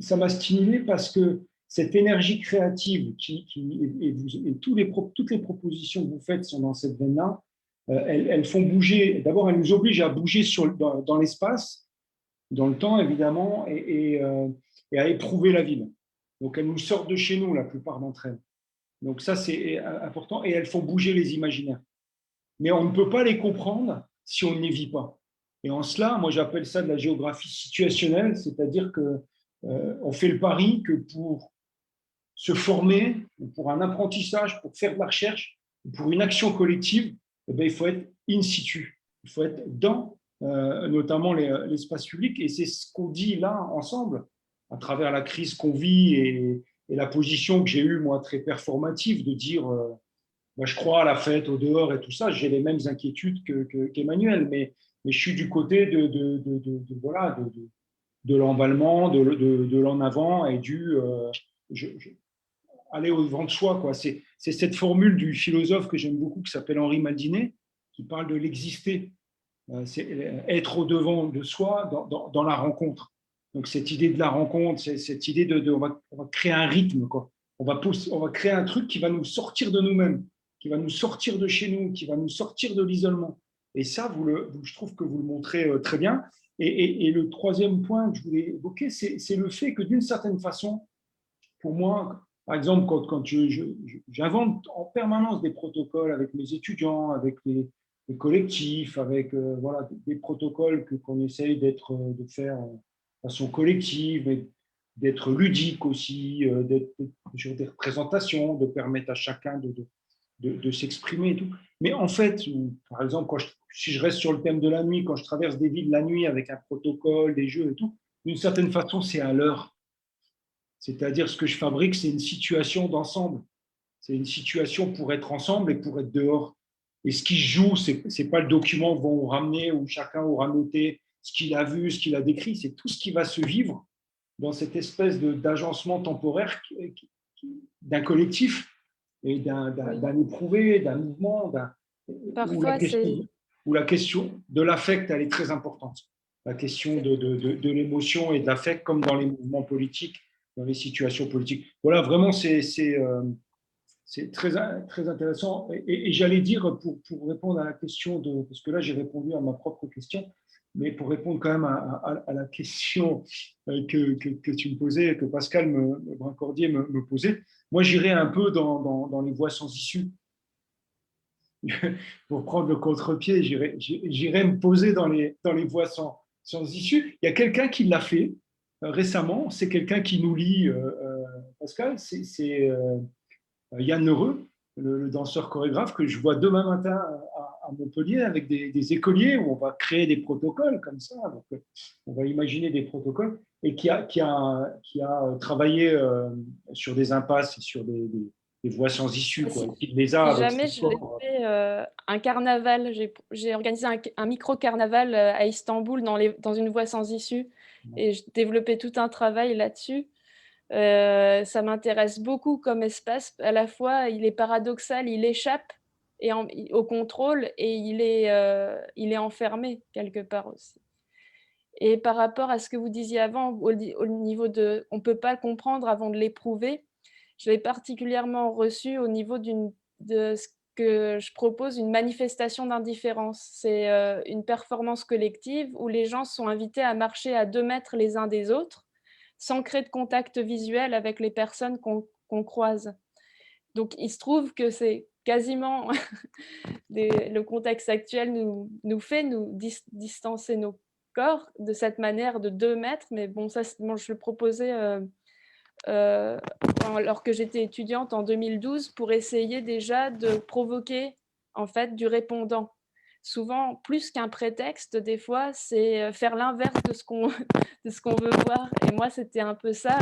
Ça m'a stimulé parce que cette énergie créative et toutes les propositions que vous faites sont dans cette veine-là. Elles font bouger. D'abord, elles nous obligent à bouger dans l'espace, dans le temps, évidemment, et à éprouver la ville. Donc, elles nous sortent de chez nous, la plupart d'entre elles. Donc, ça, c'est important. Et elles font bouger les imaginaires. Mais on ne peut pas les comprendre si on ne les vit pas. Et en cela, moi, j'appelle ça de la géographie situationnelle, c'est-à-dire qu'on fait le pari que pour se former, ou pour un apprentissage, pour faire de la recherche, ou pour une action collective, eh bien, il faut être in situ. Il faut être dans notamment l'espace public. Et c'est ce qu'on dit là ensemble, à travers la crise qu'on vit et la position que j'ai eue, moi, très performative, de dire moi, je crois à la fête, au dehors et tout ça. J'ai les mêmes inquiétudes qu'Emmanuel, mais je suis du côté voilà, de l'emballement, de l'en avant et du aller au devant de soi, quoi. C'est cette formule du philosophe que j'aime beaucoup qui s'appelle Henri Maldinet, qui parle de l'exister. C'est être au devant de soi dans la rencontre. Donc cette idée de la rencontre, c'est cette idée on va créer un rythme, quoi. On va créer un truc qui va nous sortir de nous-mêmes, qui va nous sortir de chez nous, qui va nous sortir de l'isolement. Et ça, je trouve que vous le montrez très bien. Et le troisième point que je voulais évoquer, c'est le fait que d'une certaine façon, pour moi, par exemple, quand j'invente en permanence des protocoles avec mes étudiants, avec les collectifs, avec voilà, des protocoles qu'on essaye de faire de façon collective, et d'être ludique aussi, d'être sur des représentations, de permettre à chacun de s'exprimer et tout. Mais en fait, par exemple, si je reste sur le thème de la nuit, quand je traverse des villes la nuit avec un protocole, des jeux et tout, d'une certaine façon, c'est à l'heure. C'est-à-dire, ce que je fabrique, c'est une situation d'ensemble. C'est une situation pour être ensemble et pour être dehors. Et ce qui se joue, ce n'est pas le document qu'on va ramener où chacun aura noté ce qu'il a vu, ce qu'il a décrit. C'est tout ce qui va se vivre dans cette espèce d'agencement temporaire d'un collectif et d'un éprouvé, d'un mouvement, où la question de l'affect, elle est très importante. La question de l'émotion et de l'affect, comme dans les mouvements politiques, dans les situations politiques. Voilà, vraiment, c'est très, très intéressant. Et j'allais dire, pour répondre à la question, parce que là, j'ai répondu à ma propre question, mais pour répondre quand même à la question que tu me posais, que Pascal Brincordier me posait, moi, j'irais un peu dans les voies sans issue. Pour prendre le contre-pied, j'irais me poser dans les voies sans issue. Il y a quelqu'un qui l'a fait récemment, c'est quelqu'un qui nous lit, Pascal, c'est Yann Neureux, le danseur chorégraphe que je vois demain matin à Montpellier avec des écoliers où on va créer des protocoles comme ça. Donc, on va imaginer des protocoles et qui a travaillé sur des impasses et sur des voies sans issue. Quoi. Si jamais je fait un carnaval, j'ai organisé un micro-carnaval à Istanbul dans une voie sans issue et je développais tout un travail là-dessus. Ça m'intéresse beaucoup comme espace. À la fois, il est paradoxal, il échappe au contrôle et il est enfermé quelque part aussi. Et par rapport à ce que vous disiez avant, au niveau de on ne peut pas le comprendre avant de l'éprouver, je l'ai particulièrement reçu au niveau de ce que je propose, une manifestation d'indifférence. C'est une performance collective où les gens sont invités à marcher à 2 mètres les uns des autres, sans créer de contact visuel avec les personnes qu'on croise. Donc, il se trouve que c'est quasiment le contexte actuel nous fait distancer nos corps de cette manière de 2 mètres. Mais bon, ça, je le proposais alors que j'étais étudiante en 2012 pour essayer déjà de provoquer en fait du répondant. Souvent, plus qu'un prétexte, des fois, c'est faire l'inverse de ce qu'on veut voir. Et moi, c'était un peu ça,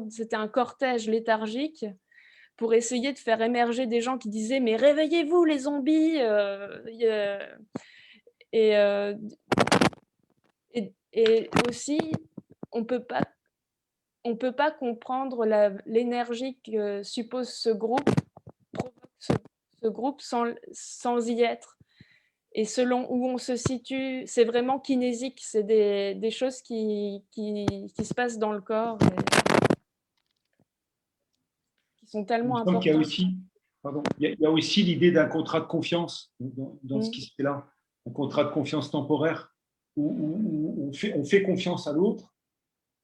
c'était un cortège léthargique pour essayer de faire émerger des gens qui disaient « Mais réveillez-vous, les zombies !» et aussi, on peut pas comprendre l'énergie que suppose ce groupe, provoque ce groupe sans y être. Et selon où on se situe, c'est vraiment kinésique, c'est des choses qui se passent dans le corps et qui sont tellement importantes. Il y a aussi l'idée d'un contrat de confiance dans ce qui se fait là, un contrat de confiance temporaire où on fait confiance à l'autre.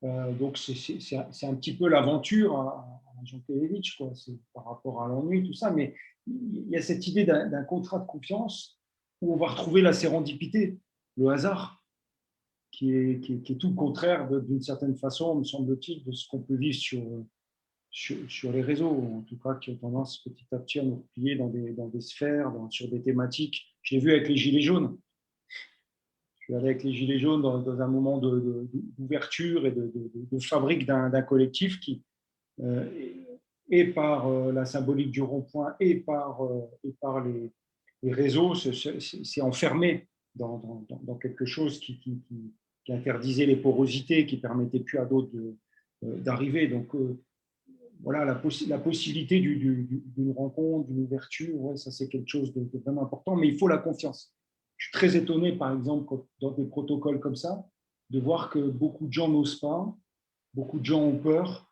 Donc, c'est un petit peu l'aventure à Jean Kelevitch, quoi. C'est par rapport à l'ennui, tout ça. Mais il y a cette idée d'un contrat de confiance où on va retrouver la sérendipité, le hasard, qui est tout le contraire d'une certaine façon, me semble-t-il, de ce qu'on peut vivre sur les réseaux, en tout cas qui ont tendance petit à petit à nous replier dans des sphères, sur des thématiques. Je l'ai vu avec les Gilets jaunes. Je suis allé avec les Gilets jaunes dans un moment d'ouverture et de fabrique d'un collectif qui, et par la symbolique du rond-point et par les réseaux, s'est enfermé dans quelque chose qui interdisait les porosités, qui ne permettait plus à d'autres d'arriver. Donc, voilà, la possibilité d'une rencontre, d'une ouverture, ouais, ça c'est quelque chose de vraiment important, mais il faut la confiance. Je suis très étonné, par exemple, dans des protocoles comme ça, de voir que beaucoup de gens n'osent pas, beaucoup de gens ont peur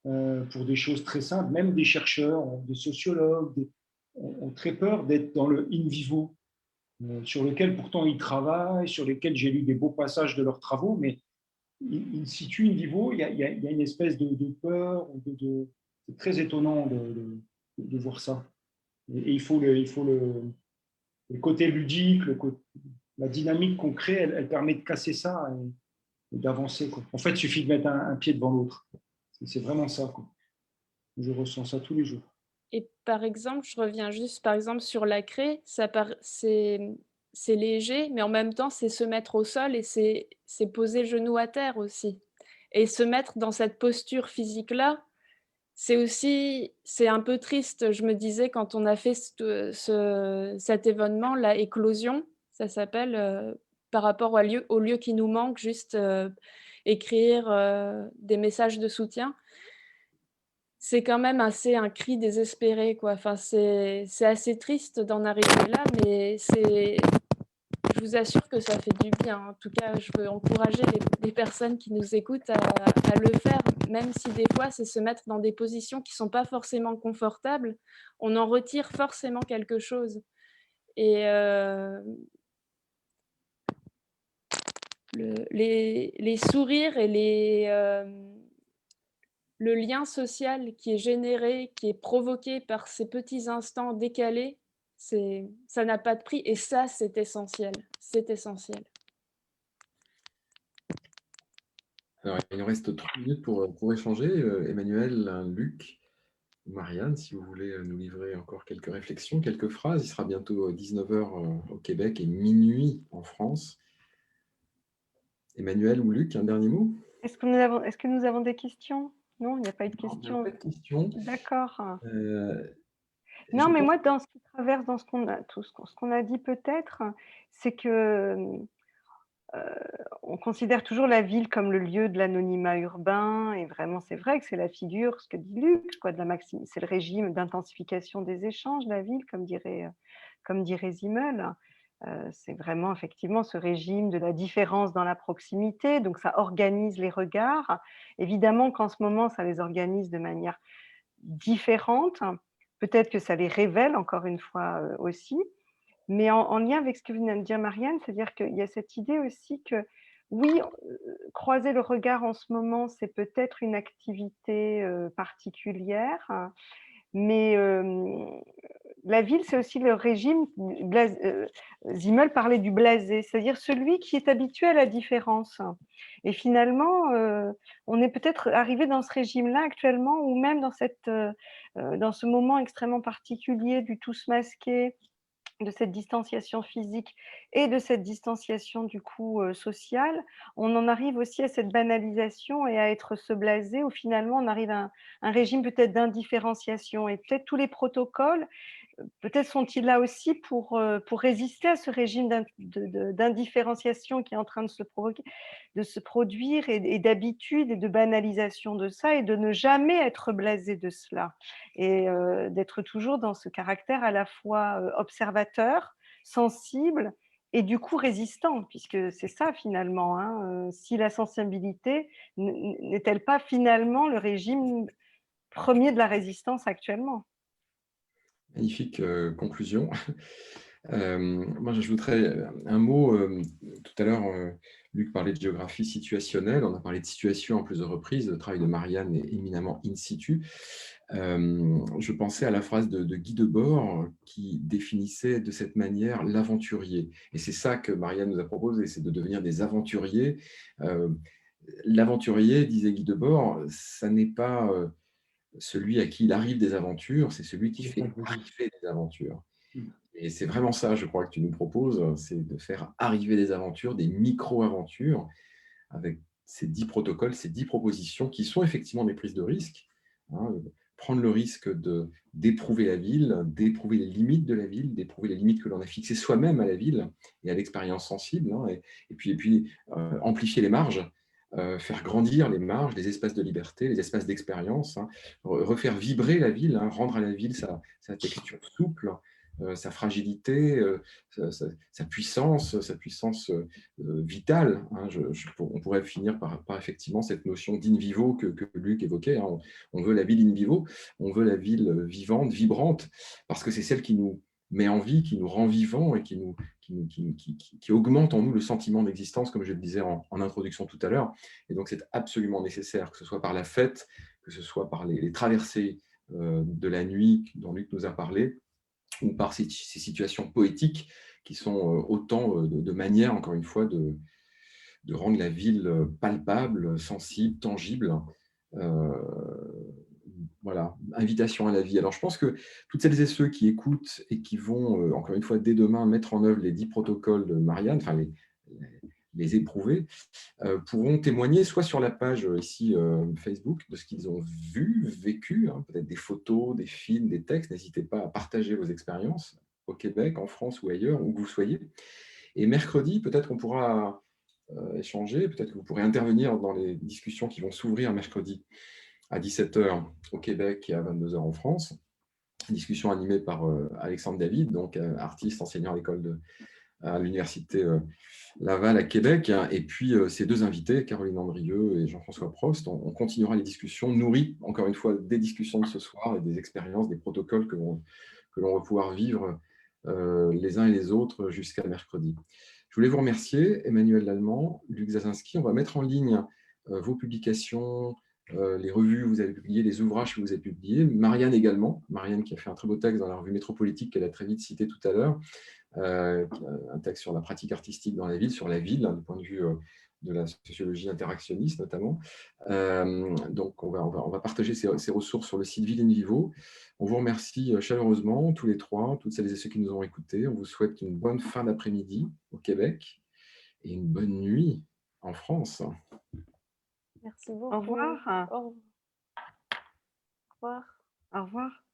pour des choses très simples, même des chercheurs, des sociologues, ont très peur d'être dans le in vivo, sur lequel pourtant ils travaillent, sur lesquels j'ai lu des beaux passages de leurs travaux, mais ils situent in vivo, il y a une espèce de peur, c'est très étonnant de voir ça. Et il faut le côté ludique, la dynamique qu'on crée, elle permet de casser ça et d'avancer. En fait, il suffit de mettre un pied devant l'autre. C'est vraiment ça, quoi. Je ressens ça tous les jours. Et par exemple, je reviens juste par exemple sur la craie, c'est léger, mais en même temps, c'est se mettre au sol et c'est poser le genou à terre aussi. Et se mettre dans cette posture physique-là, c'est un peu triste. Je me disais quand on a fait cet événement, la éclosion, ça s'appelle, par rapport au lieu qui nous manque, juste, écrire, des messages de soutien. C'est quand même assez un cri désespéré, quoi. Enfin, c'est assez triste d'en arriver là, mais je vous assure que ça fait du bien. En tout cas, je veux encourager les personnes qui nous écoutent à le faire, même si des fois, c'est se mettre dans des positions qui ne sont pas forcément confortables. On en retire forcément quelque chose. Et les sourires et le lien social qui est généré, qui est provoqué par ces petits instants décalés, ça n'a pas de prix et ça, c'est essentiel. C'est essentiel. Alors, il nous reste 3 minutes pour échanger. Emmanuel, Luc, Marianne, si vous voulez nous livrer encore quelques réflexions, quelques phrases. Il sera bientôt 19 heures au Québec et minuit en France. Emmanuel ou Luc, un dernier mot? Est-ce que nous avons des questions? Non, il n'y a pas eu de Non, il n'y a questions. pas de questions. D'accord. Je Non, mais pense moi, dans ce qui traverse, dans ce qu'on a dit peut-être, c'est que on considère toujours la ville comme le lieu de l'anonymat urbain et vraiment, c'est vrai que c'est la figure, ce que dit Luc, quoi, c'est le régime d'intensification des échanges, la ville, comme dirait Zimmel. C'est vraiment effectivement ce régime de la différence dans la proximité, donc ça organise les regards. Évidemment qu'en ce moment, ça les organise de manière différente. Peut-être que ça les révèle encore une fois aussi. Mais en lien avec ce que vient de dire Marianne, c'est-à-dire qu'il y a cette idée aussi que oui, croiser le regard en ce moment, c'est peut-être une activité particulière, mais la ville, c'est aussi le régime, Zimmel parlait du blasé, c'est-à-dire celui qui est habitué à la différence. Et finalement, on est peut-être arrivé dans ce régime-là actuellement, ou même dans ce moment extrêmement particulier du tous masqué, de cette distanciation physique et de cette distanciation du coup sociale, on en arrive aussi à cette banalisation et à être se blaser où finalement on arrive à un régime peut-être d'indifférenciation et peut-être tous les protocoles, peut-être sont-ils là aussi pour résister à ce régime d'indifférenciation qui est en train de se produire et d'habitude et de banalisation de ça et de ne jamais être blasé de cela et d'être toujours dans ce caractère à la fois observateur, sensible et du coup résistant, puisque c'est ça finalement, hein, si la sensibilité n'est-elle pas finalement le régime premier de la résistance actuellement? magnifique conclusion. Moi, j'ajouterais un mot. Tout à l'heure, Luc parlait de géographie situationnelle. On a parlé de situation à plusieurs reprises. Le travail de Marianne est éminemment in situ. Je pensais à la phrase de Guy Debord qui définissait de cette manière l'aventurier. Et c'est ça que Marianne nous a proposé, c'est de devenir des aventuriers. L'aventurier, disait Guy Debord, ça n'est pas celui à qui il arrive des aventures, c'est celui qui fait arriver des aventures. Et c'est vraiment ça, je crois, que tu nous proposes, c'est de faire arriver des aventures, des micro-aventures, avec ces 10 protocoles, ces 10 propositions qui sont effectivement des prises de risque. Hein, prendre le risque d'éprouver la ville, d'éprouver les limites de la ville, d'éprouver les limites que l'on a fixées soi-même à la ville et à l'expérience sensible, hein, et puis amplifier les marges, faire grandir les marges, les espaces de liberté, les espaces d'expérience, hein, refaire vibrer la ville, hein, rendre à la ville sa texture souple, sa fragilité, sa puissance vitale. Hein. On pourrait finir par effectivement cette notion d'in vivo que Luc évoquait. Hein. On veut la ville in vivo, on veut la ville vivante, vibrante, parce que c'est celle qui nous met en vie, qui nous rend vivants et qui augmente en nous le sentiment d'existence, comme je le disais en introduction tout à l'heure. Et donc, c'est absolument nécessaire, que ce soit par la fête, que ce soit par les traversées de la nuit dont Luc nous a parlé, ou par ces situations poétiques qui sont autant de manières, encore une fois, de rendre la ville palpable, sensible, tangible. Voilà, invitation à la vie. Alors, je pense que toutes celles et ceux qui écoutent et qui vont, encore une fois, dès demain, mettre en œuvre les 10 protocoles de Marianne, enfin, les éprouver, pourront témoigner soit sur la page ici Facebook de ce qu'ils ont vu, vécu, hein, peut-être des photos, des films, des textes. N'hésitez pas à partager vos expériences au Québec, en France ou ailleurs, où que vous soyez. Et mercredi, peut-être qu'on pourra échanger, peut-être que vous pourrez intervenir dans les discussions qui vont s'ouvrir mercredi à 17h au Québec et à 22h en France. Discussion animée par Alexandre David, donc artiste, enseignant à l'université Laval à Québec, hein, et puis ces deux invités, Caroline Andrieux et Jean-François Prost. On continuera les discussions, nourries, encore une fois, des discussions de ce soir et des expériences, des protocoles que l'on va pouvoir vivre les uns et les autres jusqu'à mercredi. Je voulais vous remercier, Emmanuel Lallemand, Luc Zazinski. On va mettre en ligne vos publications, les revues que vous avez publiées, les ouvrages que vous avez publiés. Marianne également, Marianne qui a fait un très beau texte dans la revue Métropolitique qu'elle a très vite cité tout à l'heure, un texte sur la pratique artistique dans la ville, sur la ville, hein, du point de vue de la sociologie interactionniste notamment. Donc on va partager ces ressources sur le site Ville in Vivo. On vous remercie chaleureusement, tous les trois, toutes celles et ceux qui nous ont écoutés. On vous souhaite une bonne fin d'après-midi au Québec et une bonne nuit en France. Merci beaucoup. Au revoir. Au revoir. Au revoir.